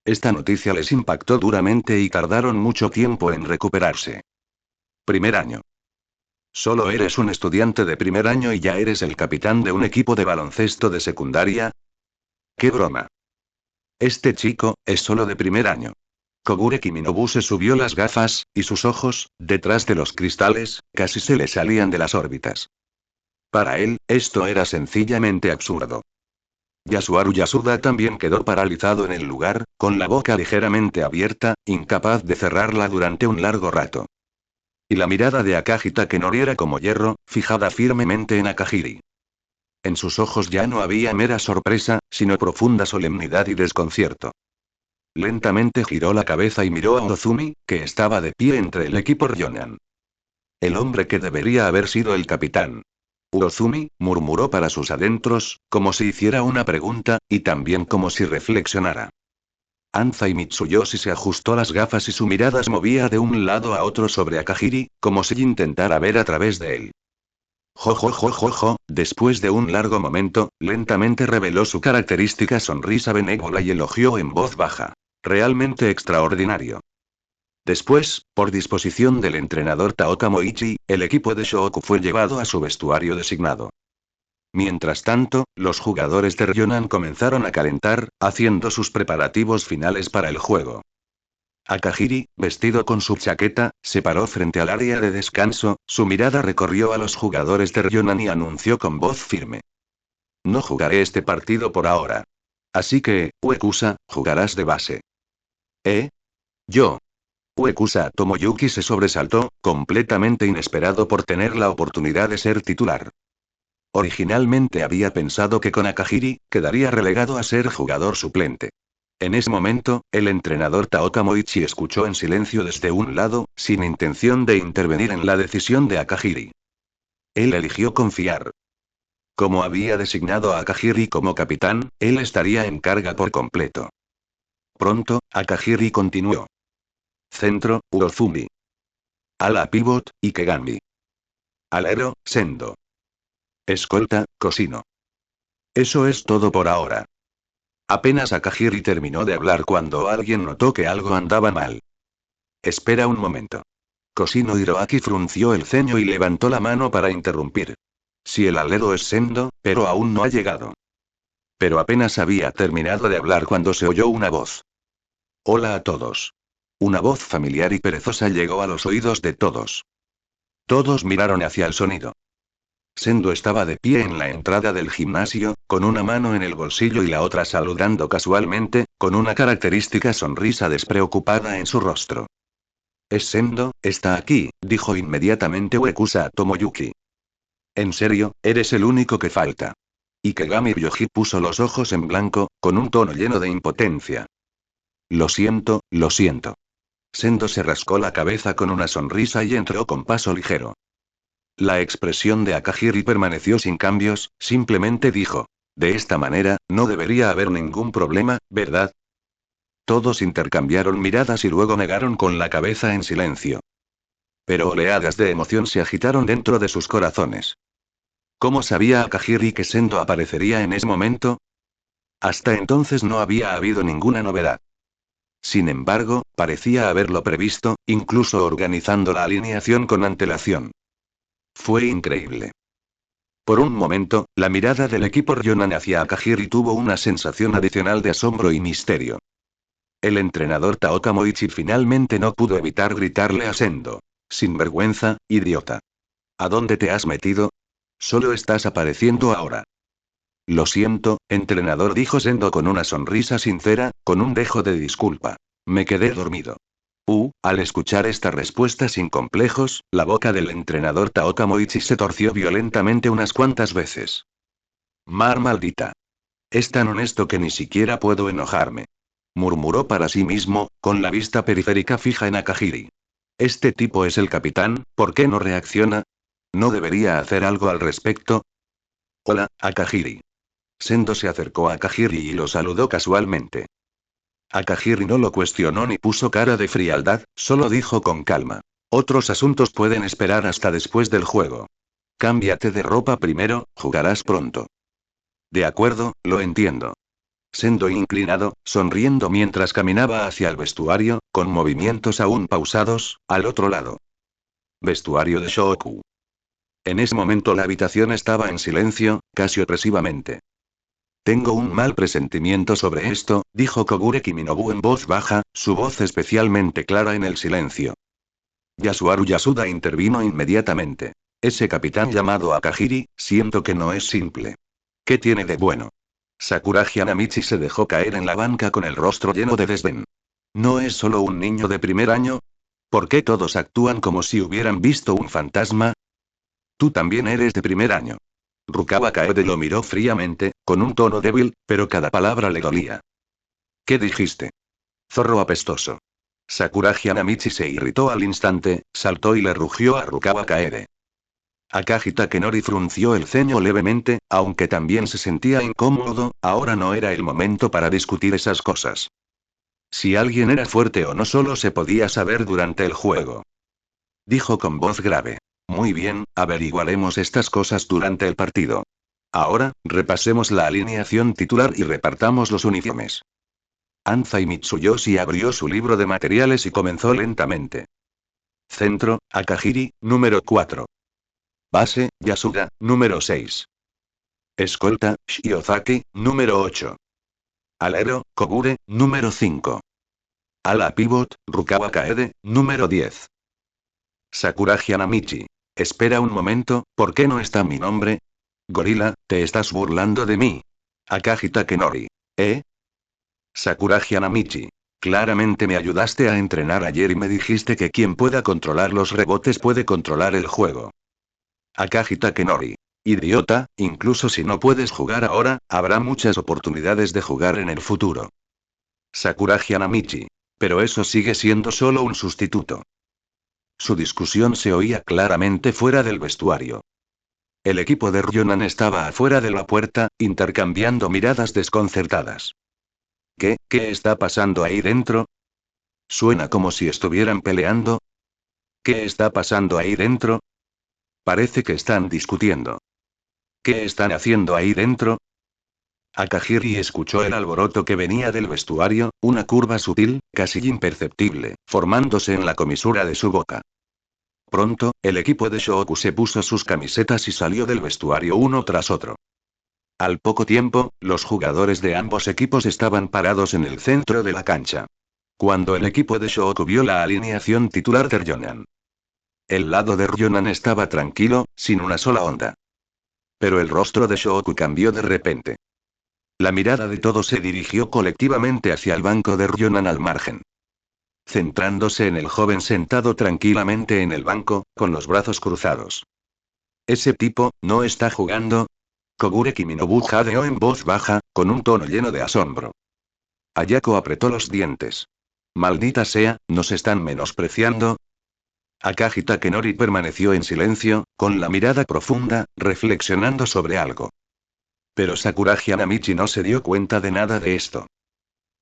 Esta noticia les impactó duramente y tardaron mucho tiempo en recuperarse. Primer año. ¿Solo eres un estudiante de primer año y ya eres el capitán de un equipo de baloncesto de secundaria? ¡Qué broma! Este chico, es solo de primer año. Kogure Kiminobu se subió las gafas, y sus ojos, detrás de los cristales, casi se le salían de las órbitas. Para él, esto era sencillamente absurdo. Yasuharu Yasuda también quedó paralizado en el lugar, con la boca ligeramente abierta, incapaz de cerrarla durante un largo rato. Y la mirada de Akaji Takenori era como hierro, fijada firmemente en Akahiri. En sus ojos ya no había mera sorpresa, sino profunda solemnidad y desconcierto. Lentamente giró la cabeza y miró a Ozumi, que estaba de pie entre el equipo Ryonan. El hombre que debería haber sido el capitán. Urozumi, murmuró para sus adentros, como si hiciera una pregunta, y también como si reflexionara. Anzai Mitsuyoshi se ajustó las gafas y su mirada se movía de un lado a otro sobre Akahiri, como si intentara ver a través de él. Jo jo jo jo jo, después de un largo momento, lentamente reveló su característica sonrisa benévola y elogió en voz baja. Realmente extraordinario. Después, por disposición del entrenador Taoka Moichi, el equipo de Shohoku fue llevado a su vestuario designado. Mientras tanto, los jugadores de Ryonan comenzaron a calentar, haciendo sus preparativos finales para el juego. Akahiri, vestido con su chaqueta, se paró frente al área de descanso, su mirada recorrió a los jugadores de Ryonan y anunció con voz firme. No jugaré este partido por ahora. Así que, Uekusa, jugarás de base. ¿Eh? Yo. Uekusa Tomoyuki se sobresaltó, completamente inesperado por tener la oportunidad de ser titular. Originalmente había pensado que con Akahiri, quedaría relegado a ser jugador suplente. En ese momento, el entrenador Taoka Moichi escuchó en silencio desde un lado, sin intención de intervenir en la decisión de Akahiri. Él eligió confiar. Como había designado a Akahiri como capitán, él estaría en carga por completo. Pronto, Akahiri continuó. Centro, Urozumi. Ala pivot, Ikegami. Alero, Sendo. Escolta, Cosino. Eso es todo por ahora. Apenas Akahiri terminó de hablar cuando alguien notó que algo andaba mal. Espera un momento. Cosino Hiroaki frunció el ceño y levantó la mano para interrumpir. Si el alero es Sendo, pero aún no ha llegado. Pero apenas había terminado de hablar cuando se oyó una voz. Hola a todos. Una voz familiar y perezosa llegó a los oídos de todos. Todos miraron hacia el sonido. Sendo estaba de pie en la entrada del gimnasio, con una mano en el bolsillo y la otra saludando casualmente, con una característica sonrisa despreocupada en su rostro. Es Sendo, está aquí, dijo inmediatamente Uekusa Tomoyuki. En serio, eres el único que falta. Ikegami Ryoji puso los ojos en blanco, con un tono lleno de impotencia. Lo siento, lo siento. Sendo se rascó la cabeza con una sonrisa y entró con paso ligero. La expresión de Akahiri permaneció sin cambios, simplemente dijo. De esta manera, no debería haber ningún problema, ¿verdad? Todos intercambiaron miradas y luego negaron con la cabeza en silencio. Pero oleadas de emoción se agitaron dentro de sus corazones. ¿Cómo sabía Akahiri que Sendo aparecería en ese momento? Hasta entonces no había habido ninguna novedad. Sin embargo, parecía haberlo previsto, incluso organizando la alineación con antelación. Fue increíble. Por un momento, la mirada del equipo Ryonan hacia Akahiri tuvo una sensación adicional de asombro y misterio. El entrenador Taoka Moichi finalmente no pudo evitar gritarle a Sendo. Sinvergüenza, idiota. ¿A dónde te has metido? Solo estás apareciendo ahora. Lo siento, entrenador, dijo Sendo con una sonrisa sincera, con un dejo de disculpa. Me quedé dormido. Al escuchar esta respuesta sin complejos, la boca del entrenador Taoka Moichi se torció violentamente unas cuantas veces. Mar maldita. Es tan honesto que ni siquiera puedo enojarme. Murmuró para sí mismo, con la vista periférica fija en Akahiri. Este tipo es el capitán, ¿por qué no reacciona? ¿No debería hacer algo al respecto? Hola, Akahiri. Sendo se acercó a Akahiri y lo saludó casualmente. Akahiri no lo cuestionó ni puso cara de frialdad, solo dijo con calma. Otros asuntos pueden esperar hasta después del juego. Cámbiate de ropa primero, jugarás pronto. De acuerdo, lo entiendo. Sendo inclinado, sonriendo mientras caminaba hacia el vestuario, con movimientos aún pausados, al otro lado. Vestuario de Shoku. En ese momento la habitación estaba en silencio, casi opresivamente. Tengo un mal presentimiento sobre esto, dijo Kogure Kiminobu en voz baja, su voz especialmente clara en el silencio. Yasuharu Yasuda intervino inmediatamente. Ese capitán llamado Akahiri, siento que no es simple. ¿Qué tiene de bueno? Sakuragi Hanamichi se dejó caer en la banca con el rostro lleno de desdén. ¿No es solo un niño de primer año? ¿Por qué todos actúan como si hubieran visto un fantasma? Tú también eres de primer año. Rukawa Kaede lo miró fríamente, con un tono débil, pero cada palabra le dolía. ¿Qué dijiste? Zorro apestoso. Sakuragi Hanamichi se irritó al instante, saltó y le rugió a Rukawa Kaede. Akaji Takenori frunció el ceño levemente, aunque también se sentía incómodo, ahora no era el momento para discutir esas cosas. Si alguien era fuerte o no solo se podía saber durante el juego. Dijo con voz grave. Muy bien, averiguaremos estas cosas durante el partido. Ahora, repasemos la alineación titular y repartamos los uniformes. Anzai Mitsuyoshi abrió su libro de materiales y comenzó lentamente. Centro, Akagiri, número 4. Base, Yasuda, número 6. Escolta, Shiozaki, número 8. Alero, Kogure, número 5. Ala pivot, Rukawa Kaede, número 10. Sakuragi Hanamichi. Espera un momento, ¿por qué no está mi nombre? Gorila, te estás burlando de mí. Akaji Takenori. ¿Eh? Sakuragi Hanamichi. Claramente me ayudaste a entrenar ayer y me dijiste que quien pueda controlar los rebotes puede controlar el juego. Akaji Takenori. Idiota, incluso si no puedes jugar ahora, habrá muchas oportunidades de jugar en el futuro. Sakuragi Hanamichi. Pero eso sigue siendo solo un sustituto. Su discusión se oía claramente fuera del vestuario. El equipo de Ryonan estaba afuera de la puerta, intercambiando miradas desconcertadas. ¿Qué está pasando ahí dentro? Suena como si estuvieran peleando. ¿Qué está pasando ahí dentro? Parece que están discutiendo. ¿Qué están haciendo ahí dentro? Akagiri escuchó el alboroto que venía del vestuario, una curva sutil, casi imperceptible, formándose en la comisura de su boca. Pronto, el equipo de Shohoku se puso sus camisetas y salió del vestuario uno tras otro. Al poco tiempo, los jugadores de ambos equipos estaban parados en el centro de la cancha. Cuando el equipo de Shohoku vio la alineación titular de Ryonan. El lado de Ryonan estaba tranquilo, sin una sola onda. Pero el rostro de Shohoku cambió de repente. La mirada de todos se dirigió colectivamente hacia el banco de Ryonan al margen. Centrándose en el joven sentado tranquilamente en el banco, con los brazos cruzados. ¿Ese tipo, no está jugando? Kogure Kiminobu jadeó en voz baja, con un tono lleno de asombro. Ayako apretó los dientes. Maldita sea, ¿nos están menospreciando? Akaji Takenori permaneció en silencio, con la mirada profunda, reflexionando sobre algo. Pero Sakuragi Hanamichi no se dio cuenta de nada de esto.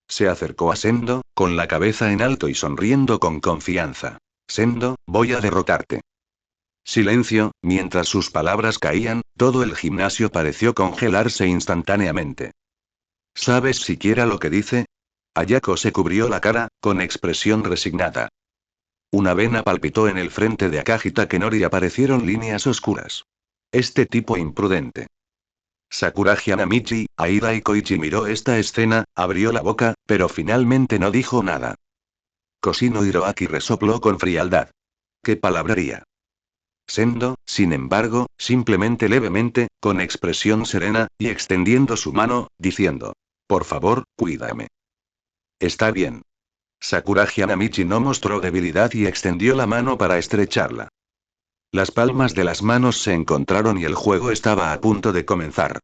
Se acercó a Sendo, con la cabeza en alto y sonriendo con confianza. Sendo, voy a derrotarte. Silencio, mientras sus palabras caían, todo el gimnasio pareció congelarse instantáneamente. ¿Sabes siquiera lo que dice? Ayako se cubrió la cara, con expresión resignada. Una vena palpitó en el frente de Akaji Takenori y aparecieron líneas oscuras. Este tipo imprudente. Sakuragi Hanamichi, Aida y Koichi miró esta escena, abrió la boca, pero finalmente no dijo nada. Koshino Hiroaki resopló con frialdad. ¿Qué palabrería? Sendo, sin embargo, simplemente levemente, con expresión serena, y extendiendo su mano, diciendo. Por favor, cuídame. Está bien. Sakuragi Hanamichi no mostró debilidad y extendió la mano para estrecharla. Las palmas de las manos se encontraron y el juego estaba a punto de comenzar.